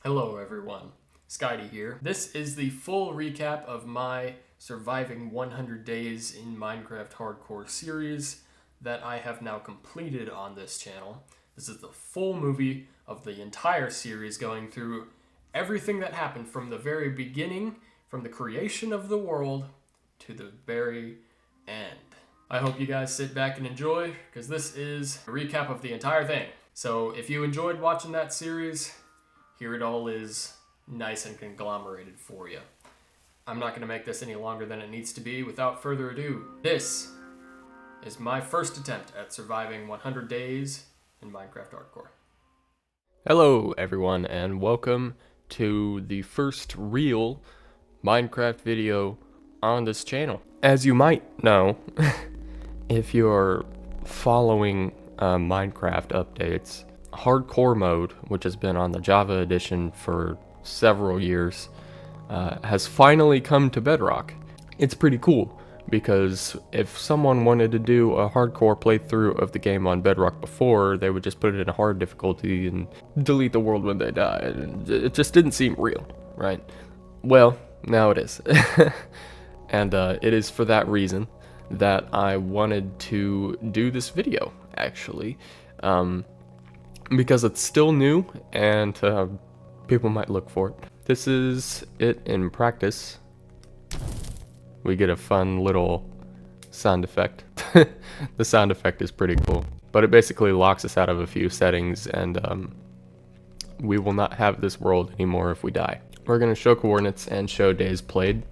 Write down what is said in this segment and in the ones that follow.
Hello everyone, Skydie here. This is the full recap of my Surviving 100 Days in Minecraft Hardcore series that I have now completed on this channel. This is the full movie of the entire series, going through everything that happened from the very beginning, from the creation of the world to the very end. I hope you guys sit back and enjoy, because this is a recap of the entire thing. So if you enjoyed watching that series, here it all is nice and conglomerated for you. I'm not going to make this any longer than it needs to be. Without further ado, this is my first attempt at surviving 100 days in Minecraft Hardcore. Hello everyone, and welcome to the first real Minecraft video on this channel. As you might know, if you're following Minecraft updates, hardcore mode, which has been on the Java edition for several years, has finally come to Bedrock. It's pretty cool, because if someone wanted to do a hardcore playthrough of the game on Bedrock before, they would just put it in a hard difficulty and delete the world when they die, and it just didn't seem real, right? Well, now it is. And it is for that reason that I wanted to do this video, actually. Because it's still new, and people might look for it. This is it in practice. We get a fun little sound effect. The sound effect is pretty cool, but it basically locks us out of a few settings, and we will not have this world anymore if we die. We're going to show coordinates and show days played,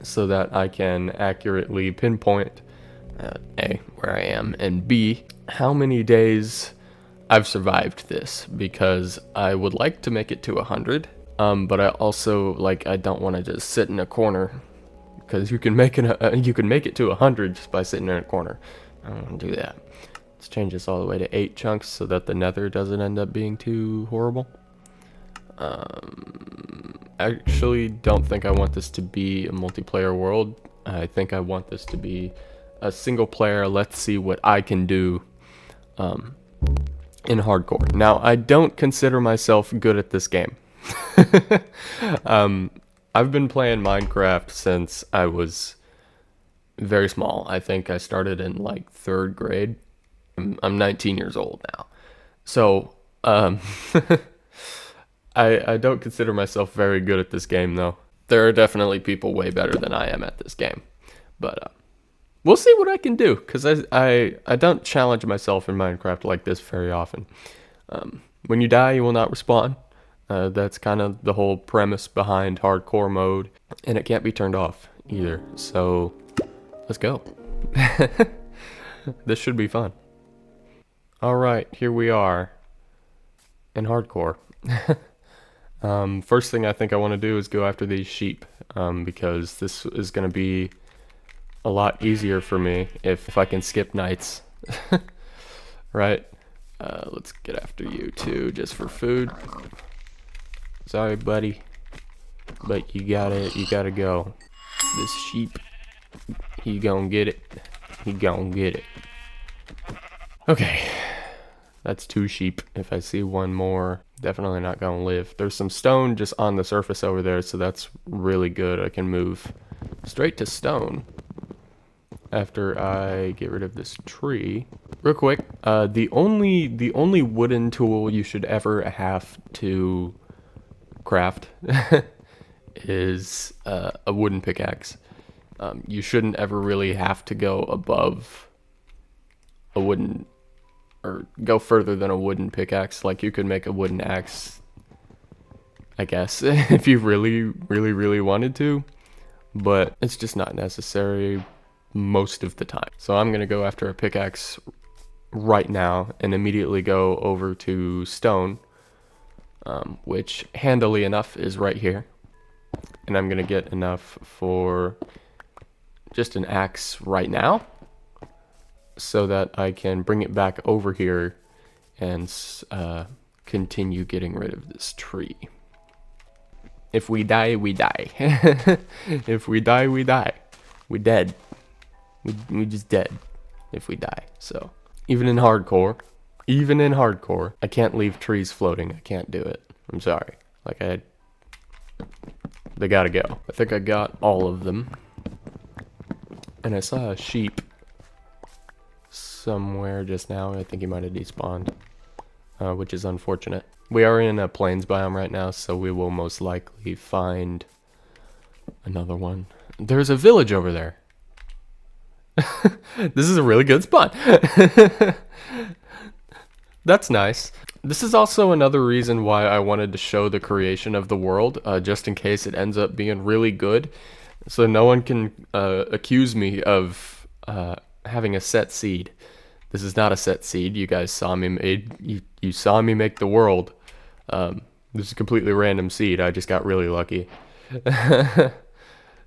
so that I can accurately pinpoint A, where I am, and B, how many days I've survived this, because I would like to make it to 100, but I also, I don't want to just sit in a corner, because you can make it to 100 just by sitting in a corner. I don't want to do that. Let's change this all the way to 8 chunks so that the nether doesn't end up being too horrible. I actually don't think I want this to be a multiplayer world. I think I want this to be a single player, let's see what I can do, in hardcore. Now, I don't consider myself good at this game. I've been playing Minecraft since I was very small. I think I started in 3rd grade. I'm 19 years old now. So, I don't consider myself very good at this game, though. There are definitely people way better than I am at this game. But, we'll see what I can do, because I don't challenge myself in Minecraft like this very often. When you die, you will not respawn. That's kind of the whole premise behind hardcore mode, and it can't be turned off either. So, let's go. This should be fun. Alright, here we are in hardcore. First thing I think I want to do is go after these sheep, because this is going to be a lot easier for me if I can skip nights. Right? Let's get after you too, just for food. Sorry, buddy, but you gotta go. This sheep, he gonna get it. He gonna get it. Okay, that's 2 sheep. If I see one more, definitely not gonna live. There's some stone just on the surface over there, so that's really good. I can move straight to stone after I get rid of this tree. Real quick, the only wooden tool you should ever have to craft is a wooden pickaxe. You shouldn't ever really have to go above a wooden, or go further than a wooden pickaxe. You could make a wooden axe, I guess, if you really wanted to, but it's just not necessary most of the time. So I'm gonna go after a pickaxe right now and immediately go over to stone, which handily enough is right here, and I'm gonna get enough for just an axe right now, so that I can bring it back over here and continue getting rid of this tree. If we die, we die. If we die, we die. We dead. We just dead if we die. So even in hardcore, I can't leave trees floating. I can't do it. I'm sorry. Like they gotta go. I think I got all of them. And I saw a sheep somewhere just now. I think he might have despawned, which is unfortunate. We are in a plains biome right now, so we will most likely find another one. There's a village over there. This is a really good spot. That's nice. This is also another reason why I wanted to show the creation of the world, just in case it ends up being really good. So no one can accuse me of having a set seed. This is not a set seed. You guys saw me you saw me make the world. This is a completely random seed. I just got really lucky.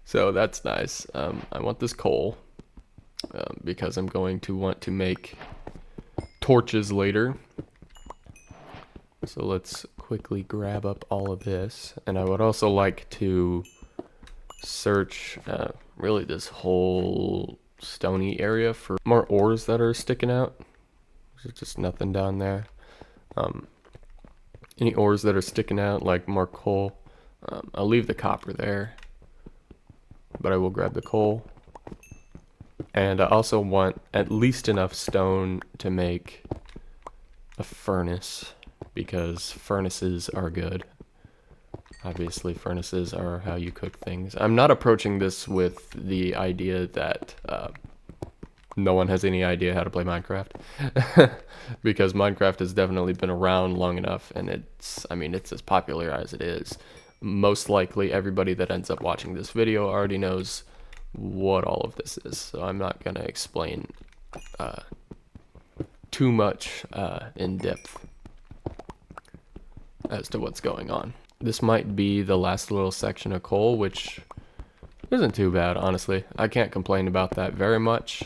So that's nice. I want this coal because I'm going to want to make torches later. So let's quickly grab up all of this. And I would also like to search really this whole stony area for more ores that are sticking out. There's just nothing down there. Any ores that are sticking out, like more coal. I'll leave the copper there, but I will grab the coal. And I also want at least enough stone to make a furnace, because furnaces are good. Obviously, furnaces are how you cook things. I'm not approaching this with the idea that no one has any idea how to play Minecraft, because Minecraft has definitely been around long enough, and it's as popular as it is. Most likely, everybody that ends up watching this video already knows what all of this is, so I'm not gonna explain too much in depth as to what's going on. This might be the last little section of coal, which isn't too bad, honestly. I can't complain about that very much,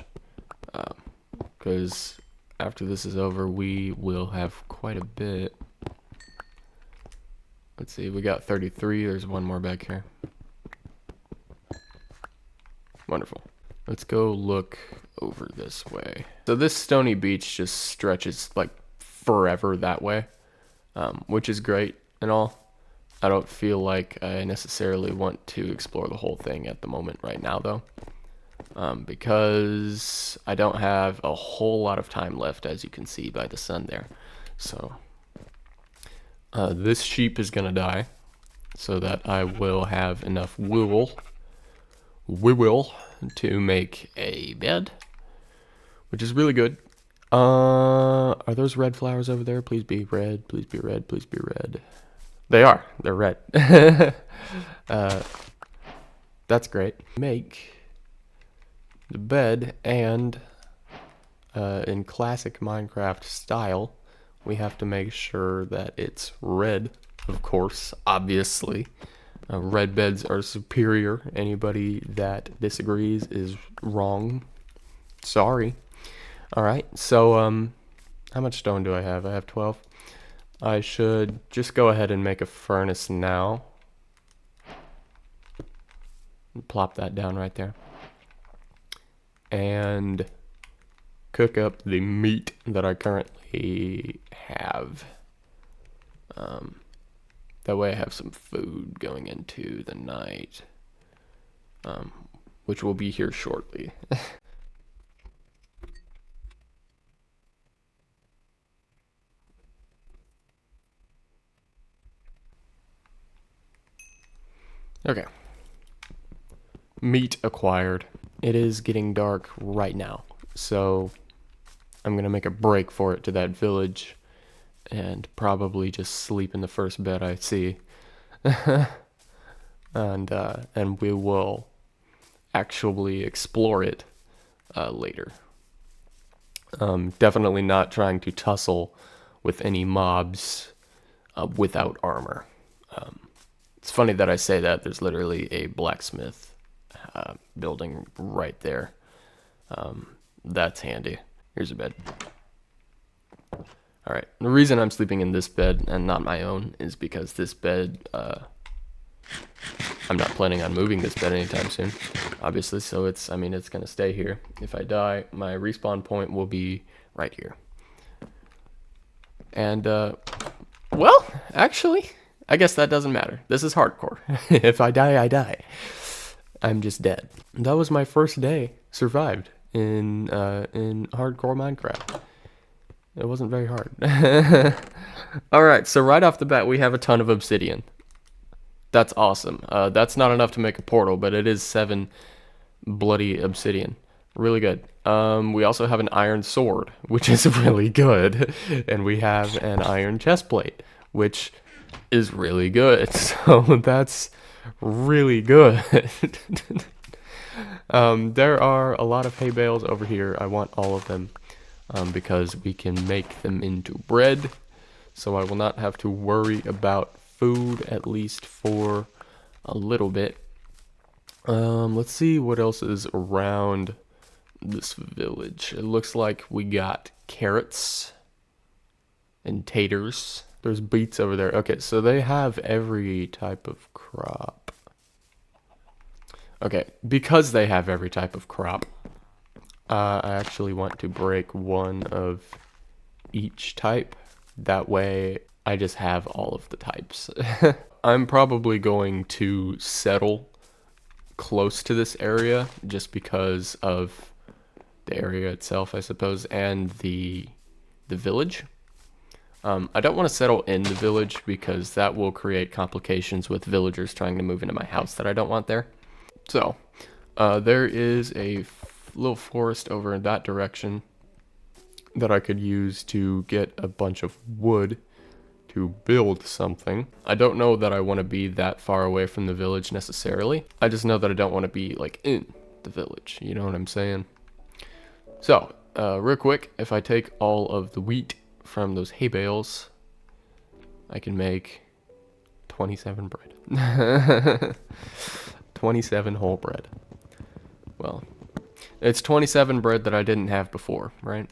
because after this is over, we will have quite a bit. Let's see, we got 33. There's one more back here. Wonderful. Let's go look over this way. So this stony beach just stretches like forever that way, which is great and all. I don't feel like I necessarily want to explore the whole thing at the moment right now, though, because I don't have a whole lot of time left, as you can see by the sun there. So this sheep is gonna die so that I will have enough wool to make a bed, which is really good. Are those red flowers over there? Please be red, please be red, please be red. They are. They're red. That's great. Make the bed, and in classic Minecraft style, we have to make sure that it's red, of course, obviously. Red beds are superior. Anybody that disagrees is wrong. Sorry. Alright, so how much stone do I have? I have 12. I should just go ahead and make a furnace now. Plop that down right there. And cook up the meat that I currently have. That way I have some food going into the night, which will be here shortly. Okay. Meat acquired. It is getting dark right now, so I'm gonna make a break for it to that village and probably just sleep in the first bed I see. And we will actually explore it later. Definitely not trying to tussle with any mobs without armor. It's funny that I say that. There's literally a blacksmith building right there. That's handy. Here's a bed. Alright, the reason I'm sleeping in this bed and not my own is because this bed, I'm not planning on moving this bed anytime soon, obviously, so it's gonna stay here. If I die, my respawn point will be right here. And, well, actually, I guess that doesn't matter. This is hardcore. If I die, I die. I'm just dead. That was my first day survived in hardcore Minecraft. It wasn't very hard. Alright, so right off the bat, we have a ton of obsidian. That's awesome. That's not enough to make a portal, but it is 7 bloody obsidian. Really good. We also have an iron sword, which is really good. And we have an iron chest plate, which is really good. So that's really good. There are a lot of hay bales over here. I want all of them because we can make them into bread. So I will not have to worry about food, at least for a little bit. Let's see what else is around this village. It looks like we got carrots and taters. There's beets over there. Okay, so they have every type of crop. Okay, because they have every type of crop, I actually want to break one of each type. That way, I just have all of the types. I'm probably going to settle close to this area just because of the area itself, I suppose, and the village. I don't want to settle in the village because that will create complications with villagers trying to move into my house that I don't want there. So, there is a little forest over in that direction that I could use to get a bunch of wood to build something. I don't know that I want to be that far away from the village necessarily. I just know that I don't want to be like in the village, you know what I'm saying? So, real quick, if I take all of the wheat from those hay bales, I can make 27 bread. 27 whole bread. Well, it's 27 bread that I didn't have before, right?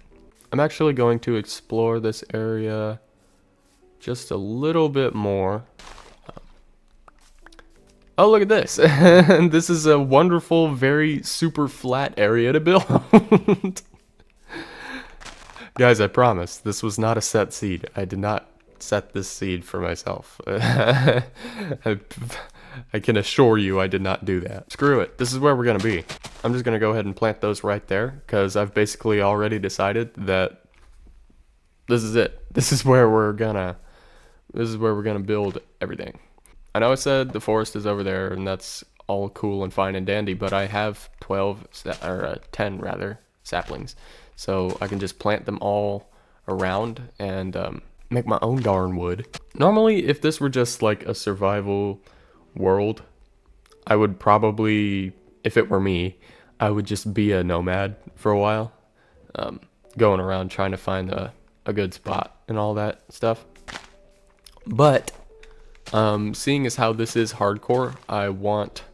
I'm actually going to explore this area just a little bit more. Oh, look at this. This is a wonderful, very super flat area to build. Guys, I promise, this was not a set seed. I did not set this seed for myself. I can assure you I did not do that. Screw it. This is where we're going to be. I'm just going to go ahead and plant those right there because I've basically already decided that this is it. This is where we're going to build everything. I know I said the forest is over there and that's all cool and fine and dandy, but I have 10 rather saplings. So I can just plant them all around and make my own darn wood. Normally, if this were just like a survival world, I would probably, if it were me, I would just be a nomad for a while, going around trying to find a good spot and all that stuff. But seeing as how this is hardcore, I want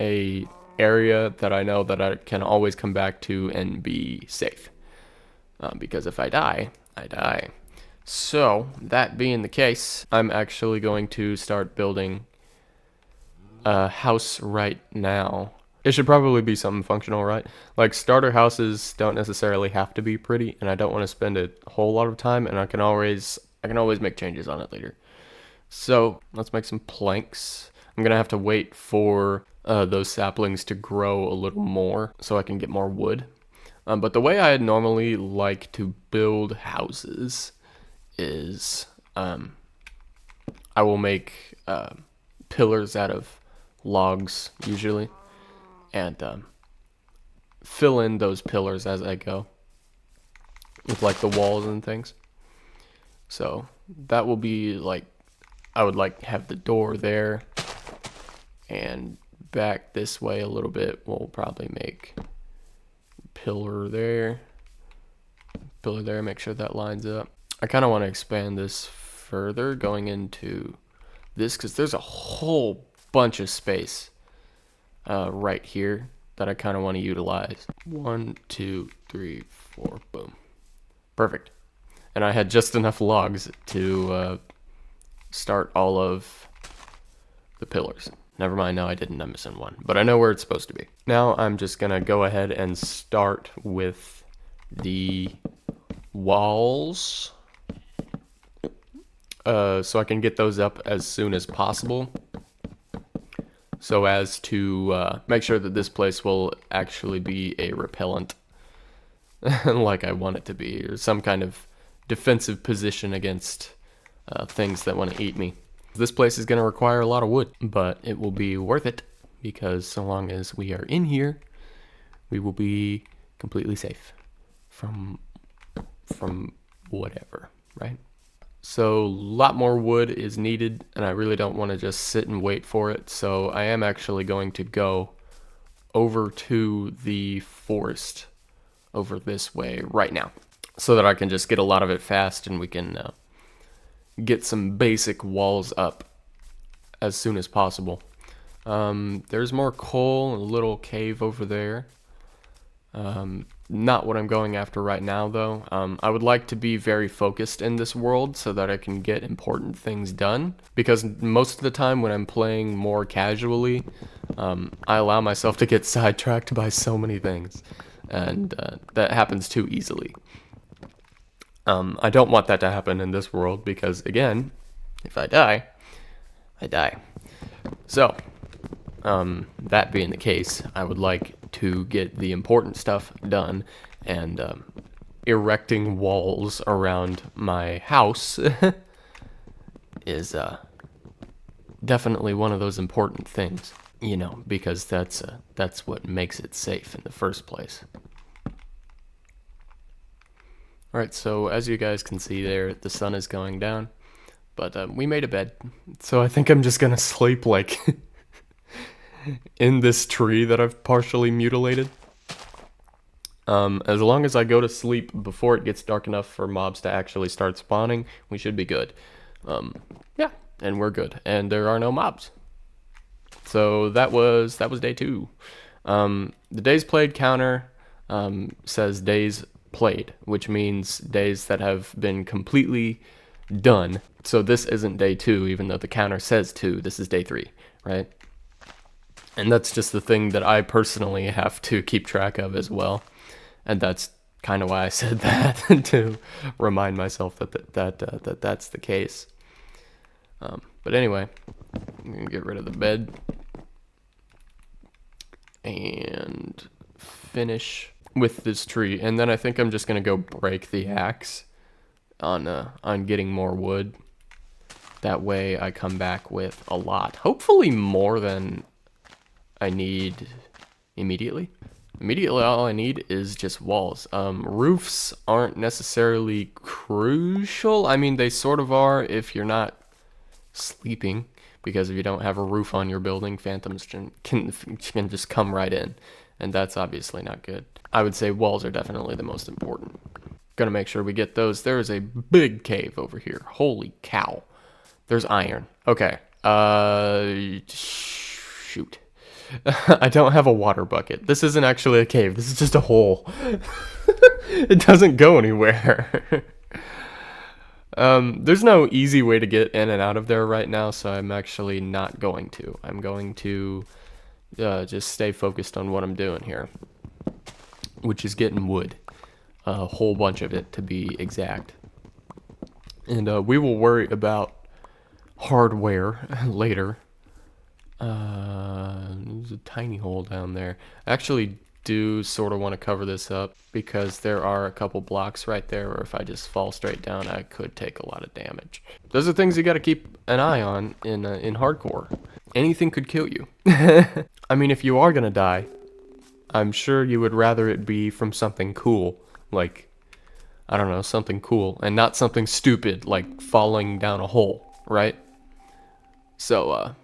a area that I know that I can always come back to and be safe. Because if I die, I die. So, that being the case, I'm actually going to start building a house right now. It should probably be something functional, right? Like, starter houses don't necessarily have to be pretty, and I don't want to spend a whole lot of time, and I can always make changes on it later. So, let's make some planks. I'm gonna have to wait for those saplings to grow a little more so I can get more wood. But the way I normally like to build houses is I will make pillars out of logs usually and fill in those pillars as I go with like the walls and things. So that will be like, I would like have the door there and back this way a little bit. We'll probably make pillar there, make sure that lines up. I kind of want to expand this further going into this because there's a whole bunch of space right here that I kind of want to utilize. 1, 2, 3, 4, boom. Perfect. And I had just enough logs to start all of the pillars. Never mind, no I didn't, I'm missing one. But I know where it's supposed to be. Now I'm just gonna go ahead and start with the walls. so I can get those up as soon as possible, so as to make sure that this place will actually be a repellent like I want it to be, or some kind of defensive position against things that want to eat me. This place is going to require a lot of wood, but it will be worth it, because so long as we are in here, we will be completely safe from whatever, right? So a lot more wood is needed, and I really don't want to just sit and wait for it, so I am actually going to go over to the forest over this way right now, so that I can just get a lot of it fast, and we can get some basic walls up as soon as possible. There's more coal and a little cave over there. Not what I'm going after right now, though. I would like to be very focused in this world so that I can get important things done, because most of the time when I'm playing more casually, I allow myself to get sidetracked by so many things, and that happens too easily. I don't want that to happen in this world, because again, if I die, I die. So, that being the case, I would like to get the important stuff done, and erecting walls around my house is definitely one of those important things, you know, because that's what makes it safe in the first place. Alright, so as you guys can see there, the sun is going down, but we made a bed, so I think I'm just gonna sleep, like, in this tree that I've partially mutilated. As long as I go to sleep before it gets dark enough for mobs to actually start spawning, we should be good. Yeah, and we're good, and there are no mobs. So that was day 2. The days played counter says days played, which means days that have been completely done. So this isn't day 2, even though the counter says 2. This is day 3, right? And that's just the thing that I personally have to keep track of as well. And that's kind of why I said that, to remind myself that that's the case. But anyway, I'm gonna get rid of the bed and finish with this tree, and then I think I'm just gonna go break the axe on getting more wood. That way I come back with a lot, hopefully more than I need immediately. Immediately all I need is just walls. Roofs aren't necessarily crucial. I mean, they sort of are if you're not sleeping, because if you don't have a roof on your building, phantoms can just come right in, and that's obviously not good. I would say walls are definitely the most important. Gonna make sure we get those. There is a big cave over here. Holy cow. There's iron. Okay. Shoot. I don't have a water bucket. This isn't actually a cave. This is just a hole. It doesn't go anywhere. There's no easy way to get in and out of there right now, so I'm actually not going to. I'm going to just stay focused on what I'm doing here, which is getting wood. A whole bunch of it, to be exact. And we will worry about hardware later. There's a tiny hole down there. I actually do sort of want to cover this up, because there are a couple blocks right there where if I just fall straight down, I could take a lot of damage. Those are things you got to keep an eye on in hardcore. Anything could kill you. I mean, if you are gonna die, I'm sure you would rather it be from something cool, like, I don't know, something cool, and not something stupid like falling down a hole, right? So,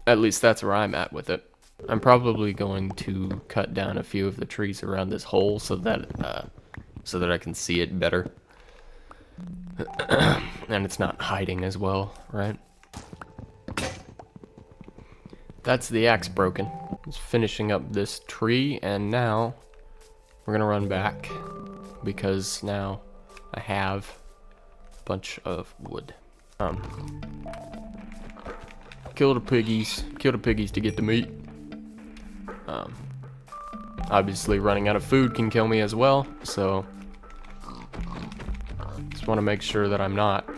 at least that's where I'm at with it. I'm probably going to cut down a few of the trees around this hole so that I can see it better. And it's not hiding as well, right? That's the axe broken. Just finishing up this tree, and now we're gonna run back, because now I have a bunch of wood. Kill the piggies to get the meat. Obviously running out of food can kill me as well, so just want to make sure that I'm not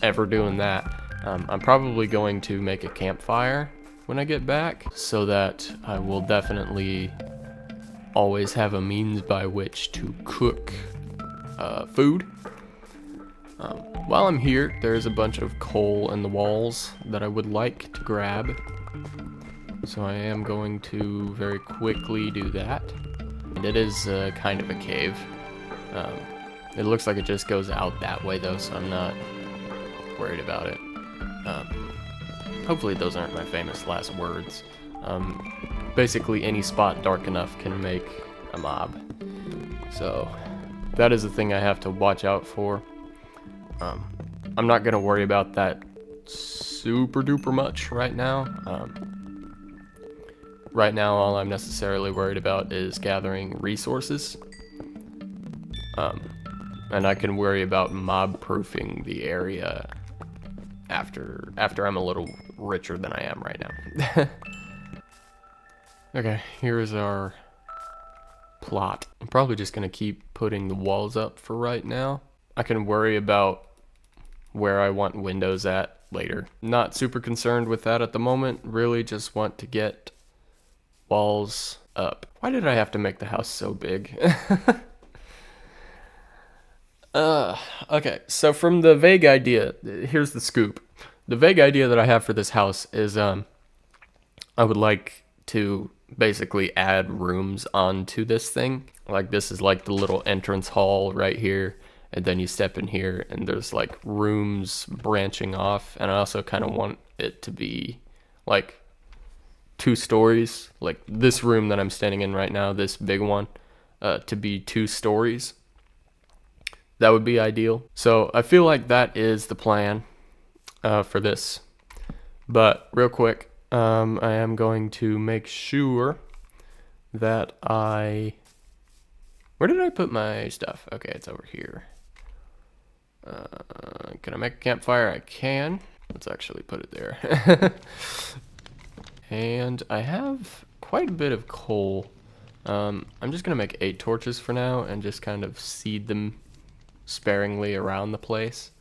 ever doing that. I'm probably going to make a campfire when I get back, so that I will definitely always have a means by which to cook food. While I'm here, there's a bunch of coal in the walls that I would like to grab, so I am going to very quickly do that. And it is kind of a cave. It looks like it just goes out that way though, so I'm not worried about it. Hopefully those aren't my famous last words. Basically any spot dark enough can make a mob. So that is the thing I have to watch out for. I'm not gonna worry about that super duper much right now. Right now all I'm necessarily worried about is gathering resources. And I can worry about mob proofing the area after I'm a little richer than I am right now. Okay, here's our plot. I'm probably just gonna keep putting the walls up for right now. I can worry about where I want windows at later. Not super concerned with that at the moment, really just want to get walls up. Why did I have to make the house so big? Okay, so from the vague idea, here's the scoop. The vague idea that I have for this house is I would like to basically add rooms onto this thing. Like this is like the little entrance hall right here, and then you step in here and there's like rooms branching off, and I also kind of want it to be like 2 stories, like this room that I'm standing in right now, this big one, to be 2 stories. That would be ideal. So I feel like that is the plan for this. But real quick, I am going to make sure that where did I put my stuff? Okay, it's over here. Can I make a campfire? I can. Let's actually put it there. And I have quite a bit of coal. I'm just gonna make 8 torches for now and just kind of seed them sparingly around the place.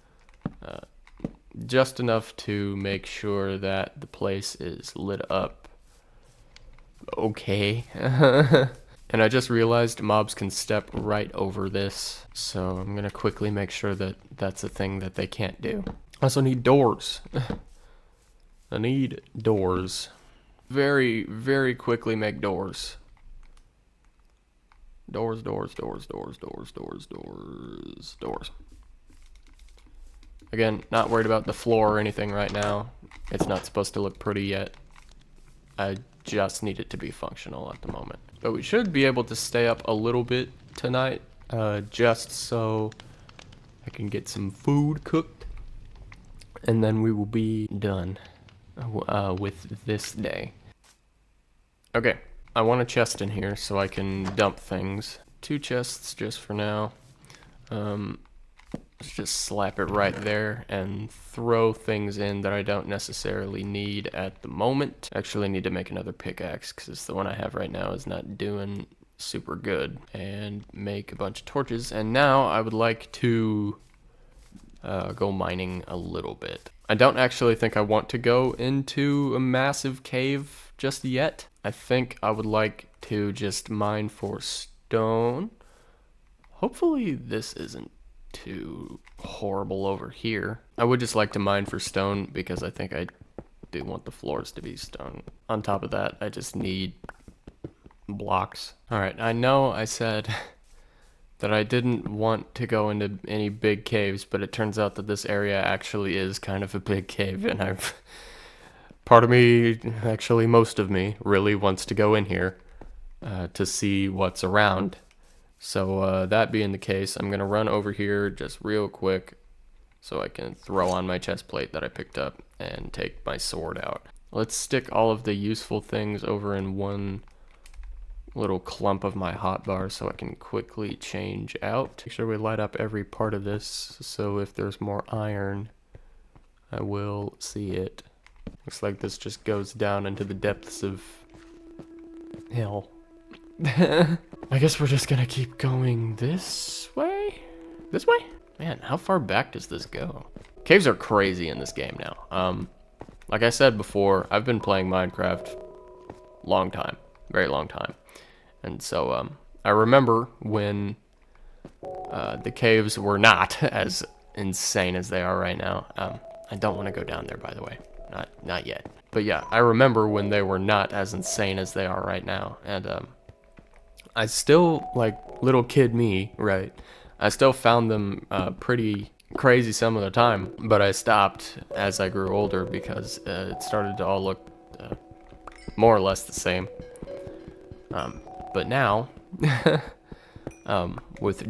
Just enough to make sure that the place is lit up okay. And I just realized mobs can step right over this, so I'm gonna quickly make sure that that's a thing that they can't do. I also need doors. I need doors. Very, very quickly make doors. Doors. Again, not worried about the floor or anything right now. It's not supposed to look pretty yet. I just need it to be functional at the moment. But we should be able to stay up a little bit tonight, just so I can get some food cooked. And then we will be done with this day. Okay. I want a chest in here so I can dump things. 2 chests just for now. Let's just slap it right there and throw things in that I don't necessarily need at the moment. Actually, I need to make another pickaxe because the one I have right now is not doing super good. And make a bunch of torches. And now I would like to go mining a little bit. I don't actually think I want to go into a massive cave just yet. I think I would like to just mine for stone. Hopefully this isn't too horrible over here. I would just like to mine for stone because I think I do want the floors to be stone. On top of that, I just need blocks. Alright, I know I said that I didn't want to go into any big caves, but it turns out that this area actually is kind of a big cave, and part of me, actually most of me, really wants to go in here to see what's around. So that being the case, I'm gonna run over here just real quick so I can throw on my chest plate that I picked up and take my sword out. Let's stick all of the useful things over in one little clump of my hotbar so I can quickly change out. Make sure we light up every part of this so if there's more iron, I will see it. Looks like this just goes down into the depths of hell. I guess we're just gonna keep going this way? This way? Man, how far back does this go? Caves are crazy in this game now. Like I said before, I've been playing Minecraft long time, very long time. And so I remember when the caves were not as insane as they are right now. I don't want to go down there, by the way. Not yet. But yeah, I remember when they were not as insane as they are right now. And I still, like little kid me, right? I still found them pretty crazy some of the time, but I stopped as I grew older because it started to all look more or less the same. But now, with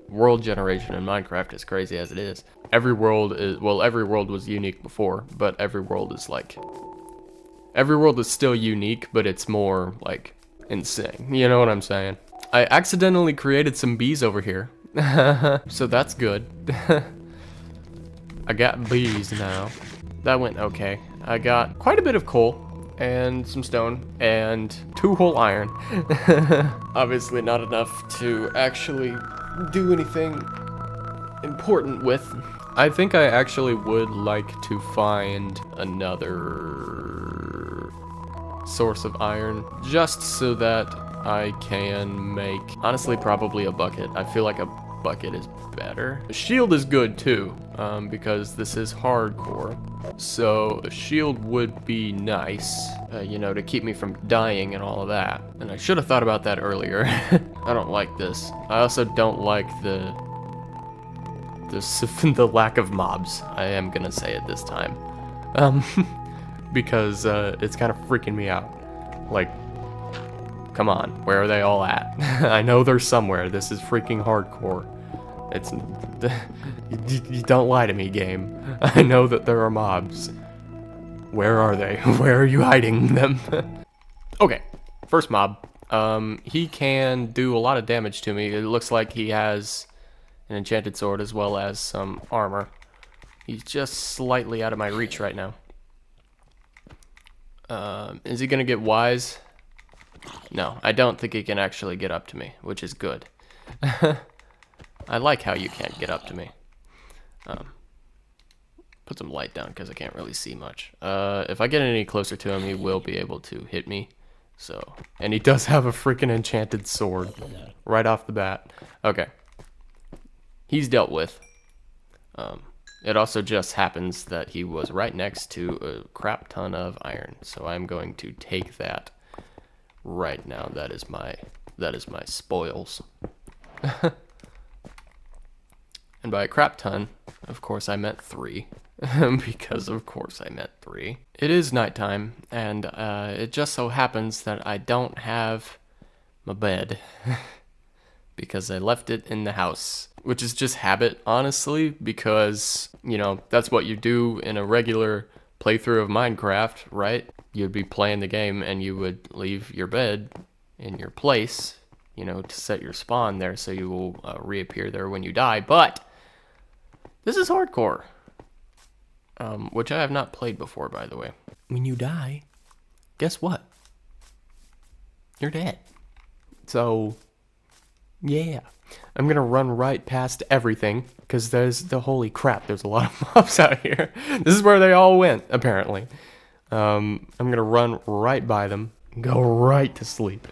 world generation in Minecraft, as crazy as it is, every world was unique before, but every world is still unique, but it's more like insane. You know what I'm saying? I accidentally created some bees over here. So that's good. I got bees now. That went okay. I got quite a bit of coal and some stone and 2 whole iron. Obviously not enough to actually do anything important with. I think I actually would like to find another source of iron just so that I can make, honestly, probably a bucket. I feel like a bucket is better. A shield is good too, because this is hardcore. So a shield would be nice, you know, to keep me from dying and all of that. And I should have thought about that earlier. I don't like this. I also don't like the lack of mobs. I am gonna say it this time. Because it's kind of freaking me out. Like, come on, where are they all at? I know they're somewhere. This is freaking hardcore. It's you don't lie to me, game. I know that there are mobs. Where are they? Where are you hiding them? Okay, first mob. He can do a lot of damage to me. It looks like he has an enchanted sword as well as some armor. He's just slightly out of my reach right now. Is he gonna get wise? No, I don't think he can actually get up to me, which is good. I like how you can't get up to me. Put some light down because I can't really see much. If I get any closer to him, he will be able to hit me. So, and he does have a freaking enchanted sword right off the bat. Okay. He's dealt with. It also just happens that he was right next to a crap ton of iron. So I'm going to take that right now. That is my spoils. And by a crap ton, of course I meant 3. Because of course I meant 3. It is nighttime, and it just so happens that I don't have my bed. Because I left it in the house. Which is just habit, honestly, because, you know, that's what you do in a regular playthrough of Minecraft, right? You'd be playing the game and you would leave your bed in your place, you know, to set your spawn there so you will reappear there when you die. But this is hardcore, which I have not played before, by the way. When you die, guess what? You're dead. So, yeah. I'm gonna run right past everything, because holy crap, there's a lot of mobs out here. This is where they all went, apparently. I'm gonna run right by them, go right to sleep,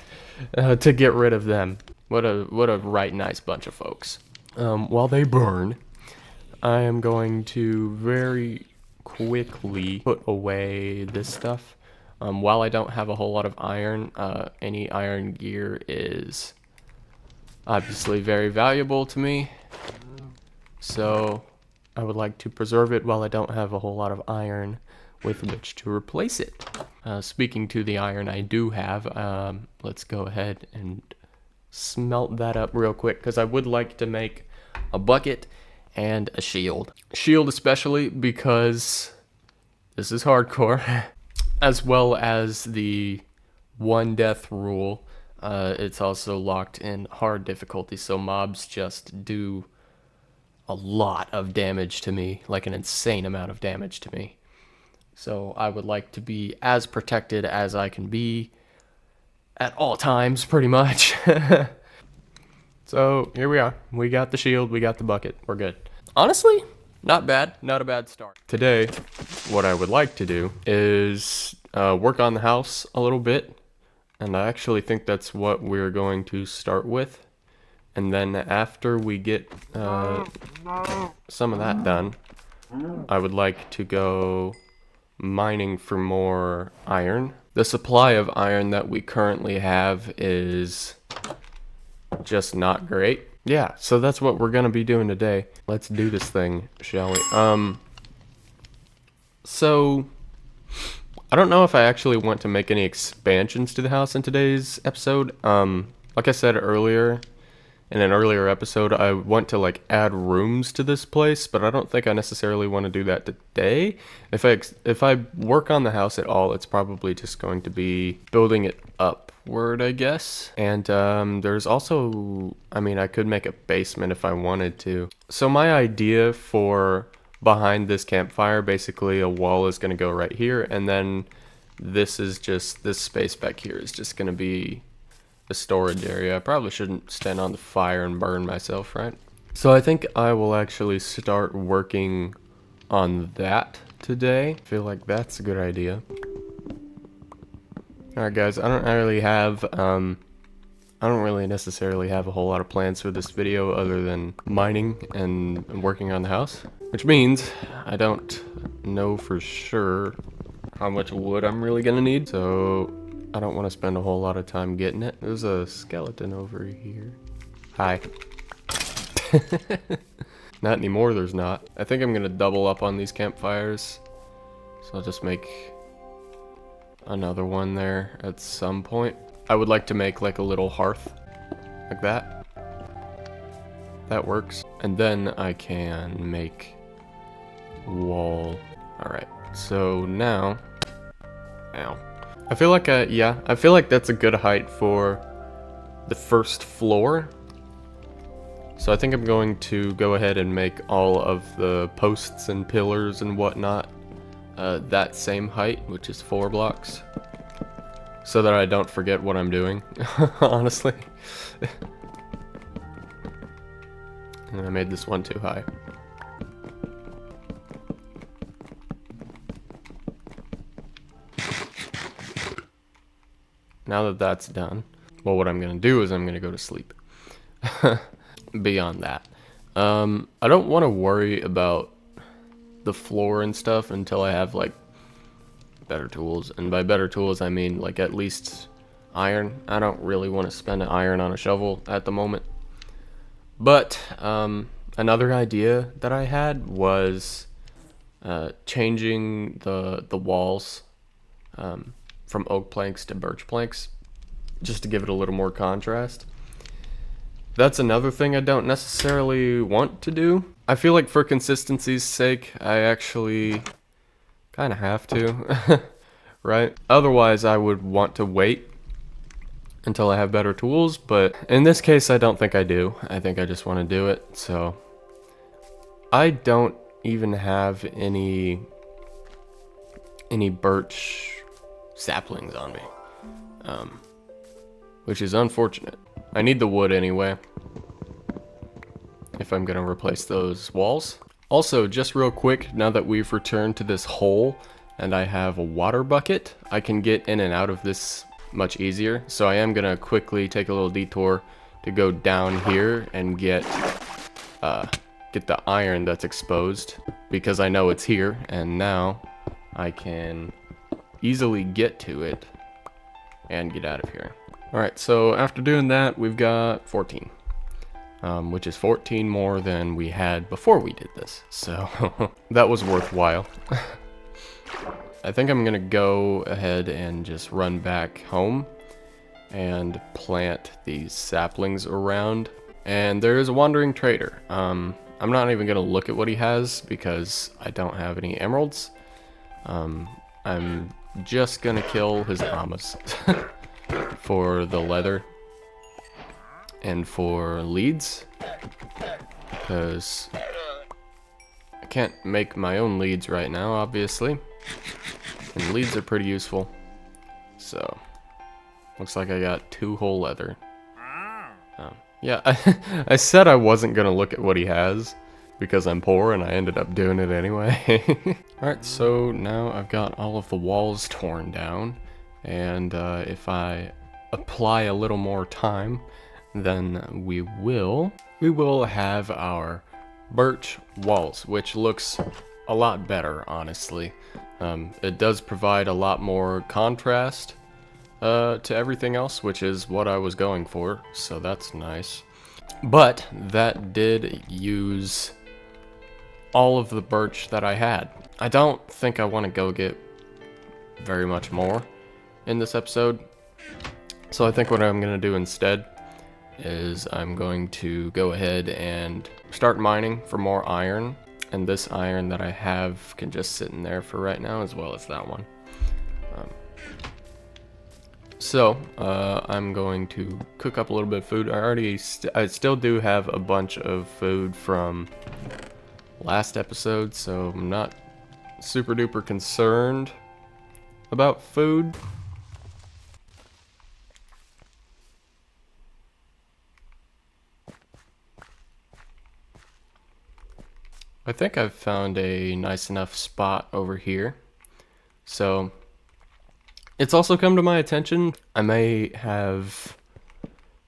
to get rid of them. What a right nice bunch of folks. While they burn, I am going to very quickly put away this stuff. While I don't have a whole lot of iron, any iron gear is obviously very valuable to me, so I would like to preserve it while I don't have a whole lot of iron with which to replace it. Speaking to the iron I do have, let's go ahead and smelt that up real quick, because I would like to make a bucket and a shield. Shield especially because this is hardcore, as well as the 1 death rule. It's also locked in hard difficulty, so mobs just do a lot of damage to me, like an insane amount of damage to me. So I would like to be as protected as I can be at all times, pretty much. So here we are. We got the shield, we got the bucket, we're good. Honestly, Not bad, not a bad start. Today, what I would like to do is work on the house a little bit, and I actually think that's what we're going to start with. And then after we get some of that done, I would like to go mining for more iron. The supply of iron that we currently have is just not great. Yeah, so that's what we're gonna be doing today. Let's do this thing, shall we? So I don't know if I actually want to make any expansions to the house in today's episode. Like I said earlier, in an earlier episode, I want to like add rooms to this place, but I don't think I necessarily want to do that today. If I work on the house at all, it's probably just going to be building it upward, I guess. And there's also, I mean, I could make a basement if I wanted to. So my idea for behind this campfire, basically a wall is going to go right here, and then this space back here is just going to be a storage area. I probably shouldn't stand on the fire and burn myself, right? So I think I will actually start working on that today. I feel like that's a good idea. Alright guys, I don't really necessarily have a whole lot of plans for this video other than mining and working on the house. Which means I don't know for sure how much wood I'm really gonna need, so I don't want to spend a whole lot of time getting it. There's a skeleton over here. Hi. Not anymore, there's not. I think I'm gonna double up on these campfires. So I'll just make another one there at some point. I would like to make like a little hearth. Like that. That works. And then I can make wall. Alright, so now... Ow. I feel like, I feel like that's a good height for the first floor. So I think I'm going to go ahead and make all of the posts and pillars and whatnot that same height, which is 4 blocks. So that I don't forget what I'm doing, honestly. And I made this one too high. Now that that's done, well, what I'm going to do is I'm going to go to sleep. Beyond that, I don't want to worry about the floor and stuff until I have, like, better tools. And by better tools, I mean, like, at least iron. I don't really want to spend iron on a shovel at the moment. But, another idea that I had was changing the walls from oak planks to birch planks, just to give it a little more contrast. That's another thing I don't necessarily want to do. I feel like for consistency's sake, I actually kind of have to, right? Otherwise, I would want to wait until I have better tools, but in this case, I don't think I do. I think I just want to do it, so... I don't even have any birch saplings on me, which is unfortunate. I need the wood anyway, if I'm gonna replace those walls. Also, just real quick, now that we've returned to this hole and I have a water bucket, I can get in and out of this much easier. So I am gonna quickly take a little detour to go down here and get the iron that's exposed, because I know it's here, and now I can easily get to it and get out of here. Alright, so after doing that, we've got 14, which is 14 more than we had before we did this, so that was worthwhile. I think I'm gonna go ahead and just run back home and plant these saplings around. And there is a wandering trader. I'm not even gonna look at what he has because I don't have any emeralds. I'm just gonna kill his amas for the leather and for leads, because I can't make my own leads right now, obviously, and leads are pretty useful. So looks like I got 2 whole leather. Yeah, I said I wasn't gonna look at what he has, because I'm poor and I ended up doing it anyway. Alright, so now I've got all of the walls torn down, and if I apply a little more time, then we will have our birch walls, which looks a lot better, honestly. It does provide a lot more contrast to everything else, which is what I was going for, so that's nice. But that did use all of the birch that I had. I don't think I want to go get very much more in this episode, so I think what I'm going to do instead is I'm going to go ahead and start mining for more iron, and this iron that I have can just sit in there for right now, as well as that one. So I'm going to cook up a little bit of food. I still do have a bunch of food from last episode, so I'm not super duper concerned about food. I think I've found a nice enough spot over here. So it's also come to my attention I may have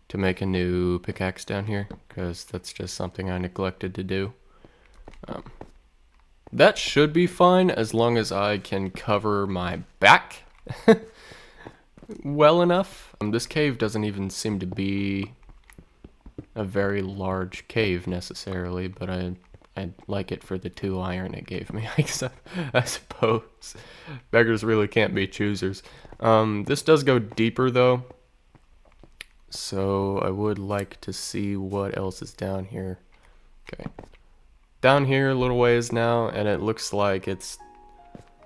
to make a new pickaxe down here, because that's just something I neglected to do. That should be fine as long as I can cover my back well enough. This cave doesn't even seem to be a very large cave necessarily, but I like it for the 2 iron it gave me, I suppose. Beggars really can't be choosers. This does go deeper though, so I would like to see what else is down here. Okay. Down here a little ways now, and it looks like it's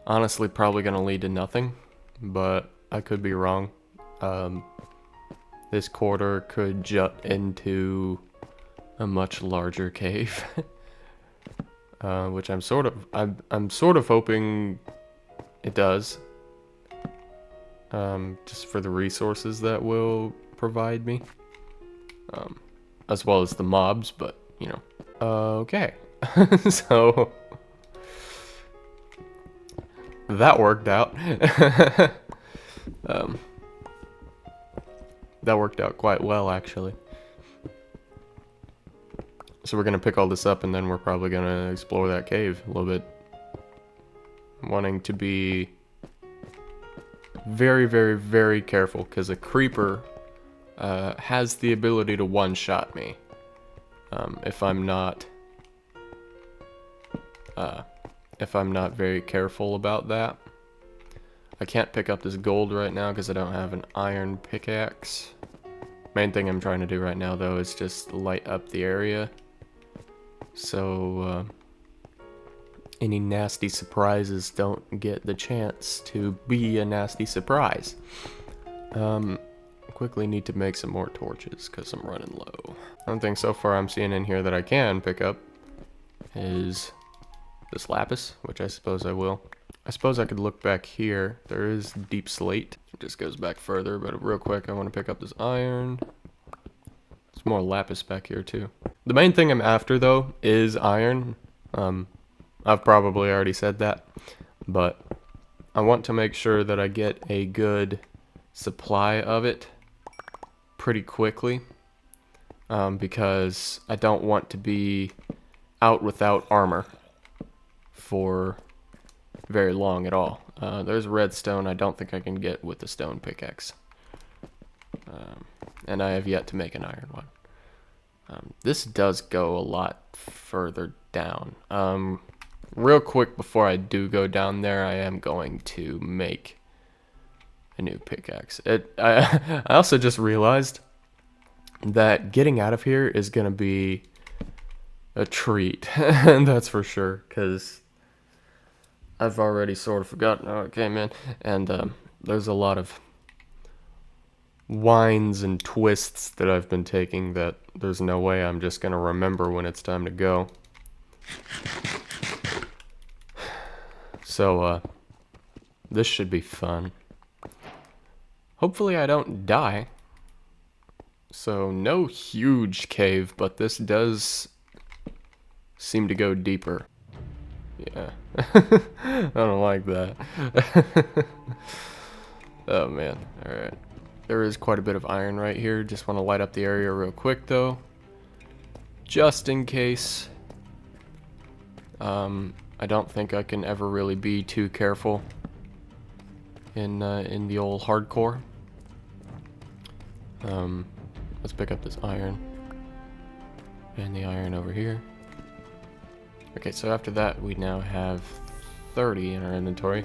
honestly probably going to lead to nothing, but I could be wrong. This corridor could jut into a much larger cave, which I'm sort of hoping it does, just for the resources that will provide me, as well as the mobs, but you know. Okay. So that worked out. That worked out quite well, actually. So we're gonna pick all this up, and then we're probably gonna explore that cave a little bit. Wanting to be very, very, very careful, because a creeper has the ability to one-shot me if I'm not very careful about that. I can't pick up this gold right now because I don't have an iron pickaxe. Main thing I'm trying to do right now though is just light up the area, so any nasty surprises don't get the chance to be a nasty surprise. Quickly need to make some more torches because I'm running low. One thing so far I'm seeing in here that I can pick up is this lapis, which I suppose I will. I suppose I could look back here. There is deep slate. It just goes back further, but real quick I want to pick up this iron. There's more lapis back here too. The main thing I'm after though is iron. I've probably already said that, but I want to make sure that I get a good supply of it pretty quickly, because I don't want to be out without armor for very long at all. There's redstone I don't think I can get with the stone pickaxe, and I have yet to make an iron one. This does go a lot further down. Real quick before I do go down there, I am going to make a new pickaxe. I also just realized that getting out of here is gonna be a treat, and that's for sure, because I've already sort of forgotten how it came in, and there's a lot of winds and twists that I've been taking that there's no way I'm just gonna remember when it's time to go. So this should be fun. Hopefully I don't die. So no huge cave, but this does seem to go deeper. Yeah. I don't like that. Oh man, alright. There is quite a bit of iron right here. Just want to light up the area real quick though. Just in case. I don't think I can ever really be too careful in the old hardcore. Let's pick up this iron. And the iron over here. Okay, so after that we now have 30 in our inventory.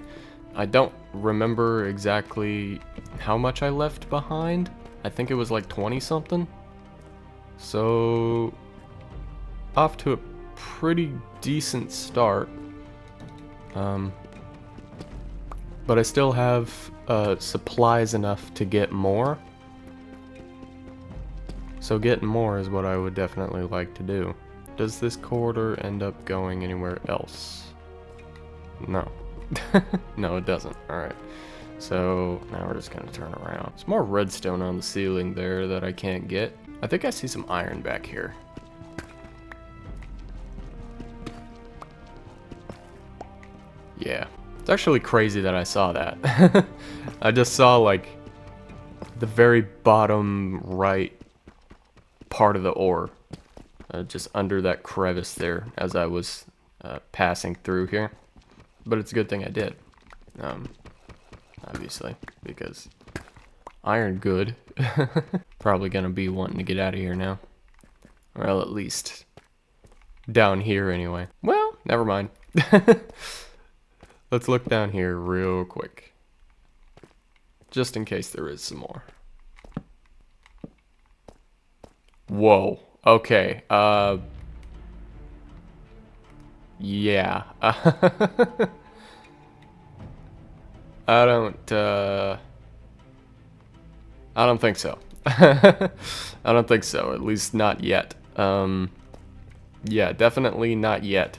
I don't remember exactly how much I left behind. I think it was like 20 something. So off to a pretty decent start. But I still have supplies enough to get more. So getting more is what I would definitely like to do. Does this corridor end up going anywhere else? No. No, it doesn't. Alright. So now we're just gonna turn around. There's more redstone on the ceiling there that I can't get. I think I see some iron back here. Yeah. It's actually crazy that I saw that. I just saw like the very bottom right part of the ore. Just under that crevice there as I was passing through here. But it's a good thing I did. Obviously, because iron good. Probably gonna be wanting to get out of here now. Well, at least down here anyway. Well, never mind. Let's look down here real quick. Just in case there is some more. Whoa. Okay. Yeah. I don't think so. I don't think so, at least not yet. Yeah, definitely not yet.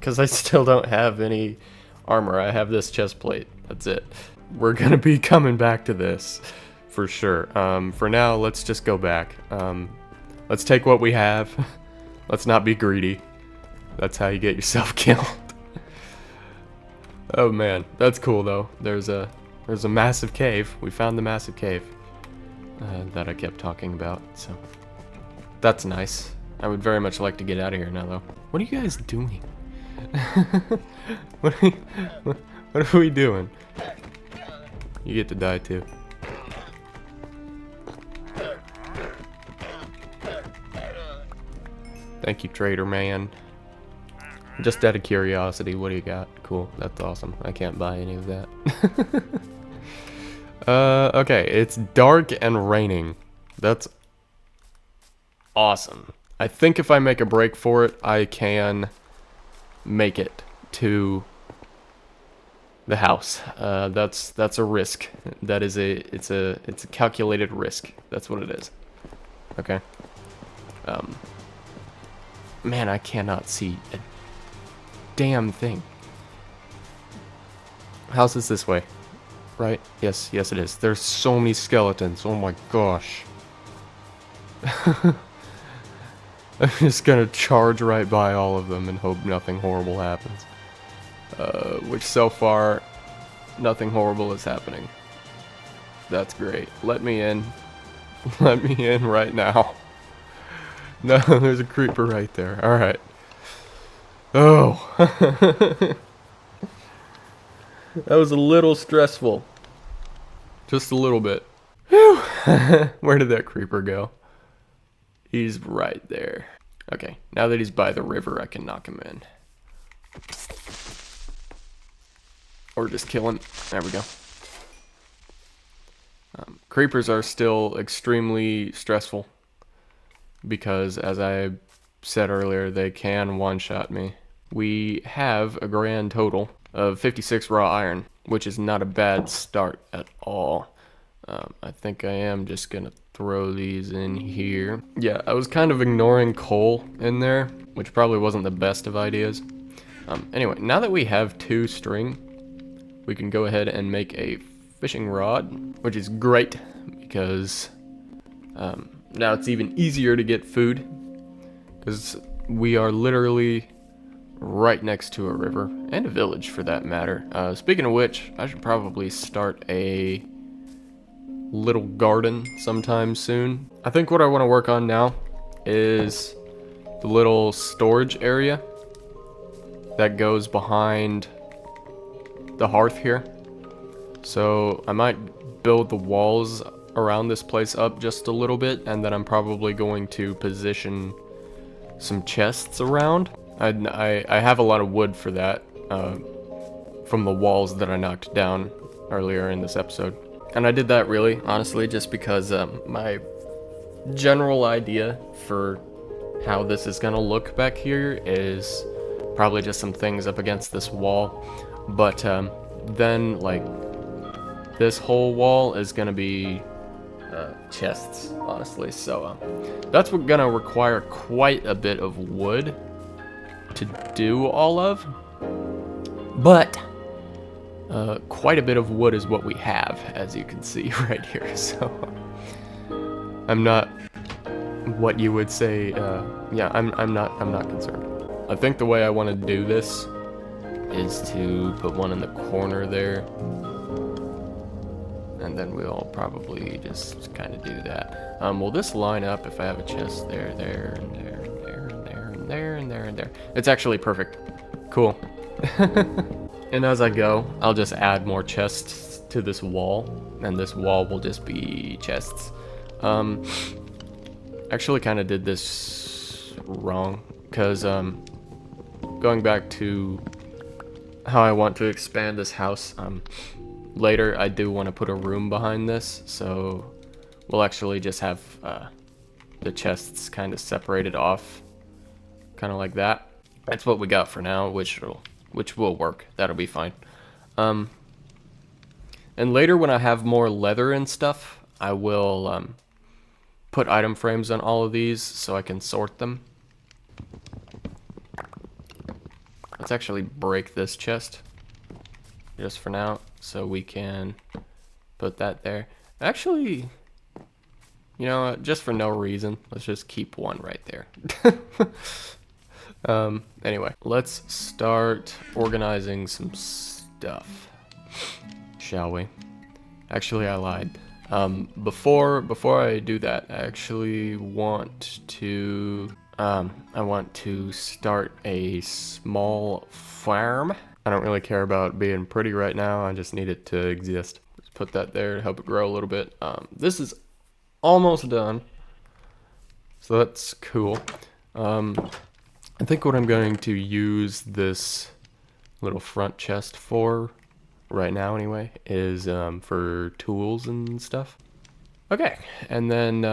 'Cause I still don't have any armor. I have this chest plate. That's it. We're gonna be coming back to this for sure. For now, let's just go back. Let's take what we have. Let's not be greedy. That's how you get yourself killed. Oh man, that's cool though. There's a massive cave. We found the massive cave that I kept talking about. So that's nice. I would very much like to get out of here now though. What are you guys doing? What are we doing? You get to die too. Thank you, trader man. Just out of curiosity, what do you got? Cool, that's awesome. I can't buy any of that. Okay, it's dark and raining. That's awesome. I think if I make a break for it, I can make it to the house. That's a risk. That is it's a calculated risk. That's what it is. Okay. Man, I cannot see a damn thing. House is this way, right? Yes, yes it is. There's so many skeletons. Oh my gosh. I'm just gonna charge right by all of them and hope nothing horrible happens. Which so far, nothing horrible is happening. That's great. Let me in. Let me in right now. No, there's a creeper right there. Alright. Oh. That was a little stressful. Just a little bit. Whew. Where did that creeper go? He's right there. Okay, now that he's by the river, I can knock him in. Or just kill him. There we go. Creepers are still extremely stressful. Because, as I said earlier, they can one-shot me. We have a grand total of 56 raw iron, which is not a bad start at all. I think I am just gonna throw these in here. Yeah, I was kind of ignoring coal in there, which probably wasn't the best of ideas. Anyway, now that we have 2 string, we can go ahead and make a fishing rod, which is great because now it's even easier to get food. Because we are literally right next to a river, and a village for that matter. Speaking of which, I should probably start a little garden sometime soon. I think what I want to work on now is the little storage area that goes behind the hearth here. So I might build the walls around this place up just a little bit, and then I'm probably going to position some chests around. I have a lot of wood for that from the walls that I knocked down earlier in this episode. And I did that really, honestly, just because my general idea for how this is gonna look back here is probably just some things up against this wall. But then, like, this whole wall is gonna be chests, honestly. So that's gonna require quite a bit of wood to do all of. But quite a bit of wood is what we have, as you can see right here. So I'm not what you would say. Yeah, I'm not concerned. I think the way I want to do this is to put one in the corner there, and then we'll probably just kind of do that. Will this line up if I have a chest there, there, and there, and there, and there, and there, and there, and there? It's actually perfect. Cool. And as I go, I'll just add more chests to this wall, and this wall will just be chests. Actually kind of did this wrong, because going back to how I want to expand this house, later I do want to put a room behind this, so we'll actually just have the chests kind of separated off, kind of like that. That's what we got for now, which will work. That'll be fine. And later when I have more leather and stuff, I will put item frames on all of these so I can sort them. Let's actually break this chest just for now so we can put that there. Actually, you know, just for no reason, let's just keep one right there. Anyway, let's start organizing some stuff, shall we? Actually, I lied. Before I do that, I actually want to, I want to start a small farm. I don't really care about being pretty right now, I just need it to exist. Let's put that there to help it grow a little bit. This is almost done, so that's cool. I think what I'm going to use this little front chest for, right now anyway, is for tools and stuff. Okay, and then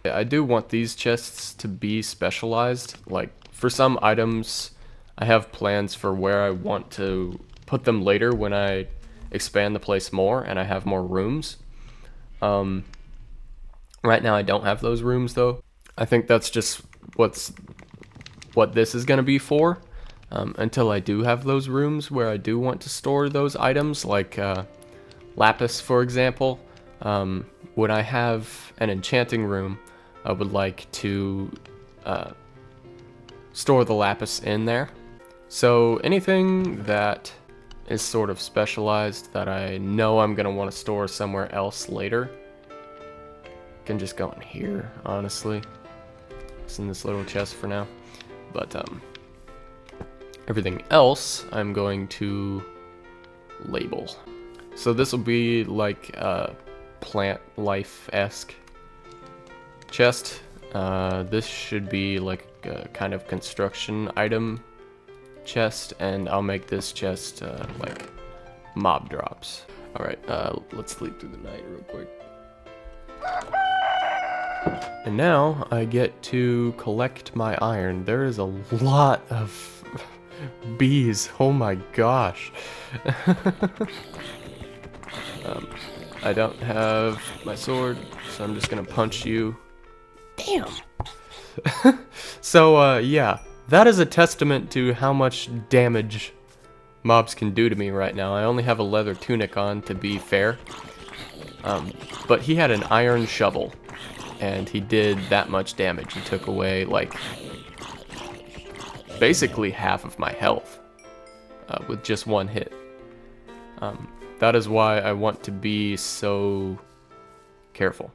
I do want these chests to be specialized. Like, for some items, I have plans for where I want to put them later when I expand the place more and I have more rooms. Right now I don't have those rooms though. I think that's just what this is going to be for, until I do have those rooms where I do want to store those items, like lapis, for example. When I have an enchanting room, I would like to store the lapis in there. So anything that is sort of specialized that I know I'm going to want to store somewhere else later can just go in here, honestly. It's in this little chest for now. But everything else I'm going to label. So this will be like a plant life-esque chest. This should be like a kind of construction item chest, and I'll make this chest like mob drops. Alright, let's sleep through the night real quick. And now I get to collect my iron. There is a lot of bees. Oh my gosh. I don't have my sword, so I'm just gonna punch you. Damn. So, yeah. That is a testament to how much damage mobs can do to me right now. I only have a leather tunic on, to be fair. But he had an iron shovel, and he did that much damage. He took away, like, basically half of my health with just one hit. That is why I want to be so careful.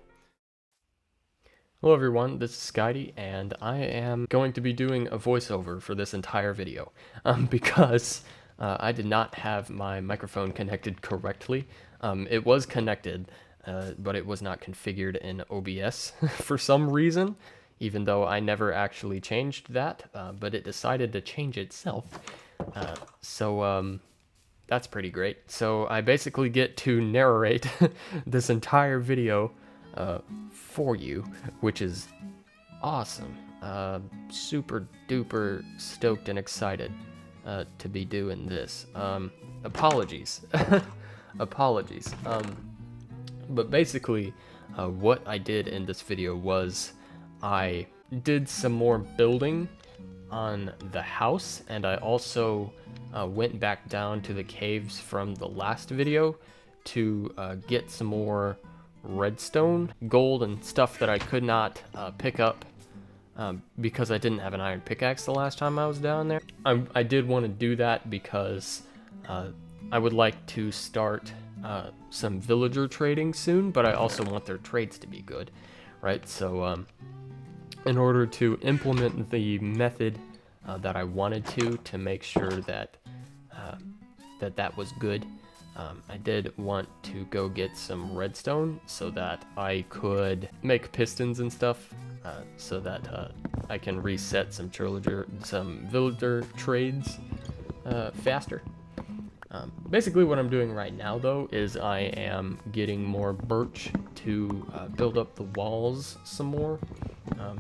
Hello everyone, this is Skydie, and I am going to be doing a voiceover for this entire video, because I did not have my microphone connected correctly. It was connected, but it was not configured in OBS for some reason, even though I never actually changed that, but it decided to change itself. So that's pretty great. So I basically get to narrate this entire video for you, which is awesome. Super duper stoked and excited to be doing this. Apologies. Apologies. But basically, what I did in this video was I did some more building on the house, and I also went back down to the caves from the last video to get some more redstone, gold, and stuff that I could not pick up because I didn't have an iron pickaxe the last time I was down there. I did want to do that because I would like to start some villager trading soon, but I also want their trades to be good, right? So in order to implement the method that I wanted to make sure that that was good, I did want to go get some redstone so that I could make pistons and stuff, so that I can reset some villager trades faster. Basically what I'm doing right now though is I am getting more birch to build up the walls some more,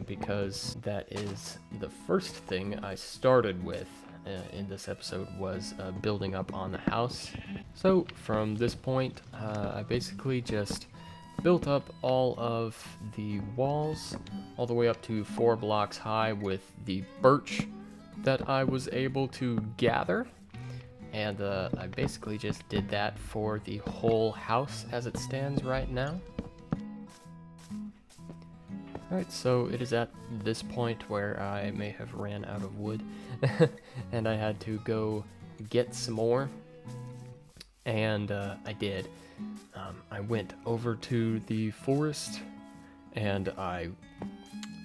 because that is the first thing I started with in this episode, was building up on the house. So from this point, I basically just built up all of the walls all the way up to 4 blocks high with the birch that I was able to gather. And I basically just did that for the whole house as it stands right now. Alright, so it is at this point where I may have ran out of wood, and I had to go get some more, and I did. I went over to the forest, and I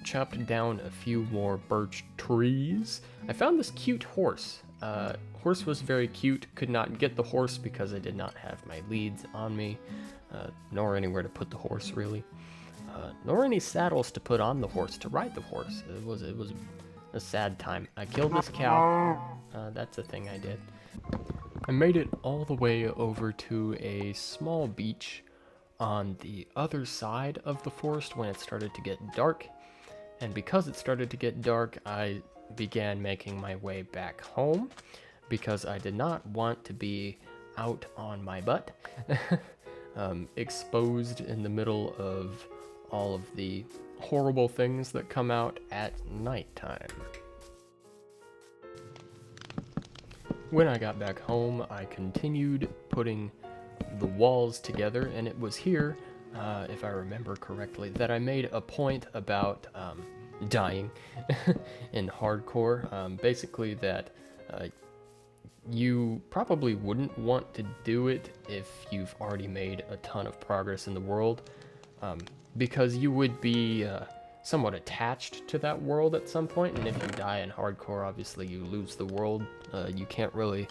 chopped down a few more birch trees. I found this cute horse. Horse was very cute. Could not get the horse because I did not have my leads on me, nor anywhere to put the horse really. Nor any saddles to put on the horse to ride the horse. It was a sad time. I killed this cow. That's a thing I did. I made it all the way over to a small beach on the other side of the forest when it started to get dark. And because it started to get dark, I began making my way back home because I did not want to be out on my butt, exposed in the middle of all of the horrible things that come out at nighttime. When I got back home, I continued putting the walls together, and it was here, if I remember correctly, that I made a point about dying in hardcore. Basically that you probably wouldn't want to do it if you've already made a ton of progress in the world, because you would be somewhat attached to that world at some point, and if you die in hardcore, obviously you lose the world. You can't really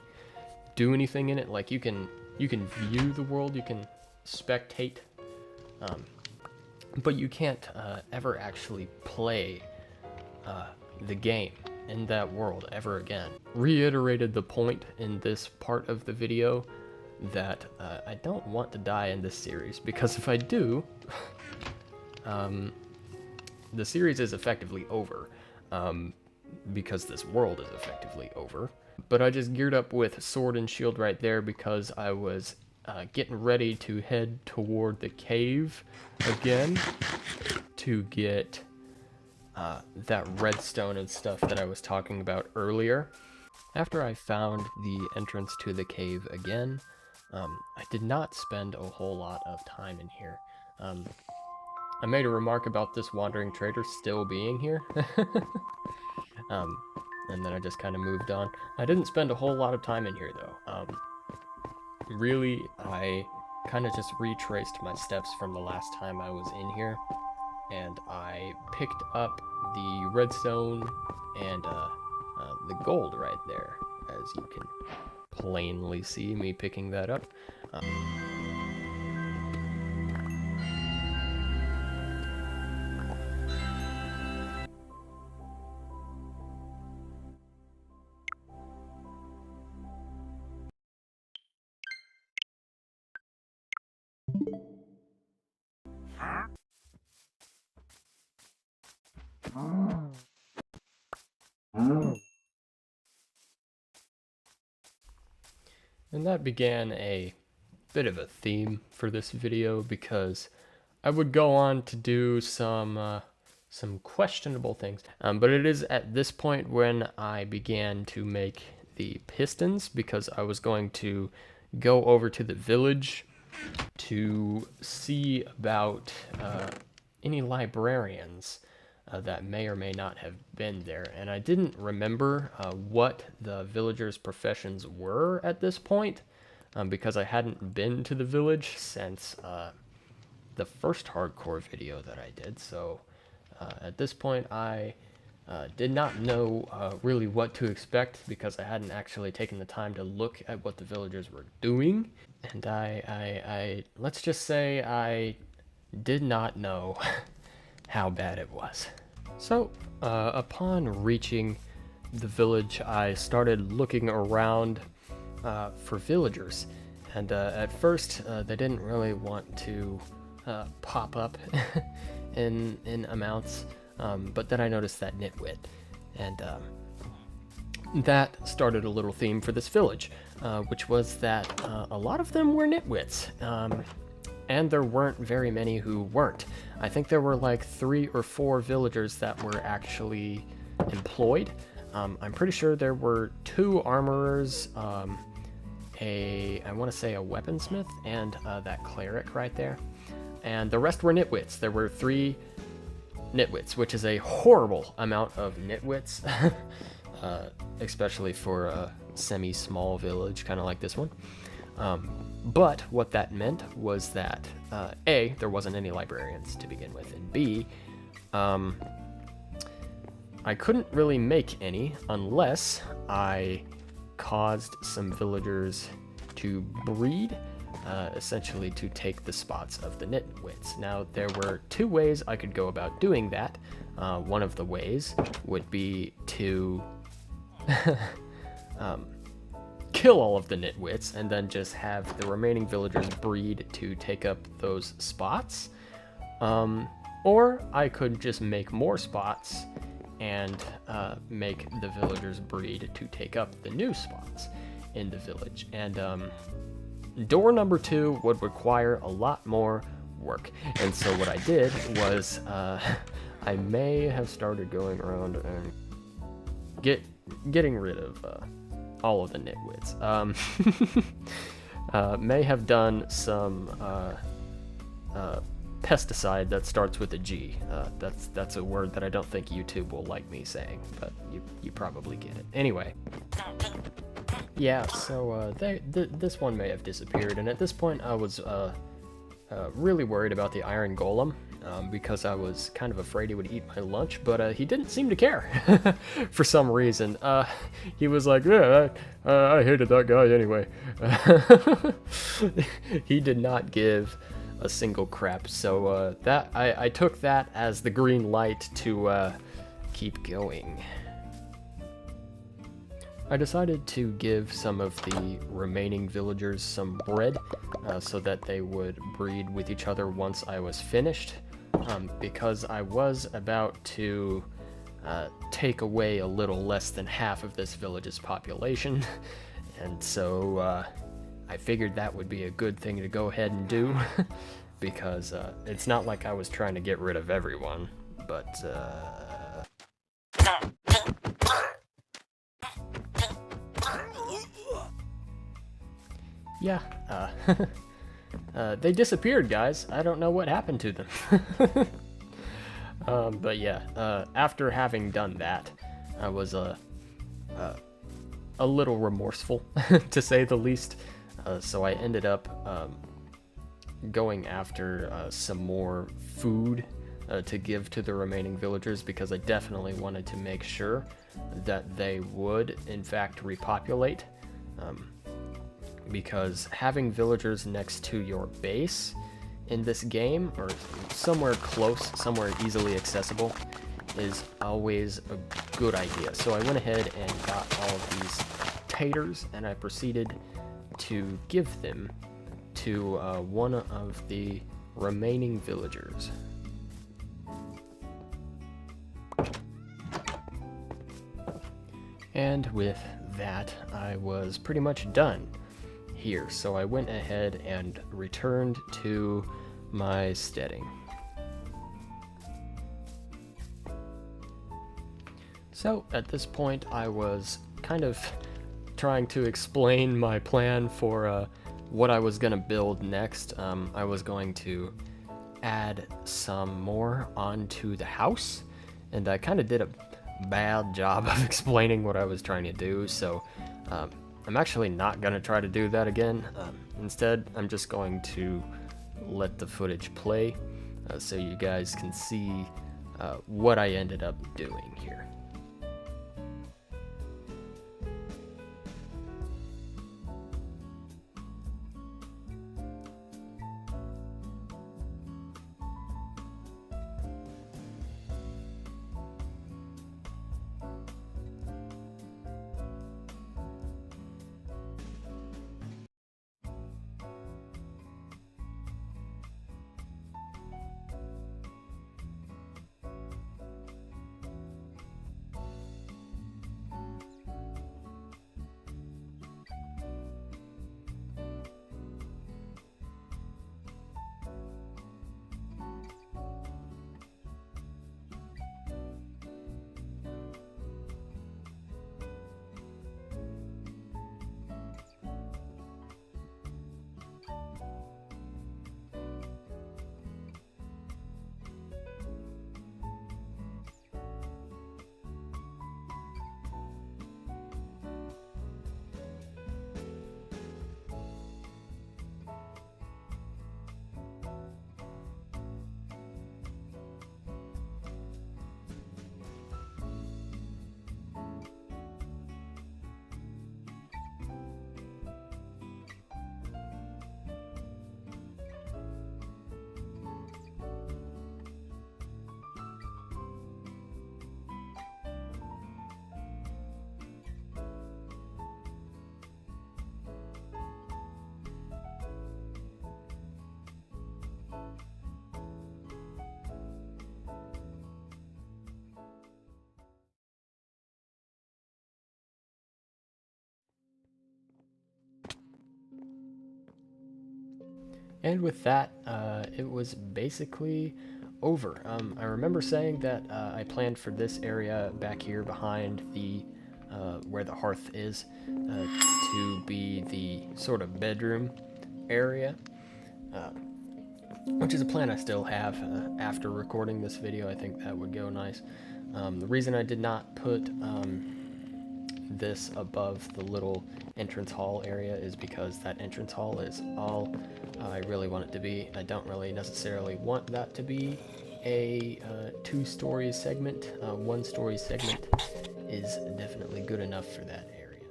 do anything in it. Like you can view the world, you can spectate, but you can't ever actually play the game in that world ever again. Reiterated the point in this part of the video that I don't want to die in this series, because if I do, the series is effectively over, because this world is effectively over. But I just geared up with sword and shield right there because I was getting ready to head toward the cave again to get that redstone and stuff that I was talking about earlier. After I found the entrance to the cave again, I did not spend a whole lot of time in here. I made a remark about this wandering trader still being here. and then I just kind of moved on. I didn't spend a whole lot of time in here though. Really, I kind of just retraced my steps from the last time I was in here, and I picked up the redstone and the gold right there, as you can plainly see me picking that up. And that began a bit of a theme for this video, because I would go on to do some questionable things. But it is at this point when I began to make the pistons, because I was going to go over to the village to see about any librarians that may or may not have been there. And I didn't remember what the villagers' professions were at this point, because I hadn't been to the village since the first hardcore video that I did. So at this point I did not know really what to expect, because I hadn't actually taken the time to look at what the villagers were doing. And I let's just say I did not know how bad it was. So upon reaching the village, I started looking around for villagers, and at first they didn't really want to pop up in amounts, but then I noticed that nitwit, and that started a little theme for this village, which was that a lot of them were nitwits, and there weren't very many who weren't. I think there were like 3 or 4 villagers that were actually employed. I'm pretty sure there were 2 armorers, I want to say a weaponsmith, and that cleric right there. And the rest were nitwits. There were 3 nitwits, which is a horrible amount of nitwits, especially for a semi-small village, kind of like this one. But what that meant was that, A, there wasn't any librarians to begin with, and B, I couldn't really make any unless I caused some villagers to breed, essentially to take the spots of the nitwits. Now, there were 2 ways I could go about doing that. One of the ways would be to kill all of the nitwits and then just have the remaining villagers breed to take up those spots. Or I could just make more spots and make the villagers breed to take up the new spots in the village. And door number 2 would require a lot more work. And so what I did was I may have started going around and getting rid of all of the nitwits. May have done some pesticide that starts with a G. That's a word that I don't think YouTube will like me saying, but you probably get it. Anyway. Yeah, so this one may have disappeared, and at this point I was really worried about the iron golem, because I was kind of afraid he would eat my lunch, but he didn't seem to care for some reason. He was like, yeah, I hated that guy anyway. He did not give a single crap, so that I took that as the green light to keep going. I decided to give some of the remaining villagers some bread so that they would breed with each other once I was finished, because I was about to take away a little less than half of this village's population, and so I figured that would be a good thing to go ahead and do, because it's not like I was trying to get rid of everyone, but yeah, they disappeared, guys. I don't know what happened to them. But yeah, after having done that, I was a little remorseful, to say the least. So I ended up going after some more food to give to the remaining villagers, because I definitely wanted to make sure that they would, in fact, repopulate. Because having villagers next to your base in this game, or somewhere close, somewhere easily accessible, is always a good idea. So I went ahead and got all of these taters, and I proceeded to give them to one of the remaining villagers. And with that, I was pretty much done here. So I went ahead and returned to my steading. So at this point, I was kind of trying to explain my plan for what I was going to build next. I was going to add some more onto the house, and I kind of did a bad job of explaining what I was trying to do, so I'm actually not going to try to do that again. Instead, I'm just going to let the footage play so you guys can see what I ended up doing here. And with that, it was basically over. I remember saying that I planned for this area back here behind the where the hearth is to be the sort of bedroom area, which is a plan I still have. After recording this video, I think that would go nice. The reason I did not put this above the little entrance hall area is because that entrance hall is all I really want it to be. I don't really necessarily want that to be a two-story segment. One-story segment is definitely good enough for that area.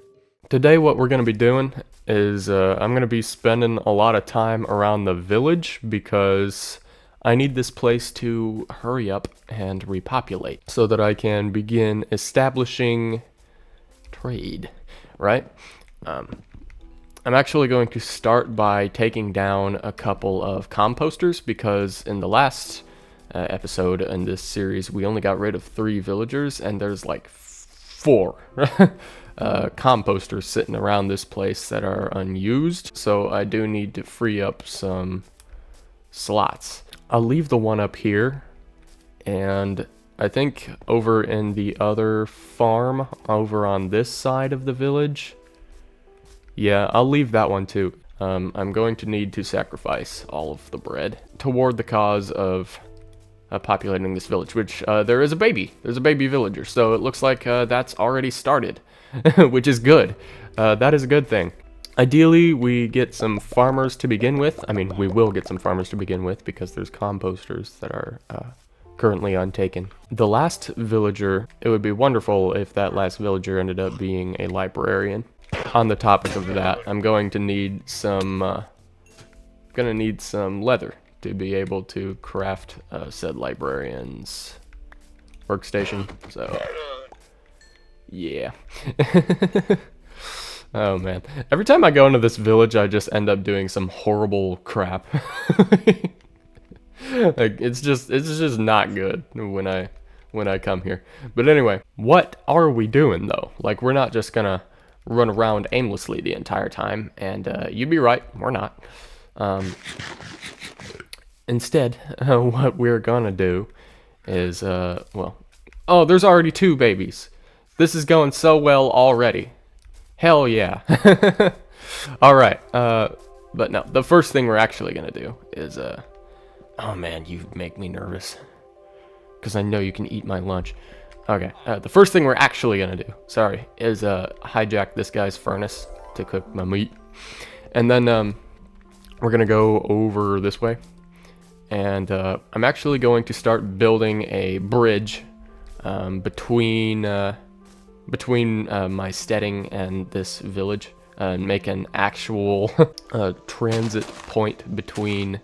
Today what we're going to be doing is I'm going to be spending a lot of time around the village because I need this place to hurry up and repopulate so that I can begin establishing trade, right? I'm actually going to start by taking down a couple of composters because in the last episode in this series we only got rid of 3 villagers, and there's like 4 composters sitting around this place that are unused, so I do need to free up some slots. I'll leave the one up here, and I think over in the other farm over on this side of the village, yeah, I'll leave that one too. I'm going to need to sacrifice all of the bread toward the cause of populating this village, which there is a baby. There's a baby villager, so it looks like that's already started. which is good. That is a good thing. Ideally, we get some farmers to begin with. I mean, we will get some farmers to begin with because there's composters that are currently untaken. The last villager, it would be wonderful if that last villager ended up being a librarian. On the topic of that, I'm going to need some leather to be able to craft said librarian's workstation. So, yeah. Oh man. Every time I go into this village, I just end up doing some horrible crap. Like it's just not good when I come here. But anyway, what are we doing though? Like we're not just gonna run around aimlessly the entire time, and you'd be right, we're not. Instead, what we're gonna do is well, oh, there's already 2 babies. This is going so well already. Hell yeah. Alright, but no, the first thing we're actually gonna do is, oh man, you make me nervous. Because I know you can eat my lunch. Okay, the first thing we're actually gonna do, sorry, is, hijack this guy's furnace to cook my meat. And then, we're gonna go over this way. And, I'm actually going to start building a bridge, between my steading and this village, and make an actual transit point between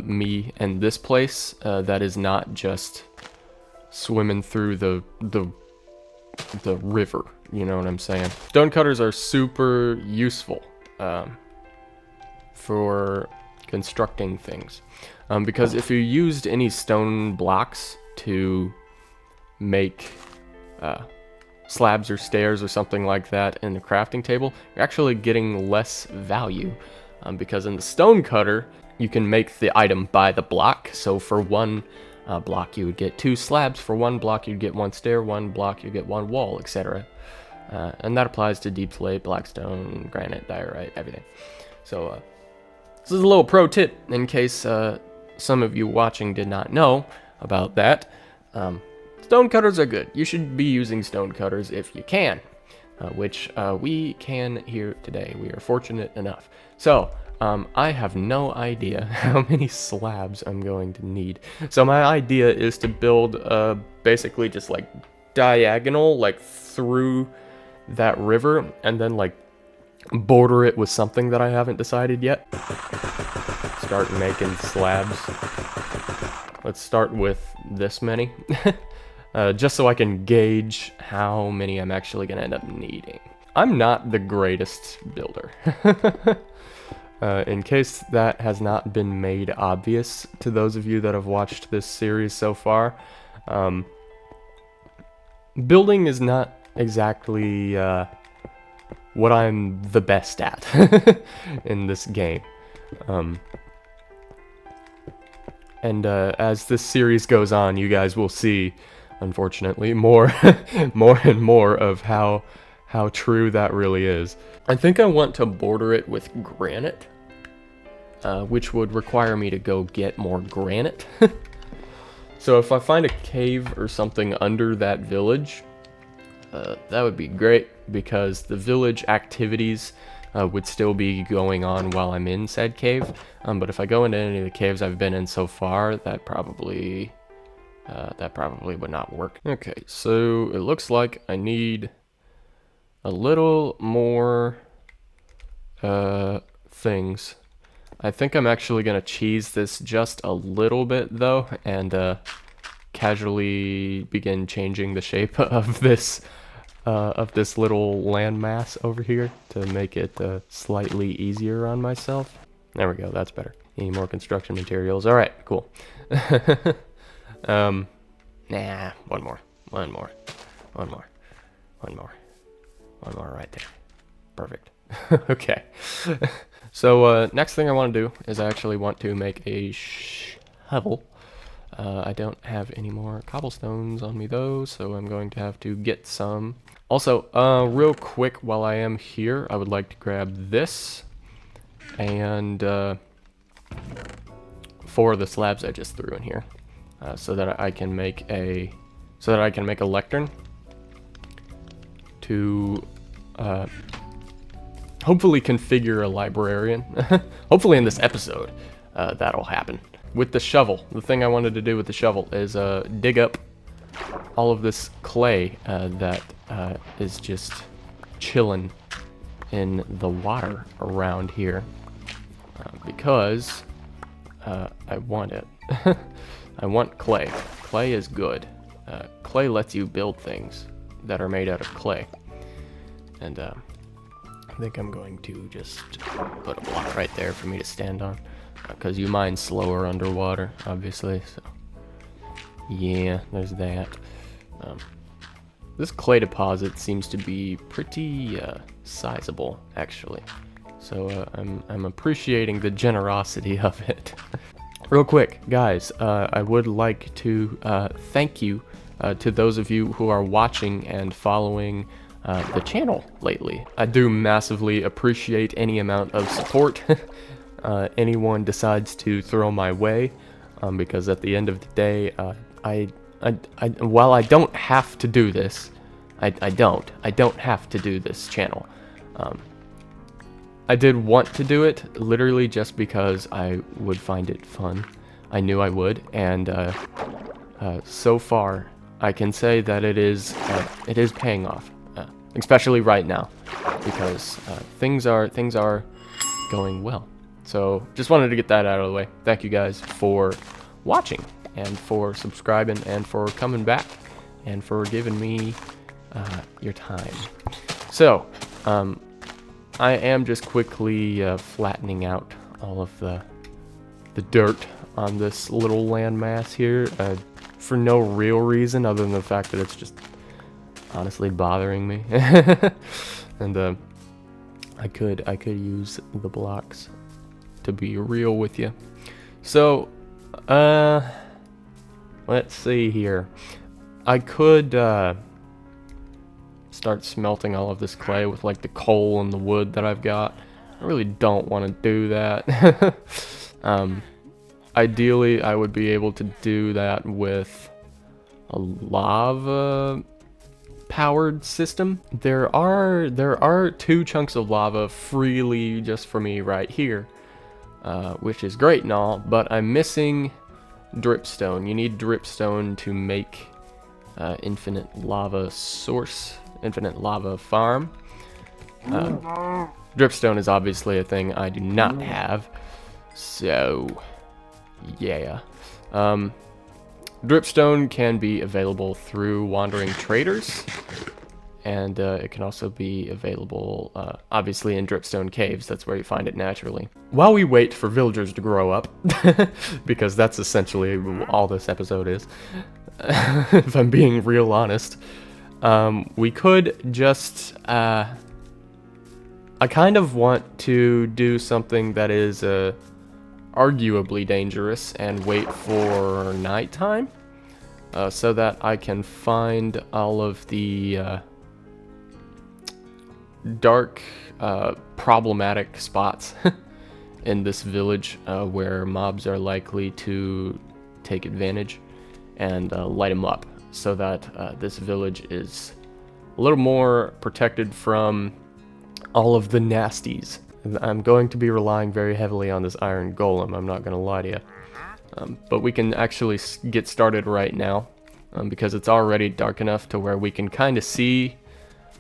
me and this place that is not just swimming through the river, you know what I'm saying? Stone cutters are super useful for constructing things, because if you used any stone blocks to make slabs or stairs or something like that in the crafting table, you're actually getting less value, because in the stone cutter you can make the item by the block. So for one block you would get 2 slabs, for one block you'd get 1 stair, 1 block you get 1 wall, etc. And that applies to deep slate, blackstone, granite, diorite, everything. So this is a little pro tip in case some of you watching did not know about that. Stone cutters are good. You should be using stone cutters if you can, which we can here today. We are fortunate enough. So, I have no idea how many slabs I'm going to need. So my idea is to build basically just like diagonal, like through that river, and then like border it with something that I haven't decided yet. Start making slabs. Let's start with this many. Just so I can gauge how many I'm actually going to end up needing. I'm not the greatest builder. In case that has not been made obvious to those of you that have watched this series so far, building is not exactly what I'm the best at in this game. And as this series goes on, you guys will see, unfortunately, more and more of how true that really is. I think I want to border it with granite, which would require me to go get more granite. So if I find a cave or something under that village, that would be great, because the village activities would still be going on while I'm in said cave. But if I go into any of the caves I've been in so far, that probably would not work. Okay, so it looks like I need a little more things. I think I'm actually gonna cheese this just a little bit though, and casually begin changing the shape of this little landmass over here to make it slightly easier on myself. There we go, that's better. Any more construction materials? All right, cool. Nah, one more right there. Perfect. Okay. So next thing I want to do is I actually want to make a shovel. I don't have any more cobblestones on me though, so I'm going to have to get some. Also, real quick while I am here, I would like to grab this and 4 of the slabs I just threw in here, so that I can make a lectern to hopefully configure a librarian. Hopefully in this episode that'll happen. With the shovel, the thing I wanted to do with the shovel is dig up all of this clay that is just chilling in the water around here because I want it. I want clay. Clay is good. Clay lets you build things that are made out of clay. And I think I'm going to just put a block right there for me to stand on. Because you mine slower underwater, obviously. So yeah, there's that. This clay deposit seems to be pretty sizable, actually. So I'm appreciating the generosity of it. Real quick, guys, I would like to thank you to those of you who are watching and following the channel lately. I do massively appreciate any amount of support anyone decides to throw my way, because at the end of the day, while I don't have to do this, I don't have to do this channel. I did want to do it literally just because I would find it fun. I knew I would, and so far I can say that it is paying off, especially right now, because things are going well. So just wanted to get that out of the way. Thank you guys for watching and for subscribing and for coming back and for giving me your time. So I am just quickly flattening out all of the dirt on this little landmass here for no real reason other than the fact that it's just honestly bothering me. And I could use the blocks, to be real with you. So let's see here. I could start smelting all of this clay with like the coal and the wood that I've got. I really don't want to do that. Ideally I would be able to do that with a lava powered system. There are 2 chunks of lava freely just for me right here, which is great and all, but I'm missing dripstone. You need dripstone to make infinite lava source, infinite lava farm. Dripstone is obviously a thing I do not have, so yeah. Dripstone can be available through wandering traders, and it can also be available obviously in dripstone caves. That's where you find it naturally. While we wait for villagers to grow up, because that's essentially all this episode is, if I'm being real honest, we could just I kind of want to do something that is arguably dangerous and wait for nighttime, so that I can find all of the dark, problematic spots in this village where mobs are likely to take advantage, and light them up, so that this village is a little more protected from all of the nasties. I'm going to be relying very heavily on this iron golem, I'm not going to lie to you. But we can actually get started right now, because it's already dark enough to where we can kind of see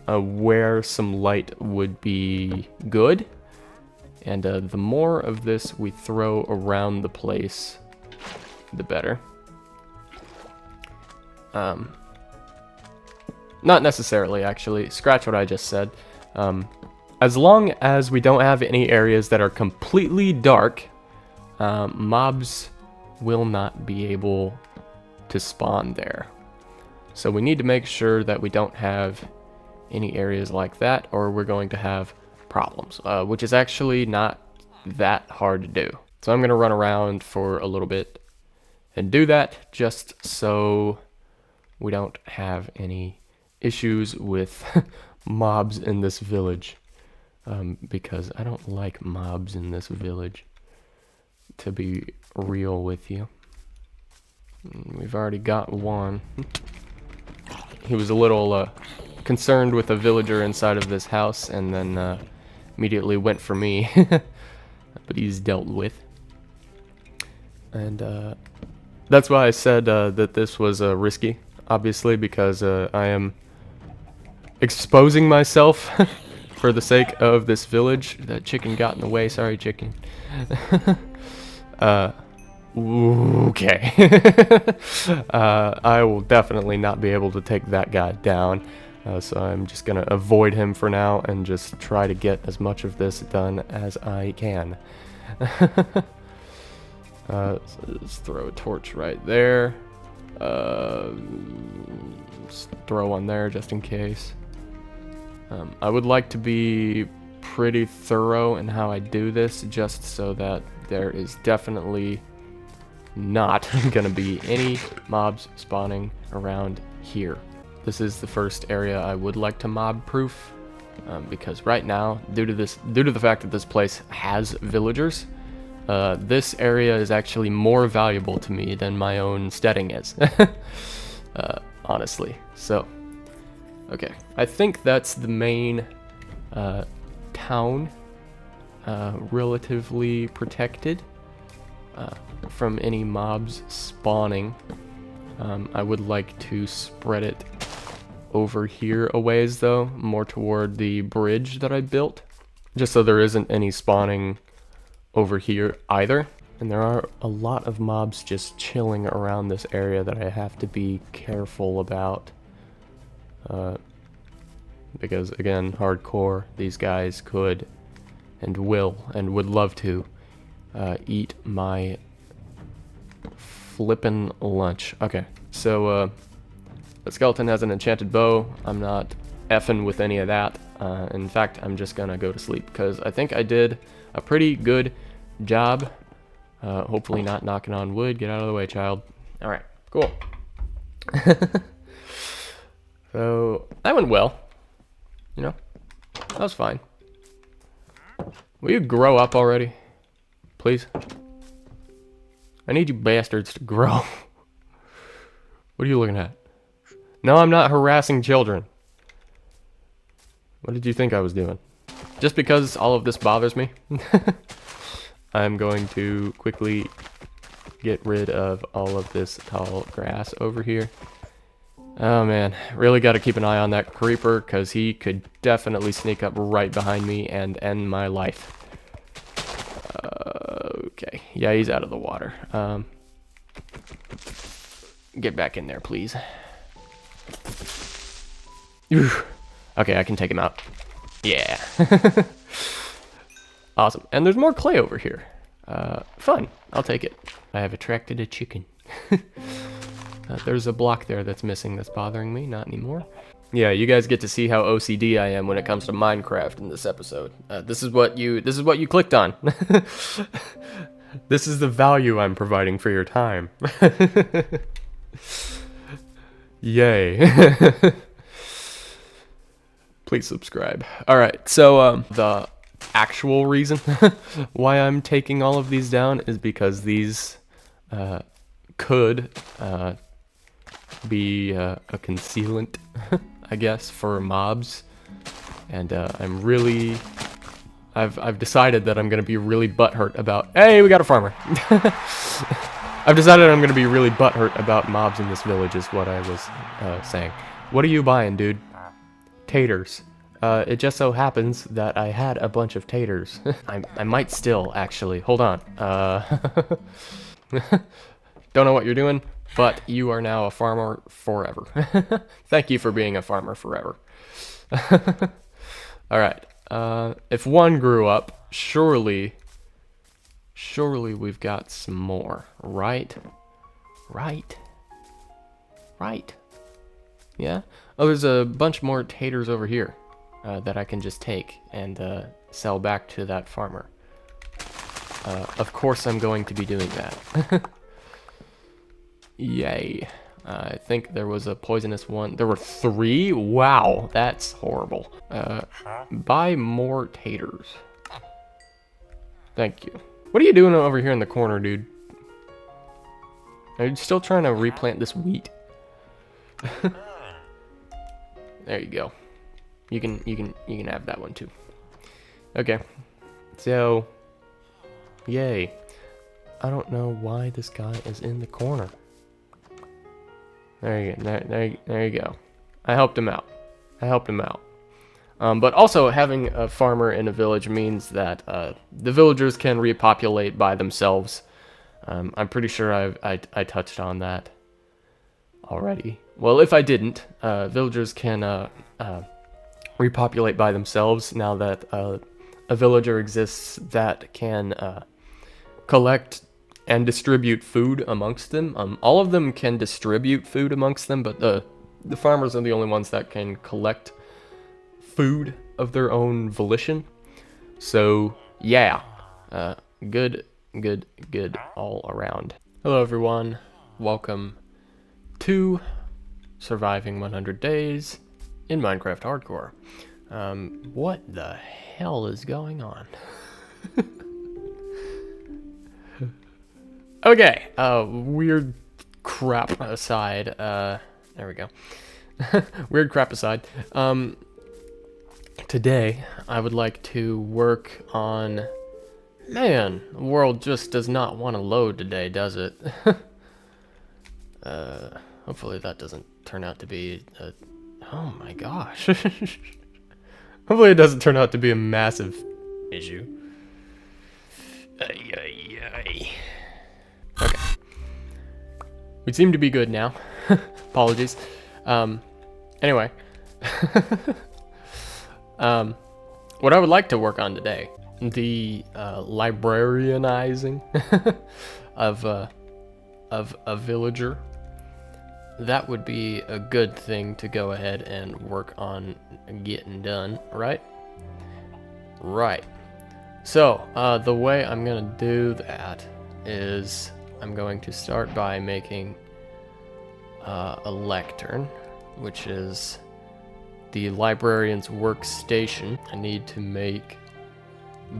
where some light would be good. And the more of this we throw around the place, the better. Not necessarily, actually. Scratch what I just said. As long as we don't have any areas that are completely dark, mobs will not be able to spawn there. So we need to make sure that we don't have any areas like that, or we're going to have problems, which is actually not that hard to do. So I'm going to run around for a little bit and do that just so we don't have any issues with mobs in this village. Because I don't like mobs in this village, to be real with you. We've already got one. He was a little concerned with a villager inside of this house, and then immediately went for me. But he's dealt with. And that's why I said that this was risky, obviously, because I am exposing myself for the sake of this village. That chicken got in the way. Sorry, chicken. Okay. I will definitely not be able to take that guy down. So I'm just going to avoid him for now and just try to get as much of this done as I can. So just throw a torch right there. Just throw one there just in case. I would like to be pretty thorough in how I do this, just so that there is definitely not going to be any mobs spawning around here. This is the first area I would like to mob proof, because right now, due to the fact that this place has villagers, this area is actually more valuable to me than my own steading is. Honestly. So, okay, I think that's the main town, relatively protected from any mobs spawning. I would like to spread it over here a ways, though, more toward the bridge that I built, just so there isn't any spawning over here either. And there are a lot of mobs just chilling around this area that I have to be careful about, because again, hardcore, these guys could and will and would love to eat my flippin' lunch. Okay, so the skeleton has an enchanted bow. I'm not effing with any of that. In fact, I'm just gonna go to sleep, because I think I did a pretty good job. Hopefully not knocking on wood. Get out of the way, child. Alright, cool. So, that went well. You know, that was fine. Will you grow up already? Please? I need you bastards to grow. What are you looking at? No, I'm not harassing children. What did you think I was doing? Just because all of this bothers me, I'm going to quickly get rid of all of this tall grass over here. Oh man, really got to keep an eye on that creeper, because he could definitely sneak up right behind me and end my life. Okay, yeah, he's out of the water. Get back in there, please. Okay, I can take him out. Yeah. Awesome. And there's more clay over here. Fun. I'll take it. I have attracted a chicken. There's a block there that's missing that's bothering me. Not anymore. Yeah, you guys get to see how OCD I am when it comes to Minecraft in this episode. This is what you clicked on. This is the value I'm providing for your time. Yay. Please subscribe. Alright, so the actual reason why I'm taking all of these down is because these could be a concealant, I guess, for mobs. And I've decided that I'm gonna be really butthurt about. Hey, we got a farmer. I've decided I'm gonna be really butthurt about mobs in this village, is what I was saying. What are you buying, dude? Taters. It just so happens that I had a bunch of taters. I might still, actually. Hold on. Don't know what you're doing, but you are now a farmer forever. Thank you for being a farmer forever. Alright. If one grew up, surely we've got some more, right? Right? Yeah? Oh, there's a bunch more taters over here that I can just take and sell back to that farmer. Of course I'm going to be doing that. Yay. I think there was a poisonous one. There were 3? Wow, that's horrible. Buy more taters. Thank you. What are you doing over here in the corner, dude? Are you still trying to replant this wheat? There you go. You can have that one too. Okay. So, yay. I don't know why this guy is in the corner. There you go. There you go. I helped him out. But also, having a farmer in a village means that the villagers can repopulate by themselves. I'm pretty sure I touched on that already. Well, if I didn't, villagers can repopulate by themselves now that a villager exists that can collect and distribute food amongst them. All of them can distribute food amongst them, but the farmers are the only ones that can collect food of their own volition. So yeah, good all around. Hello everyone, welcome to Surviving 100 Days in Minecraft Hardcore. What the hell is going on? Okay, weird crap aside, there we go. Weird crap aside, today I would like to work on, man, the world just does not want to load today, does it? Hopefully that doesn't turn out to be a, oh my gosh. Hopefully it doesn't turn out to be a massive issue. Okay. We seem to be good now. Apologies. Anyway. What I would like to work on today, the librarianizing of a villager. That would be a good thing to go ahead and work on getting done, right? Right. So, the way I'm gonna do that is I'm going to start by making a lectern, which is the librarian's workstation. I need to make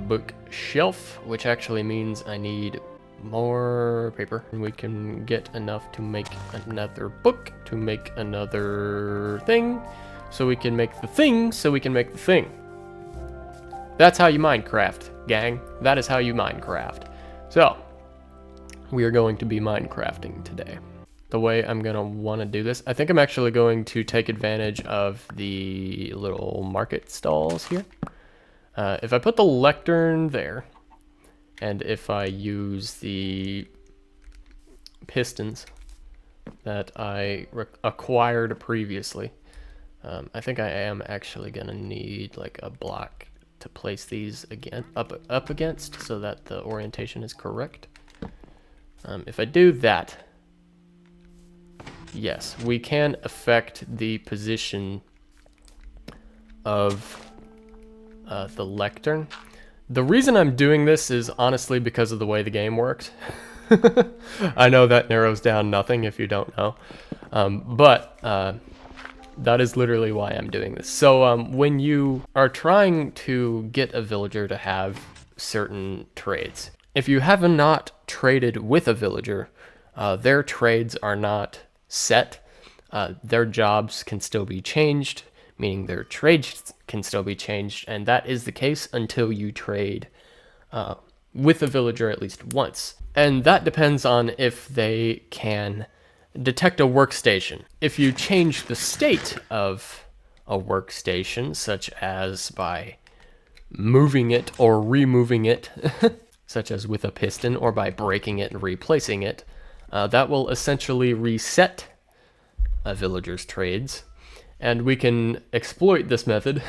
bookshelf, which actually means I need more paper. And we can get enough to make another book, to make another thing, so we can make the thing, so we can make the thing. That's how you Minecraft, gang. That is how you Minecraft. So, we are going to be Minecrafting today. The way I'm gonna wanna do this, I think I'm actually going to take advantage of the little market stalls here. If I put the lectern there, and if I use the pistons that I acquired previously, I think I am actually gonna need like a block to place these again up against so that the orientation is correct. If I do that, yes, we can affect the position of the lectern. The reason I'm doing this is honestly because of the way the game works. I know that narrows down nothing if you don't know, but that is literally why I'm doing this. So when you are trying to get a villager to have certain trades, if you have not traded with a villager, their trades are not set. Their jobs can still be changed, meaning their trades can still be changed, and that is the case until you trade with a villager at least once. And that depends on if they can detect a workstation. If you change the state of a workstation, such as by moving it or removing it, such as with a piston, or by breaking it and replacing it, that will essentially reset a villager's trades. And we can exploit this method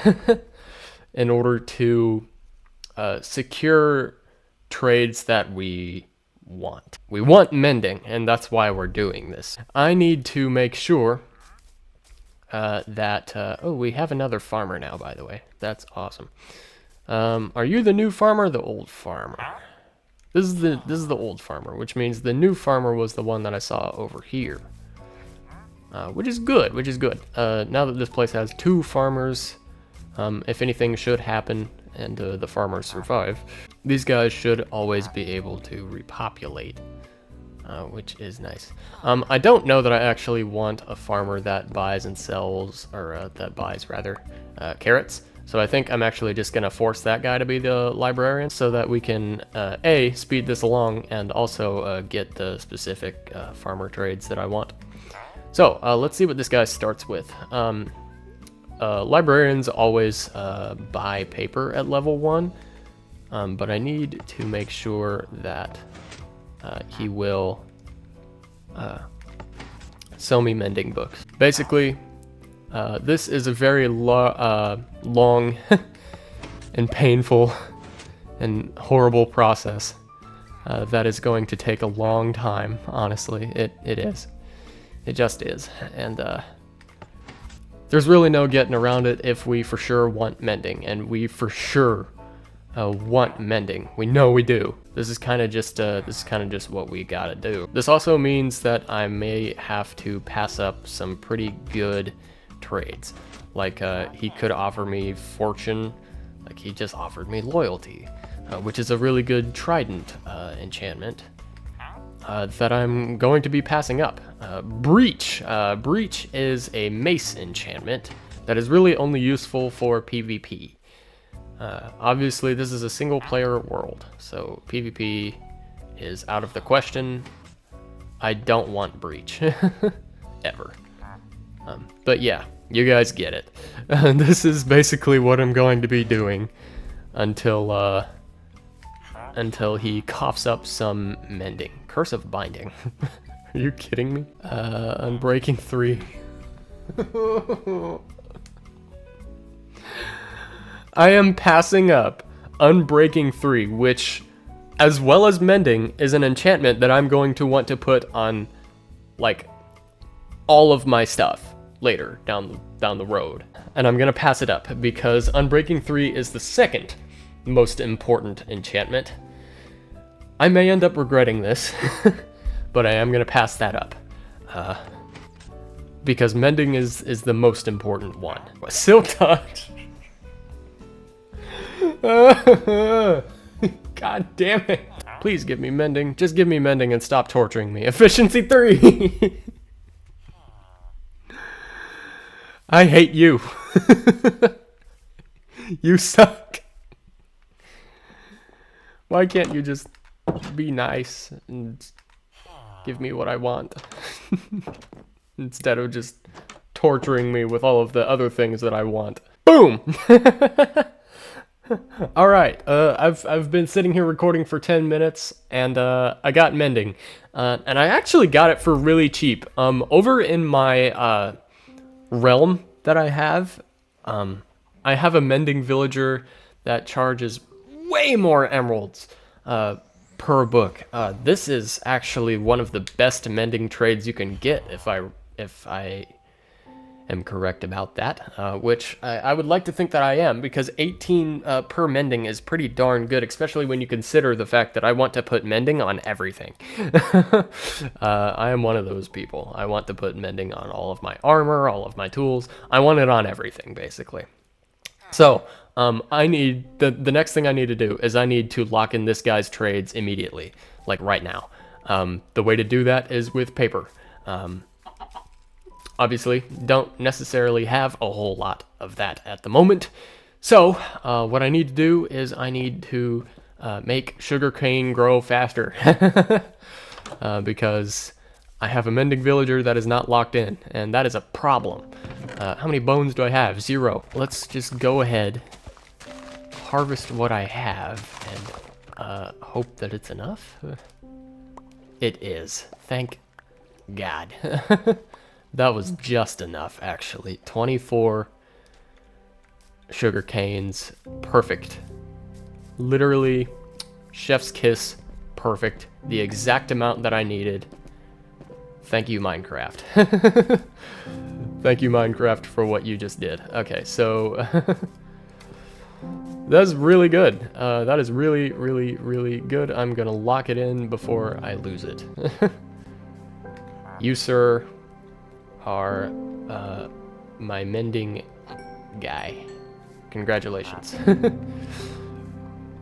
in order to secure trades that we want. We want mending, and that's why we're doing this. I need to make sure that... oh, we have another farmer now, by the way. That's awesome. Are you the new farmer or the old farmer? This is the old farmer, which means the new farmer was the one that I saw over here. Which is good, now that this place has two farmers, if anything should happen and the farmers survive, these guys should always be able to repopulate which is nice. I don't know that I actually want a farmer that buys and sells, or that buys rather, carrots. So I think I'm actually just gonna force that guy to be the librarian so that we can A, speed this along, and also get the specific farmer trades that I want. So let's see what this guy starts with. Librarians always buy paper at level 1, but I need to make sure that he will sell me mending books. Basically, this is a very long and painful and horrible process that is going to take a long time, honestly. It is. It just is. And there's really no getting around it if we for sure want mending, and we for sure want mending. We know we do. This is kind of just what we gotta do. This also means that I may have to pass up some pretty good trades. Like he could offer me fortune, like he just offered me loyalty, which is a really good trident enchantment that I'm going to be passing up. Breach. Breach is a mace enchantment that is really only useful for PvP. Obviously, this is a single-player world, so PvP is out of the question. I don't want Breach, ever. But yeah, you guys get it. This is basically what I'm going to be doing until he coughs up some mending. Curse of Binding. Are you kidding me? Unbreaking 3. I am passing up Unbreaking 3, which, as well as Mending, is an enchantment that I'm going to want to put on, like, all of my stuff later down the road. And I'm gonna pass it up because Unbreaking 3 is the second most important enchantment. I may end up regretting this, but I am gonna pass that up. Because Mending is the most important one. Silk Touch! God damn it. Please give me Mending. Just give me Mending and stop torturing me. Efficiency 3! I hate you. You suck. Why can't you just be nice and give me what I want? Instead of just torturing me with all of the other things that I want. Boom! Alright, I've been sitting here recording for 10 minutes, and I got Mending. And I actually got it for really cheap. Over in my realm that I have a Mending villager that charges way more emeralds per book. This is actually one of the best Mending trades you can get, if I am correct about that, which I would like to think that I am, because 18 per Mending is pretty darn good, especially when you consider the fact that I want to put Mending on everything. I am one of those people. I want to put Mending on all of my armor, all of my tools. I want it on everything, basically. So, I need, the next thing I need to do is I need to lock in this guy's trades immediately, like right now. The way to do that is with paper. Obviously, don't necessarily have a whole lot of that at the moment. So, what I need to do is I need to make sugarcane grow faster. Because I have a Mending villager that is not locked in, and that is a problem. How many bones do I have? 0. Let's just go ahead, harvest what I have, and hope that it's enough. It is. Thank God. That was just enough, actually. 24 sugar canes. Perfect. Literally, chef's kiss. Perfect. The exact amount that I needed. Thank you, Minecraft. Thank you, Minecraft, for what you just did. Okay, so... that's really good. That is really, really, really good. I'm gonna lock it in before I lose it. You, sir, are my Mending guy. Congratulations.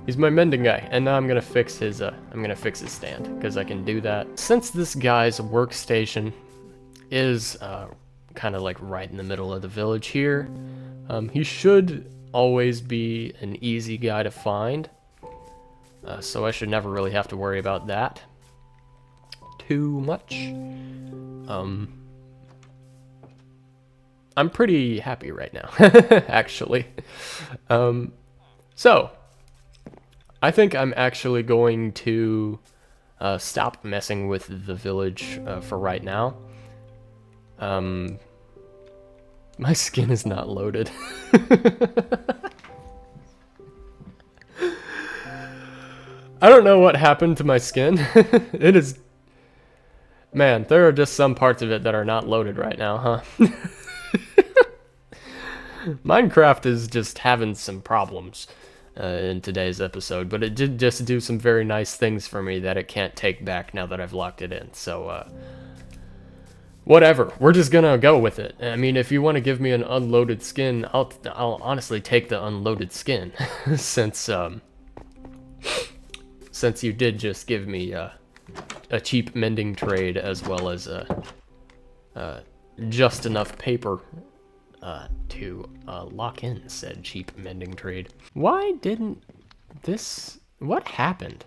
He's my mending guy, and now I'm gonna fix his stand, because I can do that. Since this guy's workstation is kind of like right in the middle of the village here, he should always be an easy guy to find, so I should never really have to worry about that too much. I'm pretty happy right now, actually. So, I think I'm actually going to stop messing with the village for right now. My skin is not loaded. I don't know what happened to my skin. It is... Man, there are just some parts of it that are not loaded right now, huh? Minecraft is just having some problems in today's episode, but it did just do some very nice things for me that it can't take back now that I've locked it in, so whatever, we're just gonna go with it. I mean, if you want to give me an unloaded skin, I'll honestly take the unloaded skin, since you did just give me a cheap mending trade, as well as just enough paper to lock in said cheap mending trade. Why didn't this... What happened?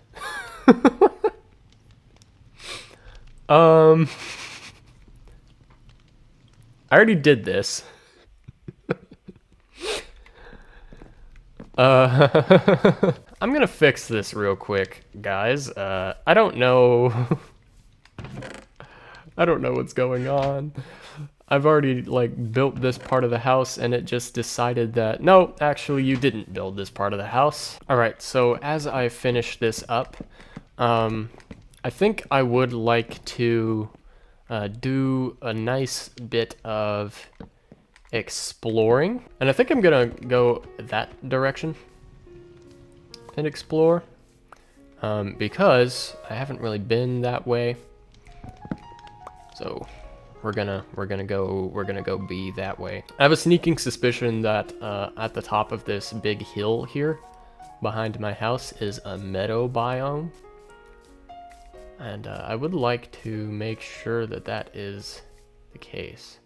I already did this. I'm gonna fix this real quick, guys. I don't know... I don't know what's going on. I've already, like, built this part of the house, and it just decided that, no, actually, you didn't build this part of the house. Alright, so as I finish this up, I think I would like to do a nice bit of exploring. And I think I'm gonna go that direction and explore, because I haven't really been that way. So... We're gonna go be that way. I have a sneaking suspicion that at the top of this big hill here, behind my house, is a meadow biome, and I would like to make sure that that is the case.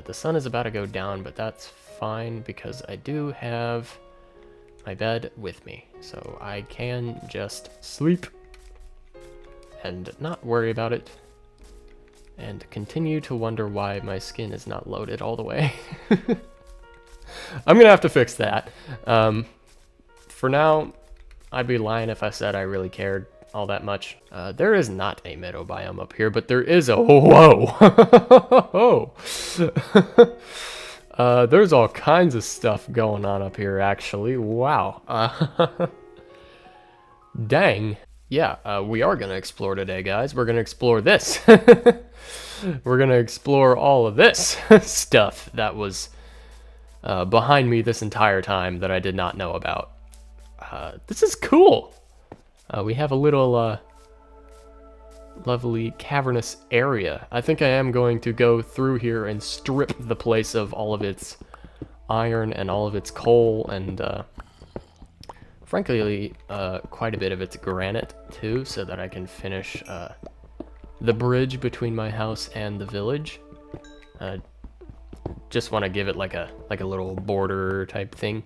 The sun is about to go down, but that's fine because I do have my bed with me, so I can just sleep and not worry about it. And continue to wonder why my skin is not loaded all the way. I'm gonna have to fix that. For now, I'd be lying if I said I really cared all that much. There is not a meadow biome up here, but there is a... Whoa! There's all kinds of stuff going on up here, actually. Wow. Dang. Yeah, we are gonna explore today, guys. We're gonna explore this. We're gonna explore all of this stuff that was behind me this entire time that I did not know about. This is cool. We have a little lovely cavernous area. I think I am going to go through here and strip the place of all of its iron and all of its coal and frankly quite a bit of its granite too, so that I can finish the bridge between my house and the village. Just want to give it like a little border type thing.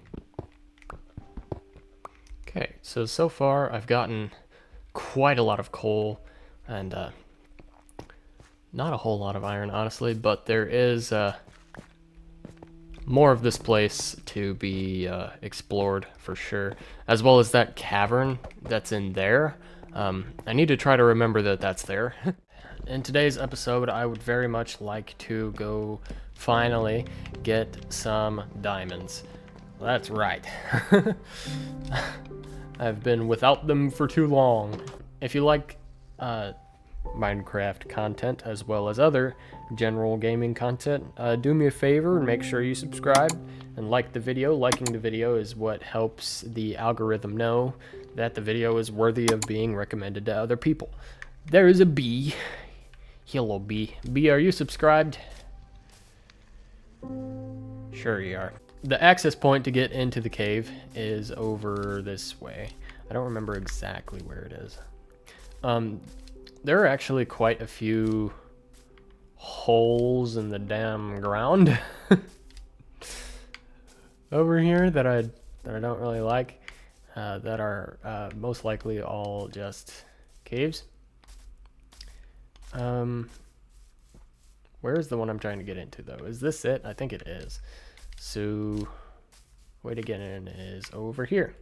Okay, so far I've gotten quite a lot of coal and not a whole lot of iron, honestly, but there is more of this place to be explored for sure, as well as that cavern that's in there. I need to try to remember that that's there. In today's episode, I would very much like to go finally get some diamonds. That's right. I've been without them for too long. If you like Minecraft content as well as other general gaming content, do me a favor and make sure you subscribe and like the video. Liking the video is what helps the algorithm know that the video is worthy of being recommended to other people. There is a bee. Hello, bee. Bee, are you subscribed? Sure you are. The access point to get into the cave is over this way. I don't remember exactly where it is. There are actually quite a few holes in the damn ground over here that I don't really like. That are most likely all just caves. Where's the one I'm trying to get into though? Is this it? I think it is. So, way to get in is over here.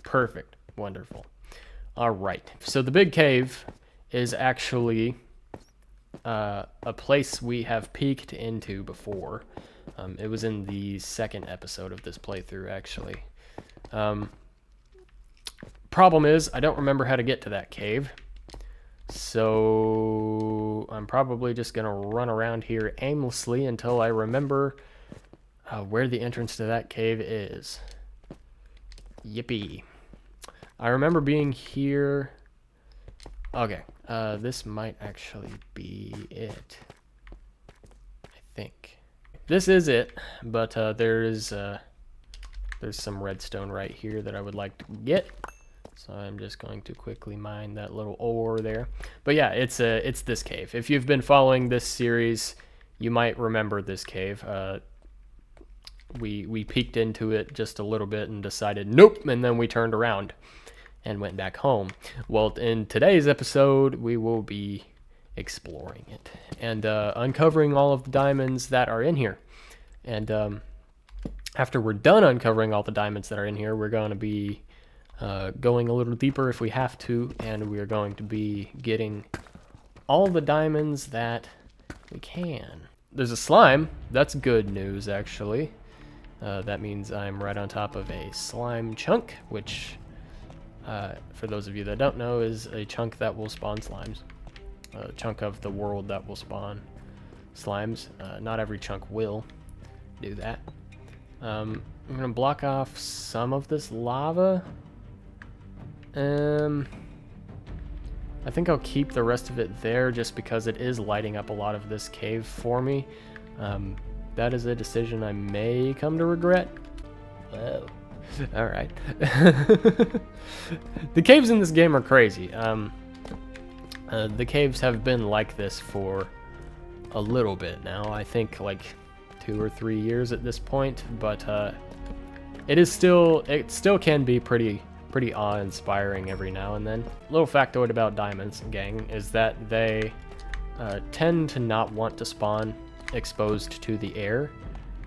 Perfect. Wonderful. All right. So the big cave is actually a place we have peeked into before. It was in the second episode of this playthrough, actually. Problem is, I don't remember how to get to that cave. So I'm probably just going to run around here aimlessly until I remember where the entrance to that cave is. Yippee. I remember being here. Okay, this might actually be it. I think. This is it, but there's some redstone right here that I would like to get. So I'm just going to quickly mine that little ore there. But yeah, it's this cave. If you've been following this series, you might remember this cave. We peeked into it just a little bit and decided nope, and then we turned around and went back home. Well, in today's episode, we will be exploring it and uncovering all of the diamonds that are in here. And after we're done uncovering all the diamonds that are in here, we're going to be going a little deeper if we have to, and we're going to be getting all the diamonds that we can. There's a slime. That's good news, actually. That means I'm right on top of a slime chunk, which, for those of you that don't know, is a chunk that will spawn slimes. A chunk of the world that will spawn slimes. Not every chunk will do that. I'm going to block off some of this lava. I think I'll keep the rest of it there just because it is lighting up a lot of this cave for me. That is a decision I may come to regret. Whoa. All right. The caves in this game are crazy. The caves have been like this for a little bit now. I think like 2 or 3 years at this point, but it still can be pretty awe-inspiring every now and then. Little factoid about diamonds, gang, is that they tend to not want to spawn exposed to the air.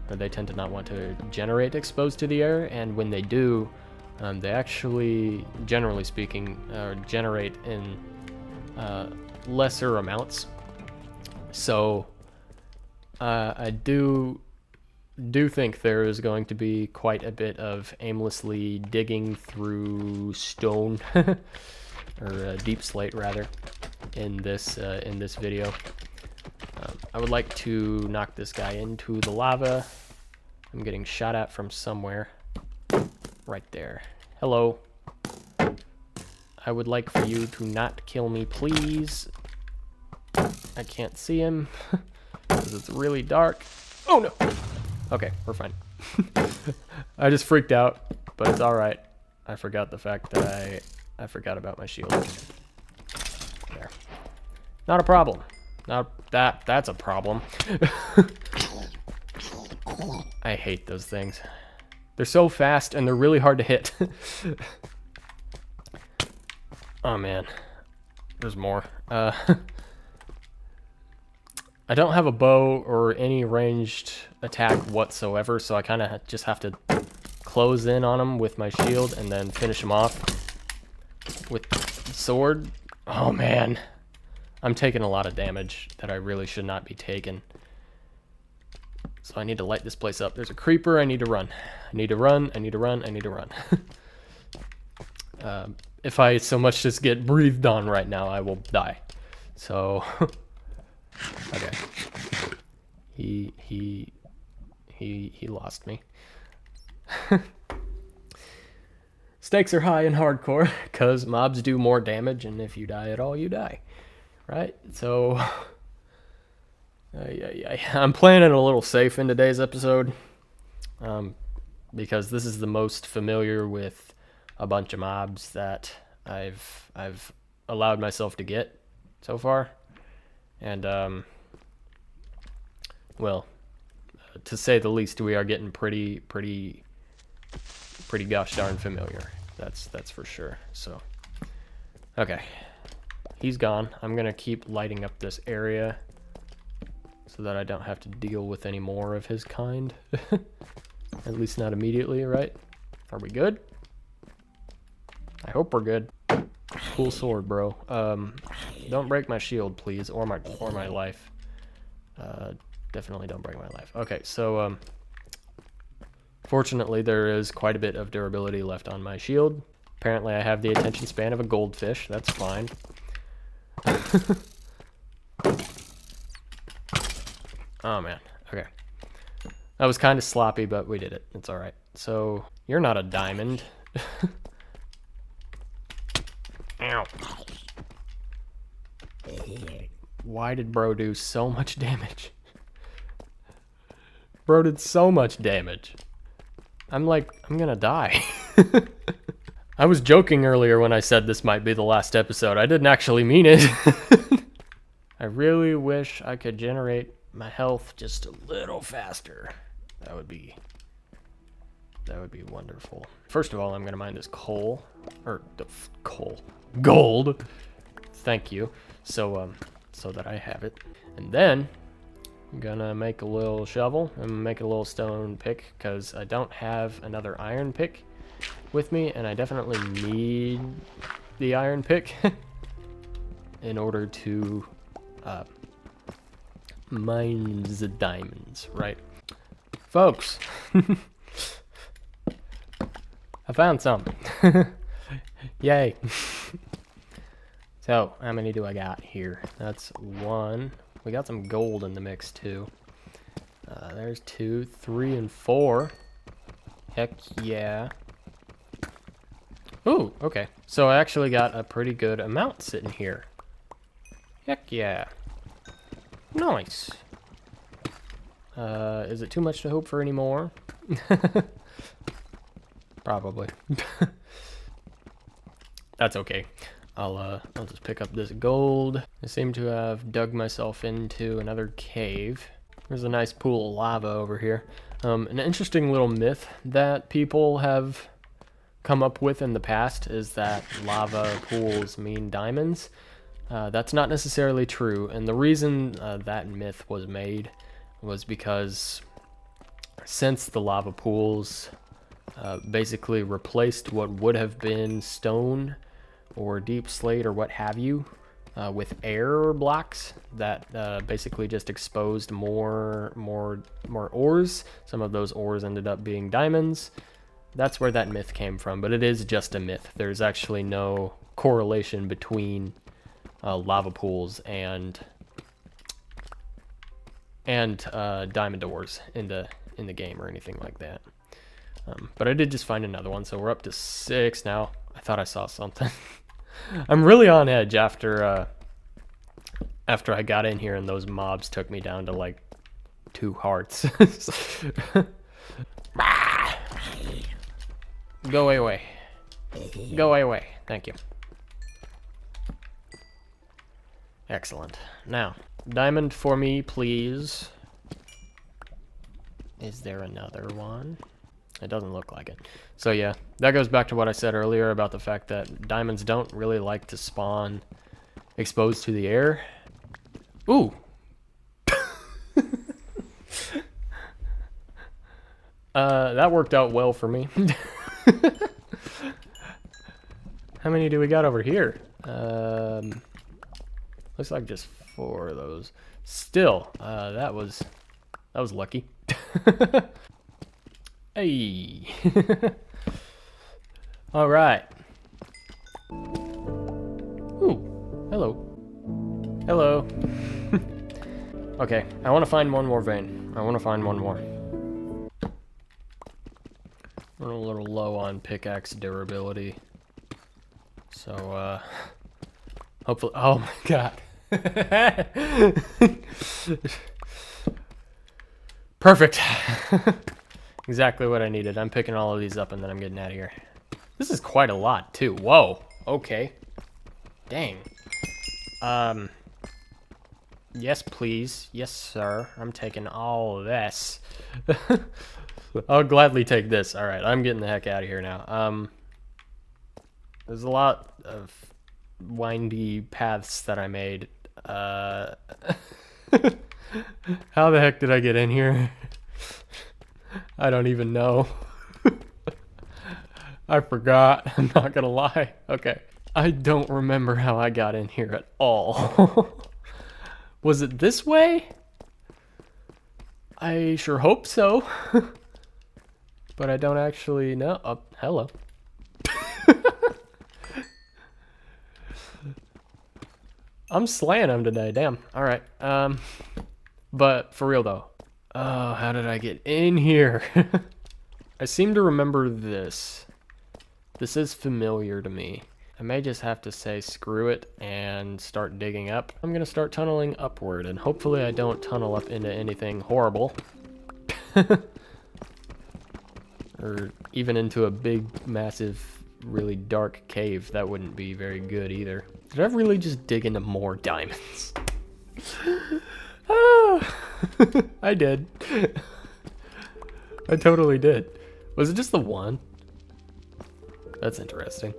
Or they tend to not want to generate exposed to the air, and when they do, they actually, generally speaking, generate in lesser amounts. So I do think there is going to be quite a bit of aimlessly digging through stone or deep slate rather in this video. I would like to knock this guy into the lava. I'm getting shot at from somewhere. Right there. Hello. I would like for you to not kill me, please. I can't see him because it's really dark. Oh no. Okay, we're fine. I just freaked out, but it's alright. I forgot the fact that I forgot about my shield. There. Not a problem. That's a problem. I hate those things. They're so fast and they're really hard to hit. Oh man. There's more. I don't have a bow or any ranged attack whatsoever, so I kind of just have to close in on them with my shield and then finish them off with the sword. Oh man. I'm taking a lot of damage that I really should not be taking. So I need to light this place up. There's a creeper. I need to run. I need to run. I need to run. I need to run. If I so much just get breathed on right now, I will die. So, okay. He lost me. Stakes are high in hardcore because mobs do more damage, and if you die at all, you die. Right? So, I'm playing it a little safe in today's episode because this is the most familiar with a bunch of mobs that I've allowed myself to get so far, and well, to say the least, we are getting pretty gosh darn familiar. That's for sure. So, okay, he's gone. I'm gonna keep lighting up this area so that I don't have to deal with any more of his kind. At least not immediately, right? Are we good? I hope we're good. Cool sword, bro. Don't break my shield, please, or my life. Definitely don't break my life. Okay, so fortunately there is quite a bit of durability left on my shield. Apparently I have the attention span of a goldfish. That's fine. Oh man. Okay. That was kind of sloppy, but we did it. It's all right. So you're not a diamond. Ow. Why did bro do so much damage? Bro did so much damage. I'm gonna die. I was joking earlier when I said this might be the last episode. I didn't actually mean it. I really wish I could generate my health just a little faster. That would be wonderful. First of all, I'm gonna mine this coal, or the gold. Thank you. So that I have it, and then I'm gonna make a little shovel and make a little stone pick because I don't have another iron pick with me, and I definitely need the iron pick in order to mine the diamonds, right? Folks, I found some. Yay. So, how many do I got here? That's one. We got some gold in the mix, too. There's 2, 3, and 4. Heck yeah. Ooh, okay. So I actually got a pretty good amount sitting here. Heck yeah. Nice. Is it too much to hope for any more? Probably. That's okay. I'll just pick up this gold. I seem to have dug myself into another cave. There's a nice pool of lava over here. An interesting little myth that people have come up with in the past is that lava pools mean diamonds. That's not necessarily true, and the reason that myth was made was because since the lava pools basically replaced what would have been stone or deep slate or what have you with air blocks that basically just exposed more ores. Some of those ores ended up being diamonds. That's where that myth came from, but it is just a myth. There's actually no correlation between lava pools and diamond ores in the game or anything like that. But I did just find another one, so we're up to 6 now. I thought I saw something. I'm really on edge after I got in here and those mobs took me down to like 2 hearts. Go away. Go away. Thank you. Excellent. Now, diamond for me, please. Is there another one? It doesn't look like it. So yeah, that goes back to what I said earlier about the fact that diamonds don't really like to spawn exposed to the air. Ooh! That worked out well for me. How many do we got over here? Looks like just 4 of those. Still, that was lucky. Hey. All right. Ooh. Hello. Hello. Okay, I want to find one more vein. I want to find one more. We're a little low on pickaxe durability. So, hopefully... Oh my god. Perfect. Exactly what I needed. I'm picking all of these up and then I'm getting out of here. This is quite a lot, too. Whoa. Okay. Dang. Yes, please. Yes, sir. I'm taking all of this. I'll gladly take this. All right, I'm getting the heck out of here now. There's a lot of windy paths that I made. How the heck did I get in here? I don't even know. I forgot. I'm not gonna lie. Okay. I don't remember how I got in here at all. Was it this way? I sure hope so. But I don't actually know. Oh, hello. I'm slaying him today, damn. Alright. But for real though. Oh, how did I get in here? I seem to remember this. This is familiar to me. I may just have to say screw it and start digging up. I'm gonna start tunneling upward, and hopefully I don't tunnel up into anything horrible. Or even into a big, massive, really dark cave. That wouldn't be very good either. Did I really just dig into more diamonds? Oh, I did. I totally did. Was it just the one? That's interesting.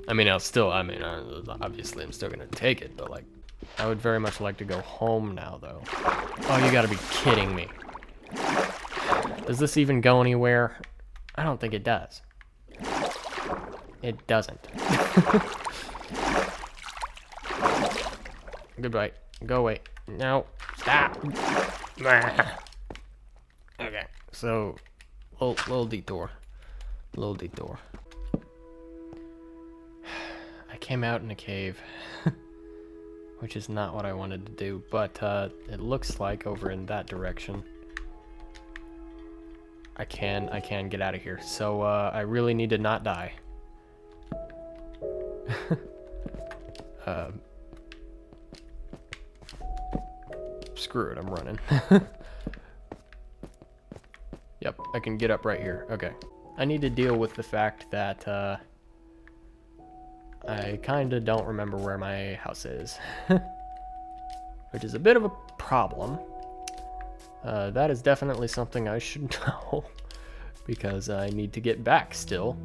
I mean, obviously I'm still gonna take it, but like, I would very much like to go home now, though. Oh, you gotta be kidding me. Does this even go anywhere? I don't think it does. It doesn't. Goodbye. Go away. No. Stop. Okay. So, little detour. Little detour. I came out in a cave, which is not what I wanted to do, but it looks like over in that direction I can get out of here. So I really need to not die. Screw it, I'm running. Yep, I can get up right here. Okay. I need to deal with the fact that I kinda don't remember where my house is. Which is a bit of a problem. That is definitely something I should know. Because I need to get back still.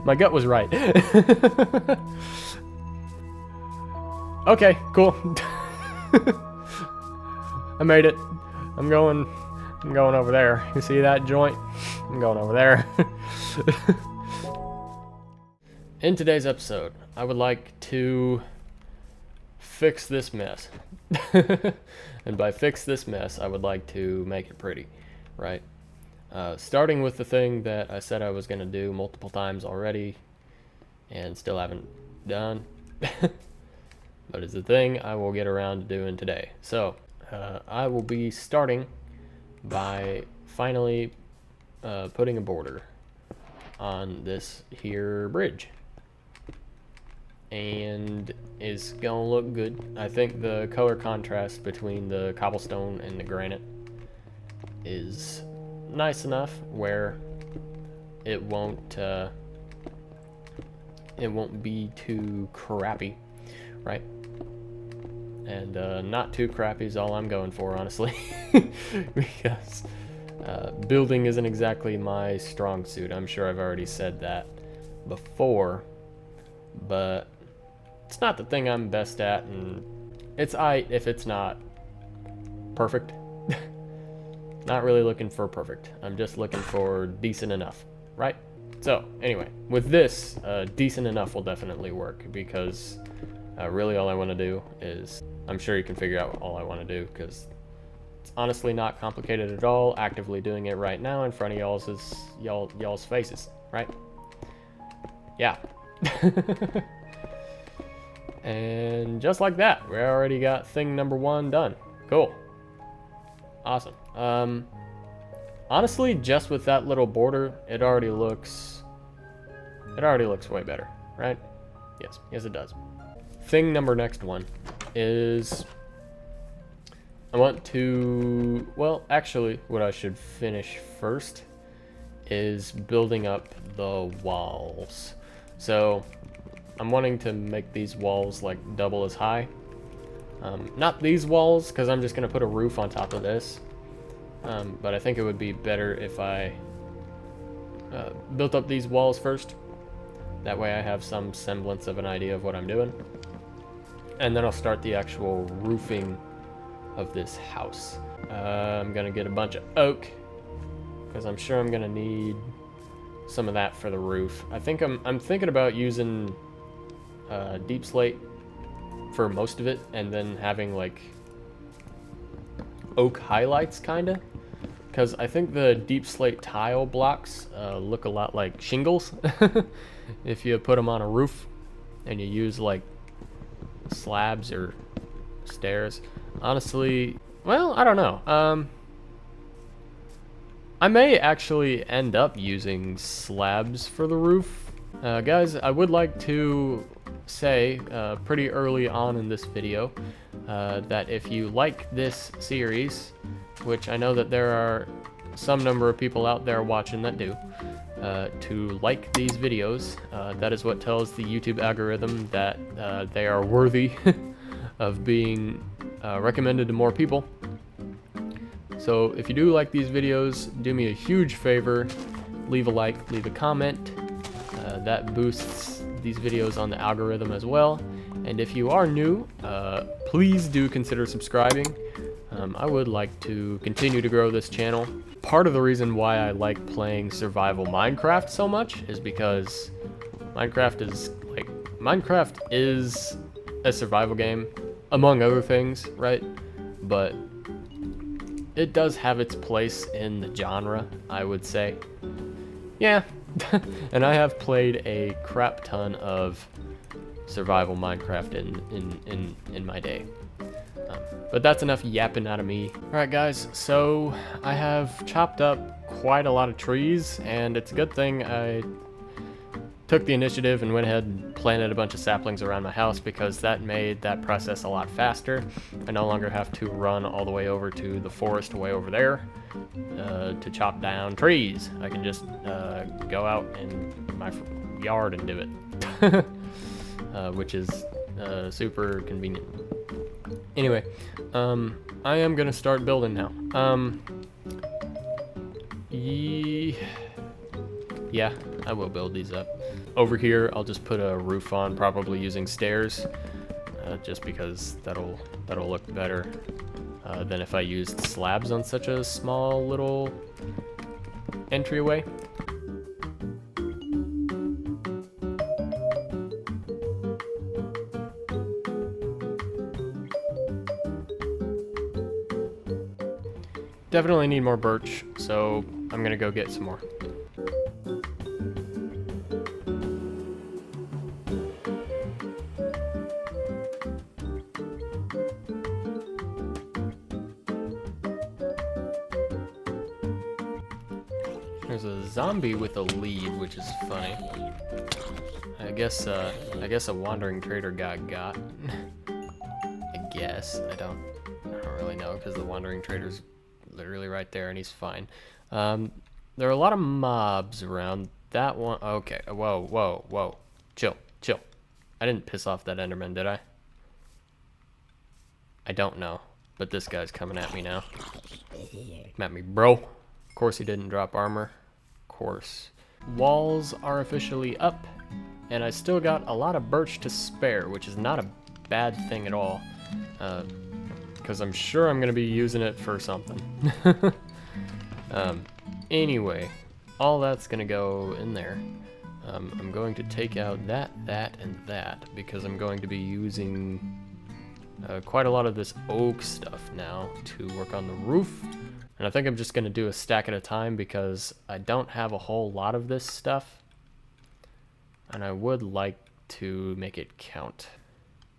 My gut was right. Okay, cool. I made it. I'm going over there. You see that joint? I'm going over there. In today's episode, I would like to fix this mess. And by fix this mess, I would like to make it pretty, right? Starting with the thing that I said I was going to do multiple times already and still haven't done. But it's the thing I will get around to doing today. So, I will be starting by finally putting a border on this here bridge. And it's gonna look good. I think the color contrast between the cobblestone and the granite is nice enough where it won't be too crappy, right? And not too crappy is all I'm going for, honestly. Because building isn't exactly my strong suit. I'm sure I've already said that before, but it's not the thing I'm best at, and it's aight if it's not perfect. Not really looking for perfect. I'm just looking for decent enough, right? So, anyway, with this, decent enough will definitely work, because really all I want to do is, I'm sure you can figure out all I want to do, because it's honestly not complicated at all. Actively doing it right now in front of y'all's faces, right? Yeah. And just like that, we already got thing number 1 done. Cool. Awesome. Honestly, just with that little border, it already looks way better, right? Yes it does. Thing number next one is I want to, well, actually what I should finish first is building up the walls. So I'm wanting to make these walls like double as high. Not these walls, because I'm just going to put a roof on top of this. But I think it would be better if I built up these walls first. That way I have some semblance of an idea of what I'm doing. And then I'll start the actual roofing of this house. I'm going to get a bunch of oak, because I'm sure I'm going to need some of that for the roof. I think I'm thinking about using deep slate for most of it, and then having like oak highlights kinda, because I think the deep slate tile blocks look a lot like shingles if you put them on a roof and you use like slabs or stairs. Honestly, well, I don't know. I may actually end up using slabs for the roof. Guys, I would like to say pretty early on in this video that if you like this series, which I know that there are some number of people out there watching that do, to like these videos. That is what tells the YouTube algorithm that they are worthy of being recommended to more people. So if you do like these videos, do me a huge favor, leave a like, leave a comment. That boosts these videos on the algorithm as well. And if you are new, please do consider subscribing. I would like to continue to grow this channel. Part of the reason why I like playing survival Minecraft so much is because Minecraft is a survival game, among other things, right? But it does have its place in the genre, I would say. Yeah, and I have played a crap ton of survival Minecraft in my day. But that's enough yapping out of me. Alright guys, so I have chopped up quite a lot of trees, and it's a good thing I took the initiative and went ahead and planted a bunch of saplings around my house, because that made that process a lot faster. I no longer have to run all the way over to the forest way over there to chop down trees. I can just go out in my yard and do it, which is super convenient. Anyway, I am gonna start building now. Yeah, I will build these up. Over here, I'll just put a roof on, probably using stairs, just because that'll look better than if I used slabs on such a small little entryway. Definitely need more birch, so I'm gonna go get some more. There's a zombie with a lead, which is funny. I guess a wandering trader got. I guess I don't really know, because the wandering trader's literally right there and he's fine. There are a lot of mobs around. That one, okay. Whoa, chill. I didn't piss off that enderman, did I? I don't know, but this guy's coming at me now. Come at me, bro. Of course he didn't drop armor. Of course. Walls are officially up, and I still got a lot of birch to spare, which is not a bad thing at all. Because I'm sure I'm going to be using it for something. Anyway, all that's going to go in there. I'm going to take out that, and that, because I'm going to be using quite a lot of this oak stuff now to work on the roof. And I think I'm just going to do a stack at a time, because I don't have a whole lot of this stuff. And I would like to make it count.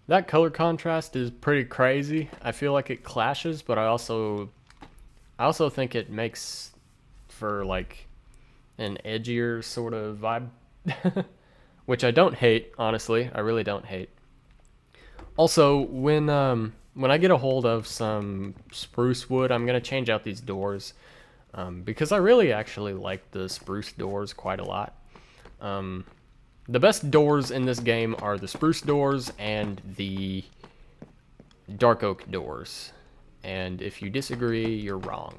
That color contrast is pretty crazy. I feel like it clashes, but I also think it makes for like an edgier sort of vibe, which I don't hate, honestly. I really don't hate. Also, when I get a hold of some spruce wood, I'm gonna change out these doors. because I really actually like the spruce doors quite a lot. The best doors in this game are the spruce doors and the dark oak doors. And if you disagree, you're wrong.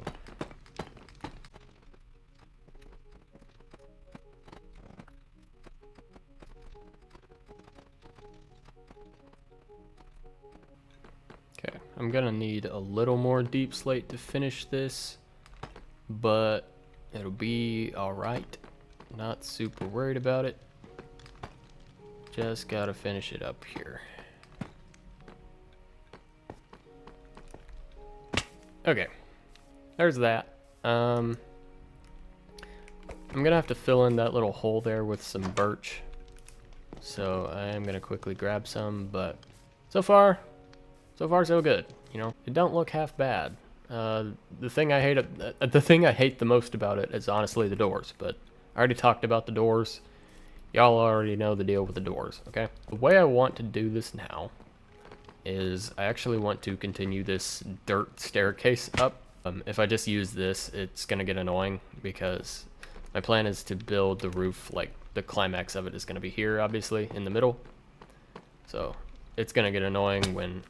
Okay, I'm gonna need a little more deep slate to finish this, but it'll be alright. Not super worried about it. Just gotta finish it up here. Okay, there's that. I'm gonna have to fill in that little hole there with some birch. So I am gonna quickly grab some, but so far so good. You know, it don't look half bad. The thing I hate the most about it is honestly the doors, but I already talked about the doors. Y'all already know the deal with the doors, okay? The way I want to do this now is I actually want to continue this dirt staircase up. If I just use this, it's gonna get annoying because my plan is to build the roof, like the climax of it is gonna be here, obviously, in the middle. So it's gonna get annoying when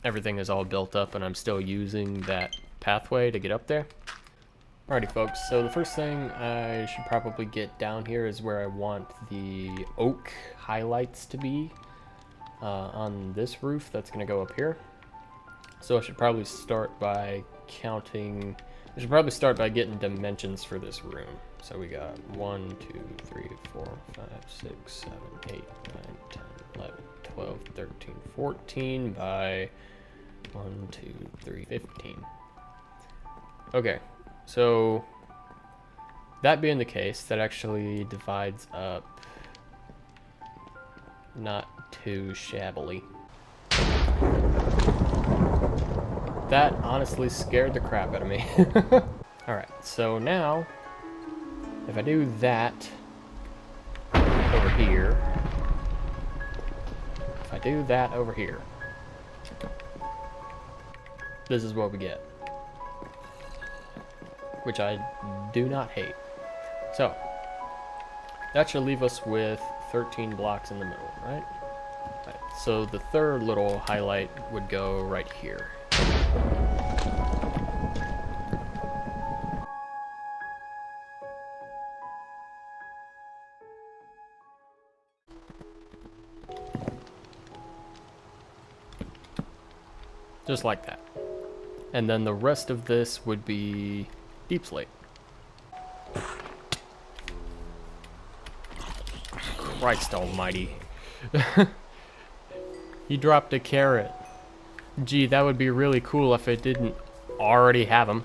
everything is all built up and I'm still using that pathway to get up there. Alrighty folks, so the first thing I should probably get down here is where I want the oak highlights to be on this roof that's going to go up here. So I should probably start by getting dimensions for this room. So we got 1, 2, 3, 4, 5, 6, 7, 8, 9, 10, 11, 12, 13, 14 by 1, 2, 3, 15. Okay. So, that being the case, that actually divides up not too shabbily. That honestly scared the crap out of me. Alright, so now, if I do that over here, this is what we get. Which I do not hate. So, that should leave us with 13 blocks in the middle, right? Right. So the third little highlight would go right here. Just like that. And then the rest of this would be deep slate. Christ almighty. He dropped a carrot. Gee, that would be really cool if it didn't already have them.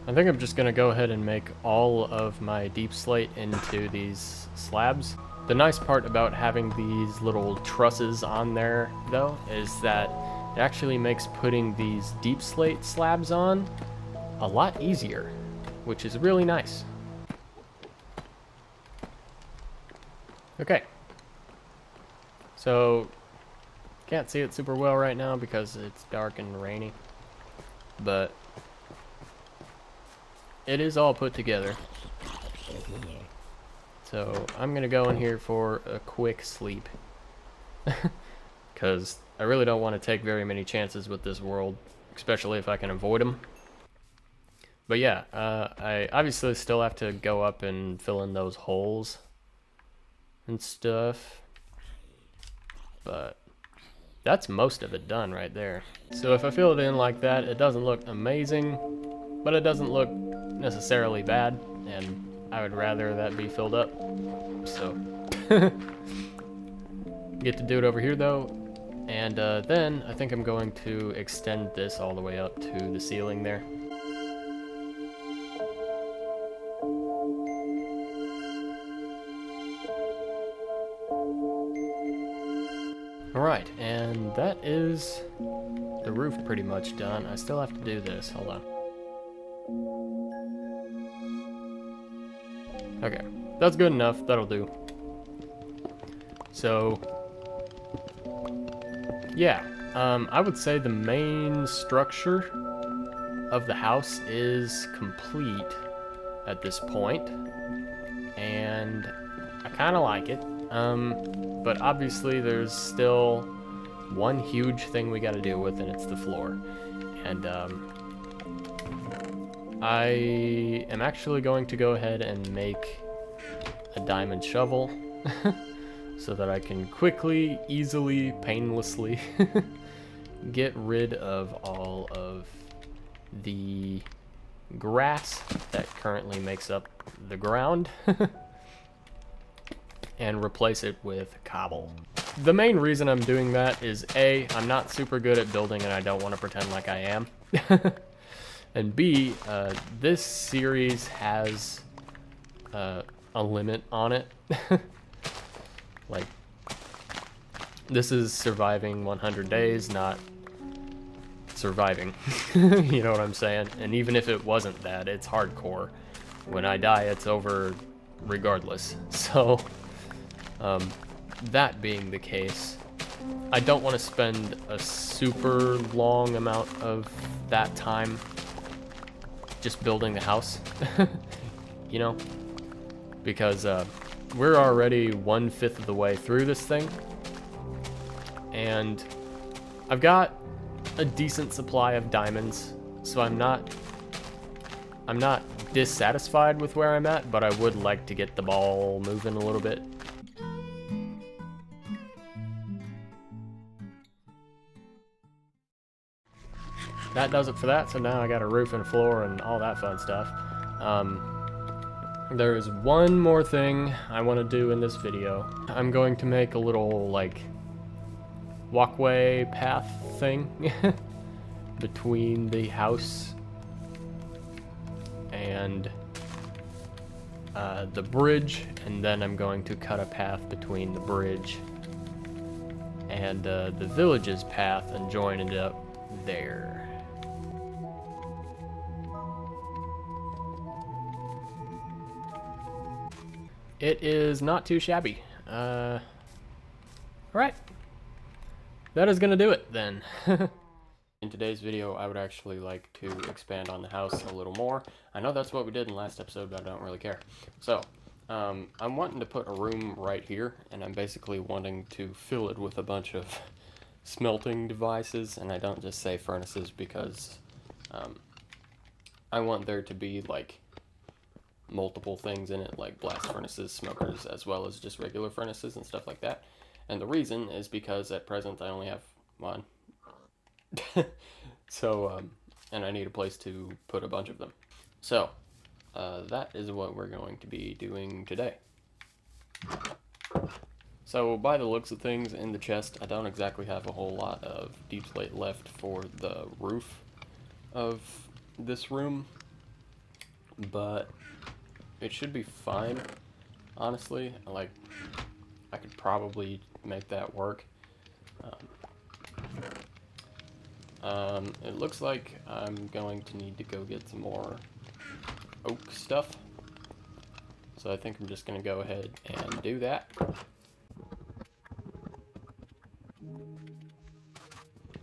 I think I'm just gonna go ahead and make all of my deep slate into these slabs. The nice part about having these little trusses on there, though, is that it actually makes putting these deep slate slabs on a lot easier, which is really nice. Okay. So, can't see it super well right now because it's dark and rainy, but it is all put together. So, I'm gonna go in here for a quick sleep. Because I really don't want to take very many chances with this world, especially if I can avoid them. But yeah, I obviously still have to go up and fill in those holes and stuff. But that's most of it done right there. So if I fill it in like that, it doesn't look amazing, but it doesn't look necessarily bad, and I would rather that be filled up. So, get to do it over here though. And then I think I'm going to extend this all the way up to the ceiling there. Alright, and that is the roof pretty much done. I still have to do this. Hold on. Okay, that's good enough. That'll do. So, yeah, I would say the main structure of the house is complete at this point, and I kind of like it. But obviously there's still one huge thing we got to deal with, and it's the floor. And I am actually going to go ahead and make a diamond shovel so that I can quickly, easily, painlessly get rid of all of the grass that currently makes up the ground and replace it with cobble. The main reason I'm doing that is A, I'm not super good at building and I don't want to pretend like I am. And B, this series has a limit on it. Like, this is surviving 100 days, not surviving. You know what I'm saying? And even if it wasn't that, it's hardcore. When I die, it's over regardless. So, that being the case, I don't want to spend a super long amount of that time just building the house, you know, because we're already 1/5 of the way through this thing, and I've got a decent supply of diamonds, so I'm not dissatisfied with where I'm at, but I would like to get the ball moving a little bit. That does it for that, so now I got a roof and a floor and all that fun stuff. There is one more thing I want to do in this video. I'm going to make a little, like, walkway path thing between the house and the bridge, and then I'm going to cut a path between the bridge and the village's path and join it up there. It is not too shabby. Alright. That is gonna do it then. In today's video, I would actually like to expand on the house a little more. I know that's what we did in the last episode, but I don't really care. So, I'm wanting to put a room right here, and I'm basically wanting to fill it with a bunch of smelting devices, and I don't just say furnaces because I want there to be, like, multiple things in it, like blast furnaces, smokers, as well as just regular furnaces and stuff like that. And the reason is because at present I only have one. So, and I need a place to put a bunch of them. So, that is what we're going to be doing today. So, by the looks of things in the chest, I don't exactly have a whole lot of deep slate left for the roof of this room, but it should be fine, honestly. Like, I could probably make that work. It looks like I'm going to need to go get some more oak stuff. So I think I'm just going to go ahead and do that.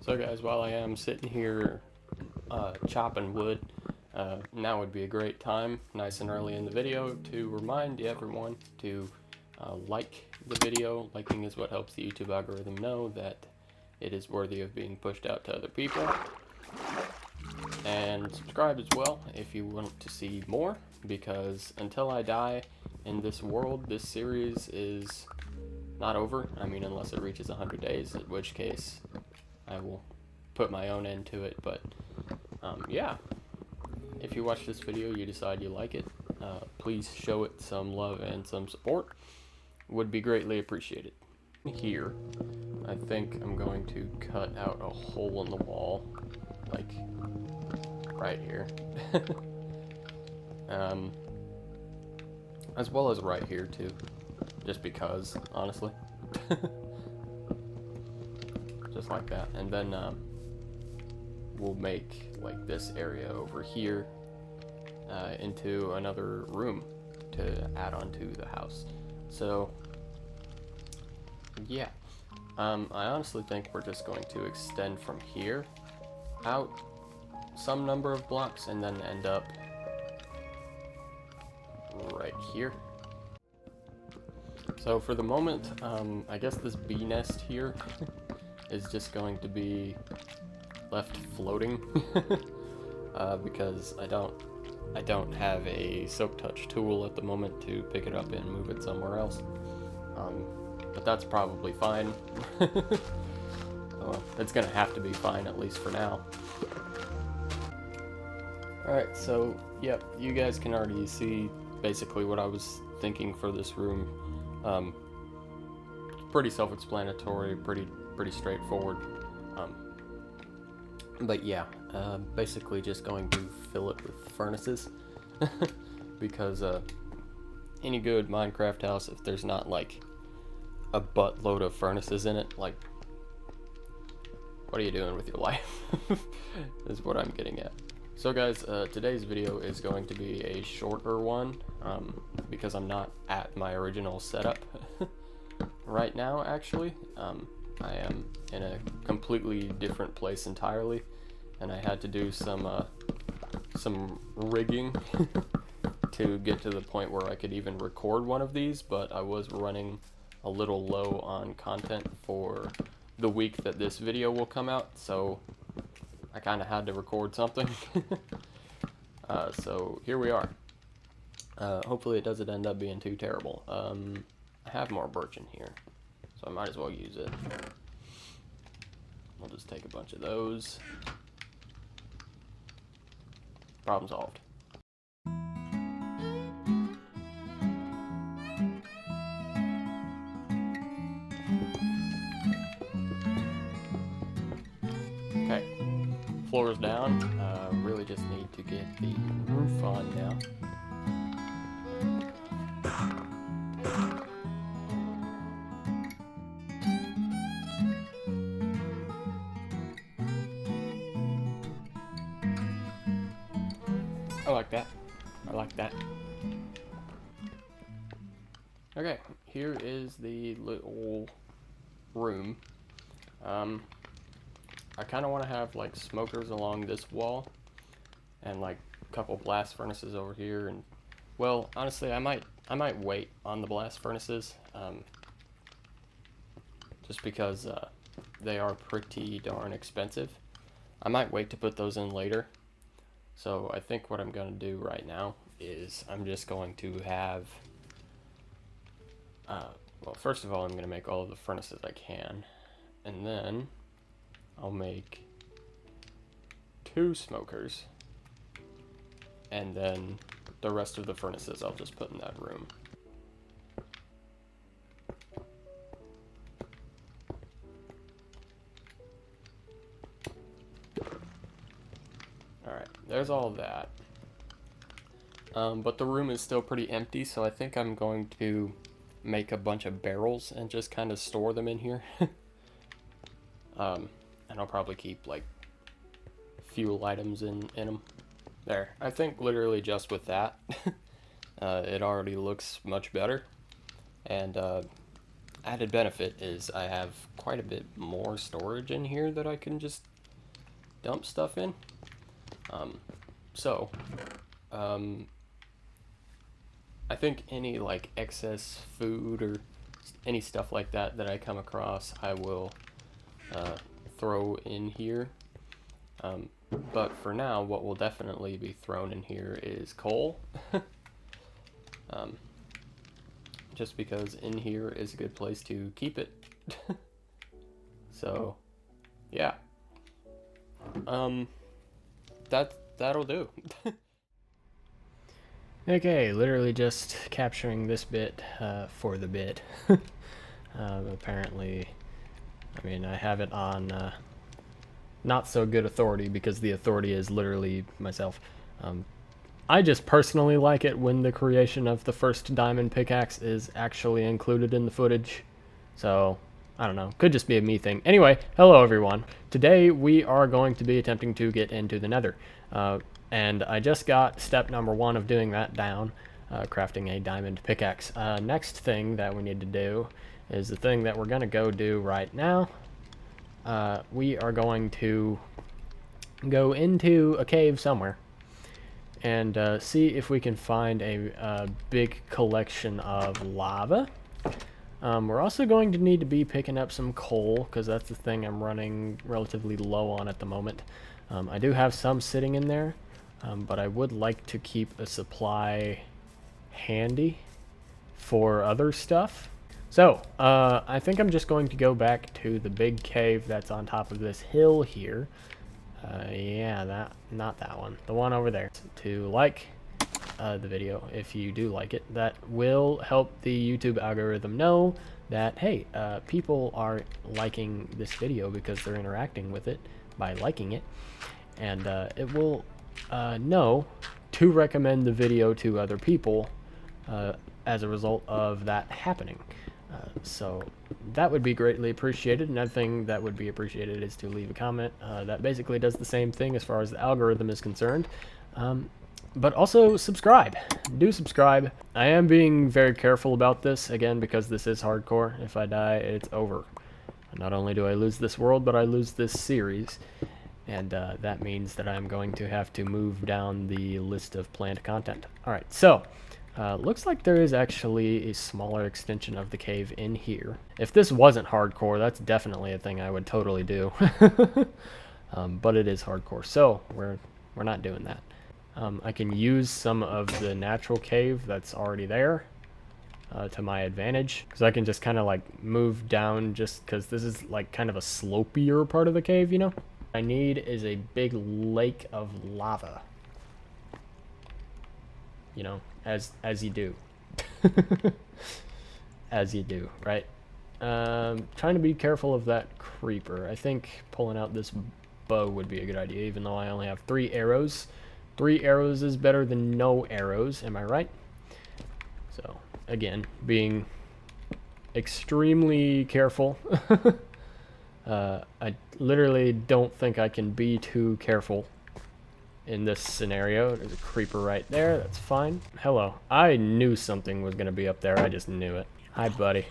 So guys, while I am sitting here chopping wood, now would be a great time, nice and early in the video, to remind everyone to like the video. Liking is what helps the YouTube algorithm know that it is worthy of being pushed out to other people. And subscribe as well if you want to see more, because until I die in this world, this series is not over. I mean, unless it reaches 100 days, in which case I will put my own end to it. But yeah. If you watch this video, you decide you like it, please show it some love and some support. Would be greatly appreciated. Here, I think I'm going to cut out a hole in the wall, like right here. As well as right here too, just because, honestly. Just like that, and then we'll make like this area over here into another room to add on to the house. So yeah, I honestly think we're just going to extend from here out some number of blocks and then end up right here. So for the moment, I guess this bee nest here is just going to be left floating because I don't have a silk touch tool at the moment to pick it up and move it somewhere else. But that's probably fine. It's gonna have to be fine, at least for now. Alright, so yep, you guys can already see basically what I was thinking for this room. Pretty self-explanatory, pretty straightforward. But yeah, basically just going to fill it with furnaces. Because any good Minecraft house, if there's not like a buttload of furnaces in it, like, what are you doing with your life? Is what I'm getting at. So guys, today's video is going to be a shorter one, because I'm not at my original setup right now, actually. I am in a completely different place entirely, and I had to do some rigging to get to the point where I could even record one of these, but I was running a little low on content for the week that this video will come out, so I kind of had to record something. So here we are. Hopefully it doesn't end up being too terrible. I have more birch in here, so I might as well use it. We'll just take a bunch of those. Problem solved. Okay, floor's down. Really just need to get the roof on now. I like that. I like that. Okay, here is the little room. I kind of want to have like smokers along this wall and like a couple blast furnaces over here, and well, honestly, I might wait on the blast furnaces, just because they are pretty darn expensive. I might wait to put those in later. So I think what I'm going to do right now is I'm just going to have, well, first of all, I'm going to make all of the furnaces I can, and then I'll make 2 smokers, and then the rest of the furnaces I'll just put in that room. Alright, there's all of that. But the room is still pretty empty, so I think I'm going to make a bunch of barrels and just kind of store them in here. And I'll probably keep like fuel items in them. There, I think literally just with that, it already looks much better. And added benefit is I have quite a bit more storage in here that I can just dump stuff in. I think any like excess food or any stuff like that that I come across, I will throw in here. But for now, what will definitely be thrown in here is coal. Just because in here is a good place to keep it. So, yeah. That'll do. Okay, literally just capturing this bit for the bit. Apparently, I mean, I have it on not so good authority because the authority is literally myself. I just personally like it when the creation of the first diamond pickaxe is actually included in the footage. So, I don't know. Could just be a me thing. Anyway, hello everyone. Today we are going to be attempting to get into the nether. And I just got step number 1 of doing that down, crafting a diamond pickaxe. Next thing that we need to do is the thing that we're going to go do right now. We are going to go into a cave somewhere and see if we can find a big collection of lava. We're also going to need to be picking up some coal, because that's the thing I'm running relatively low on at the moment. I do have some sitting in there, but I would like to keep a supply handy for other stuff. So, I think I'm just going to go back to the big cave that's on top of this hill here. Yeah, not that one. The one over there. To like the video, if you do like it, that will help the YouTube algorithm know that, hey, people are liking this video because they're interacting with it by liking it. And it will know to recommend the video to other people as a result of that happening. So that would be greatly appreciated. Another thing that would be appreciated is to leave a comment that basically does the same thing as far as the algorithm is concerned. But also subscribe. Do subscribe. I am being very careful about this, again, because this is hardcore. If I die, it's over. Not only do I lose this world, but I lose this series. And that means that I'm going to have to move down the list of planned content. Alright, so looks like there is actually a smaller extension of the cave in here. If this wasn't hardcore, that's definitely a thing I would totally do. But it is hardcore, so we're not doing that. I can use some of the natural cave that's already there to my advantage, because I can just kind of like move down, just because this is like kind of a slopier part of the cave, you know? What I need is a big lake of lava. You know, as you do. As you do, right? Trying to be careful of that creeper. I think pulling out this bow would be a good idea, even though I only have 3 arrows. 3 arrows is better than no arrows, am I right? So, again, being extremely careful. I literally don't think I can be too careful in this scenario. There's a creeper right there, that's fine. Hello. I knew something was going to be up there, I just knew it. Hi, buddy.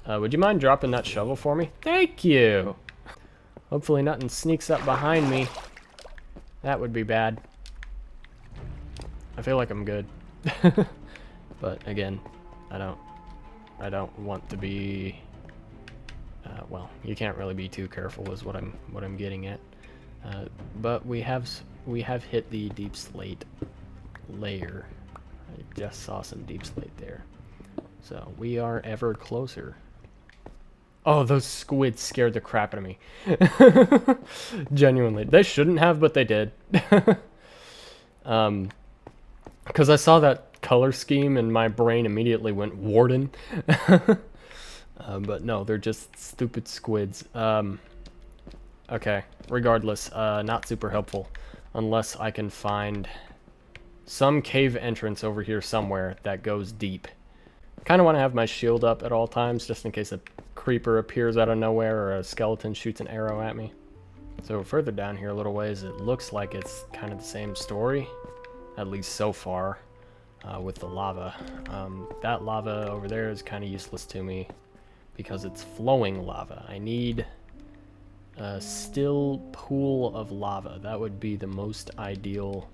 Would you mind dropping that shovel for me? Thank you! Hopefully nothing sneaks up behind me. That would be bad. I feel like I'm good. But again, I don't want to be well, you can't really be too careful is what I'm getting at. But we have hit the deep slate layer. I just saw some deep slate there. So we are ever closer. Oh, those squids scared the crap out of me. Genuinely. They shouldn't have, but they did. Because I saw that color scheme and my brain immediately went warden. But no, they're just stupid squids. Okay, regardless, not super helpful. Unless I can find some cave entrance over here somewhere that goes deep. Kind of want to have my shield up at all times, just in case a creeper appears out of nowhere or a skeleton shoots an arrow at me. So further down here a little ways, it looks like it's kind of the same story. At least so far, with the lava. That lava over there is kind of useless to me because it's flowing lava. I need a still pool of lava. That would be the most ideal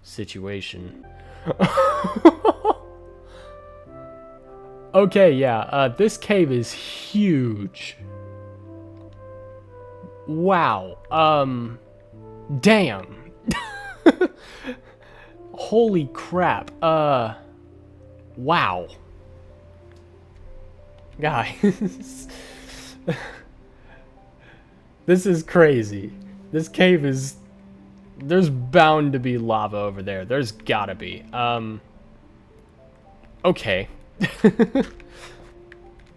situation. Okay, yeah, this cave is huge. Wow. Damn. Holy crap. Wow. Guys. This is crazy. This cave is... There's bound to be lava over there. There's gotta be. Okay.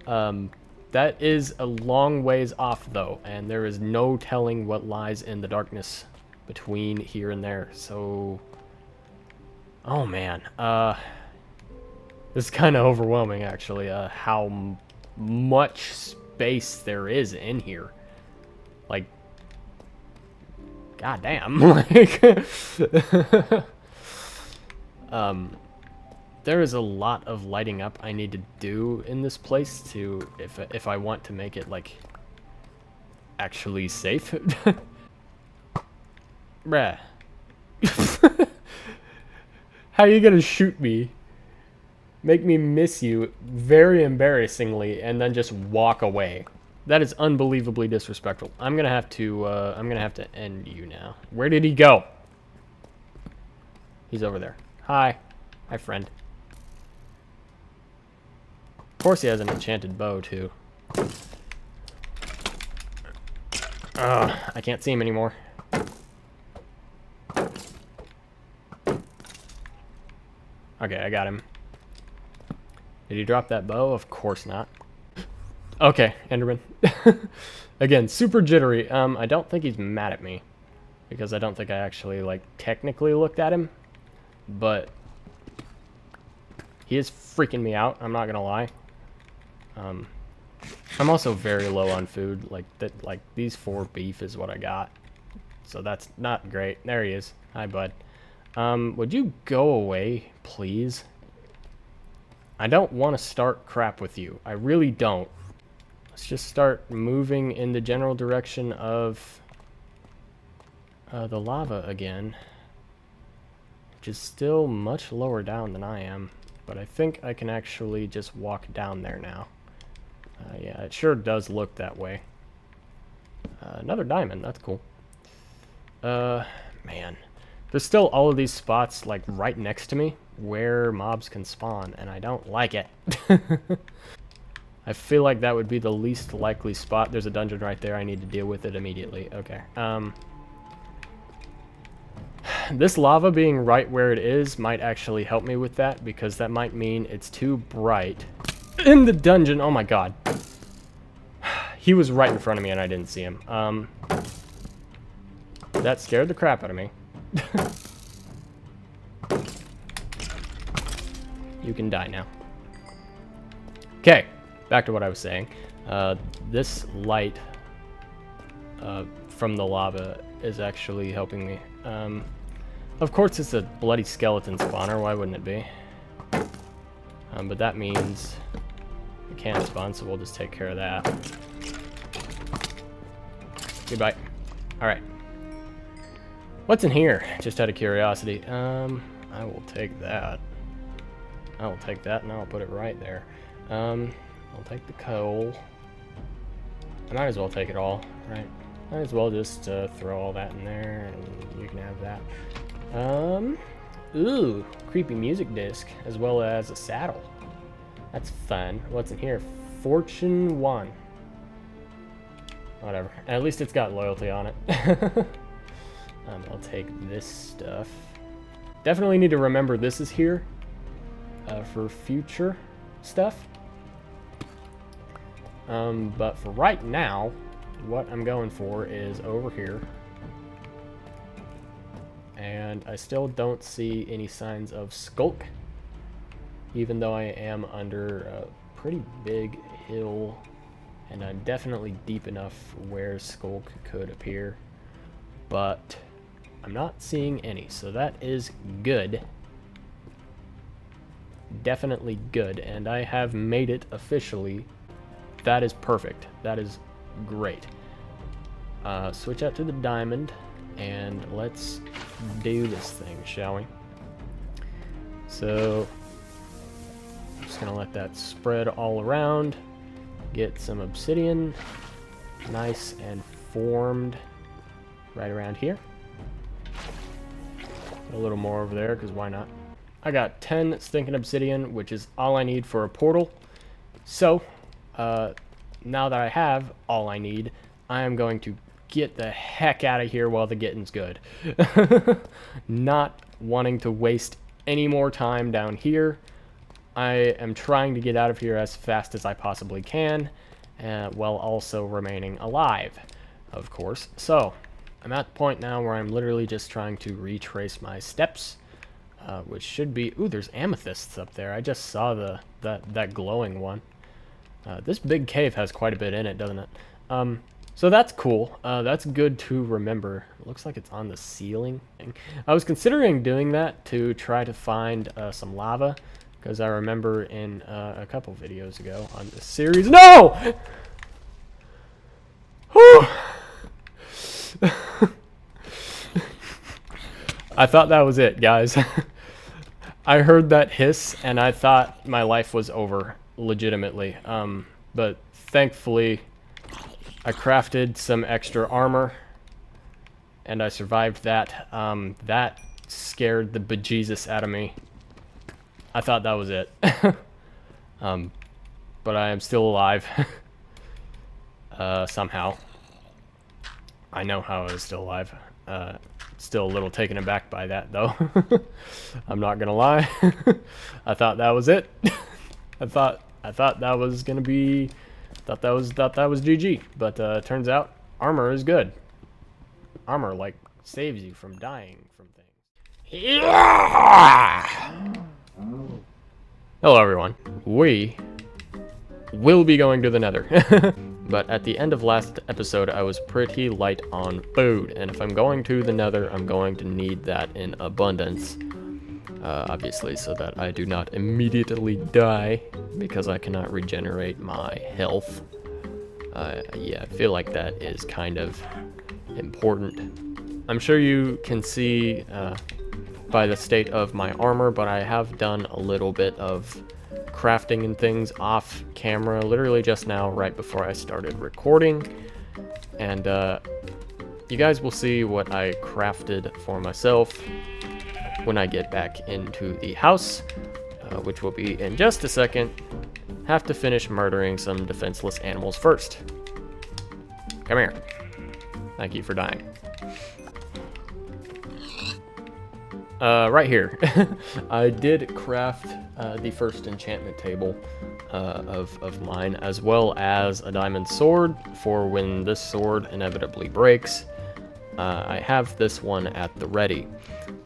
That is a long ways off, though, and there is no telling what lies in the darkness between here and there, so... Oh, man. It's kind of overwhelming, actually, how much space there is in here. Like... Goddamn. Like... There is a lot of lighting up I need to do in this place to, if I want to make it, like, actually safe. Bruh. How are you gonna shoot me? Make me miss you very embarrassingly and then just walk away. That is unbelievably disrespectful. I'm gonna have to end you now. Where did he go? He's over there. Hi. Hi, friend. Of course he has an enchanted bow, too. I can't see him anymore. Okay, I got him. Did he drop that bow? Of course not. Okay, Enderman. Again, super jittery. I don't think he's mad at me. Because I don't think I actually, like, technically looked at him. But he is freaking me out, I'm not gonna lie. I'm also very low on food. Like these 4 beef is what I got. So that's not great. There he is. Hi, bud. Would you go away, please? I don't want to start crap with you. I really don't. Let's just start moving in the general direction of the lava again. Which is still much lower down than I am. But I think I can actually just walk down there now. Yeah, it sure does look that way. Another diamond. That's cool. Man. There's still all of these spots, like, right next to me where mobs can spawn, and I don't like it. I feel like that would be the least likely spot. There's a dungeon right there. I need to deal with it immediately. Okay. This lava being right where it is might actually help me with that, because that might mean it's too bright in the dungeon. Oh my god. He was right in front of me and I didn't see him. That scared the crap out of me. You can die now. Okay, back to what I was saying. This light from the lava is actually helping me. Of course it's a bloody skeleton spawner, why wouldn't it be? But that means it can't spawn, so we'll just take care of that. Goodbye. Alright. What's in here? Just out of curiosity. I will take that. I will take that and I'll put it right there. I'll take the coal. I might as well take it all, right? Might as well just throw all that in there and you can have that. Ooh, creepy music disc, as well as a saddle. That's fun. What's in here? Fortune 1. Whatever. At least it's got loyalty on it. I'll take this stuff. Definitely need to remember this is here for future stuff. But for right now, what I'm going for is over here. And I still don't see any signs of Skulk, even though I am under a pretty big hill, and I'm definitely deep enough where Skulk could appear, but I'm not seeing any, so that is good. Definitely good, and I have made it officially. That is perfect. That is great. Switch out to the diamond, and let's do this thing, shall we? So, I'm just gonna let that spread all around. Get some obsidian, nice and formed right around here. A little more over there, because why not? I got 10 stinking obsidian, which is all I need for a portal. So, now that I have all I need, I am going to get the heck out of here while the getting's good. Not wanting to waste any more time down here. I am trying to get out of here as fast as I possibly can, while also remaining alive, of course. So, I'm at the point now where I'm literally just trying to retrace my steps, which should be... Ooh, there's amethysts up there. I just saw that glowing one. This big cave has quite a bit in it, doesn't it? So that's cool. That's good to remember. It looks like it's on the ceiling. I was considering doing that to try to find some lava, because I remember in a couple videos ago on this series... No! I thought that was it, guys. I heard that hiss and I thought my life was over, legitimately. But thankfully, I crafted some extra armor and I survived that. That scared the bejesus out of me. I thought that was it. But I am still alive. Somehow. I know how I was still alive. Still a little taken aback by that, though. I'm not gonna lie. I thought that was it. I thought that was gonna be, thought that was GG. But turns out armor is good. Armor like saves you from dying from things. Yeah! Hello, everyone. We will be going to the Nether. But at the end of last episode, I was pretty light on food, and if I'm going to the Nether, I'm going to need that in abundance, obviously, so that I do not immediately die, because I cannot regenerate my health. Yeah, I feel like that is kind of important. I'm sure you can see by the state of my armor, but I have done a little bit of crafting and things off camera literally just now, right before I started recording, and you guys will see what I crafted for myself when I get back into the house, which will be in just a second. Have to finish murdering some defenseless animals first. Come here. Thank you for dying. Right here. I did craft the first enchantment table of mine, as well as a diamond sword for when this sword inevitably breaks. I have this one at the ready.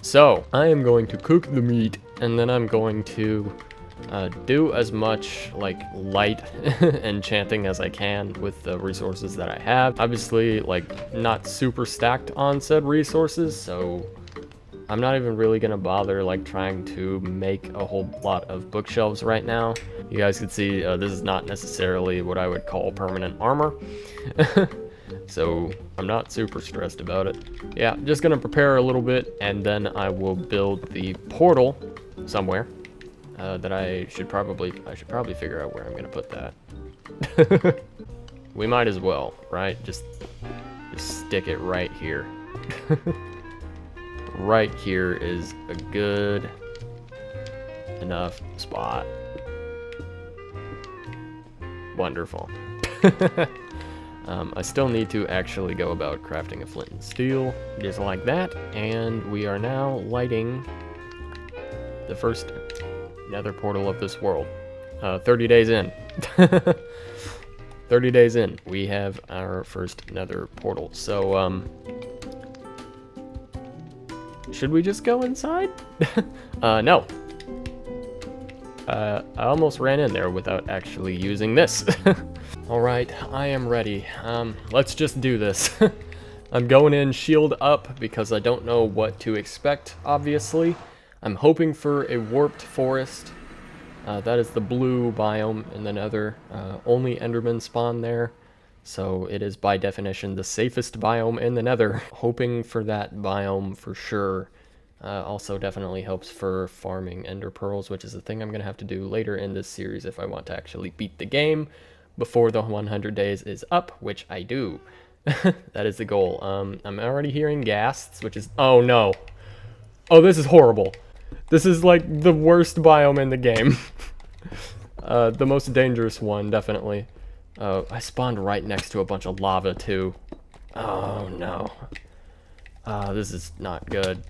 So, I am going to cook the meat, and then I'm going to do as much like light enchanting as I can with the resources that I have. Obviously, like, not super stacked on said resources, so I'm not even really gonna bother like trying to make a whole lot of bookshelves right now. You guys can see this is not necessarily what I would call permanent armor. So I'm not super stressed about it. Yeah, just gonna prepare a little bit, and then I will build the portal somewhere that I should probably figure out where I'm gonna put that. We might as well, right? Just stick it right here. Right here is a good enough spot. Wonderful. I still need to actually go about crafting a flint and steel, just like that, and we are now lighting the first nether portal of this world. 30 days in. 30 days in, we have our first nether portal. So, should we just go inside? No. I almost ran in there without actually using this. Alright, I am ready. Let's just do this. I'm going in shield up because I don't know what to expect, obviously. I'm hoping for a warped forest. That is the blue biome in the Nether. Only Endermen spawn there. So it is by definition the safest biome in the Nether. Hoping for that biome for sure. Also definitely helps for farming ender pearls, which is a thing I'm going to have to do later in this series if I want to actually beat the game before the 100 days is up, which I do. That is the goal. I'm already hearing ghasts, which is... Oh no. Oh, this is horrible. This is like the worst biome in the game. The most dangerous one, definitely. I spawned right next to a bunch of lava, too. Oh, no. This is not good.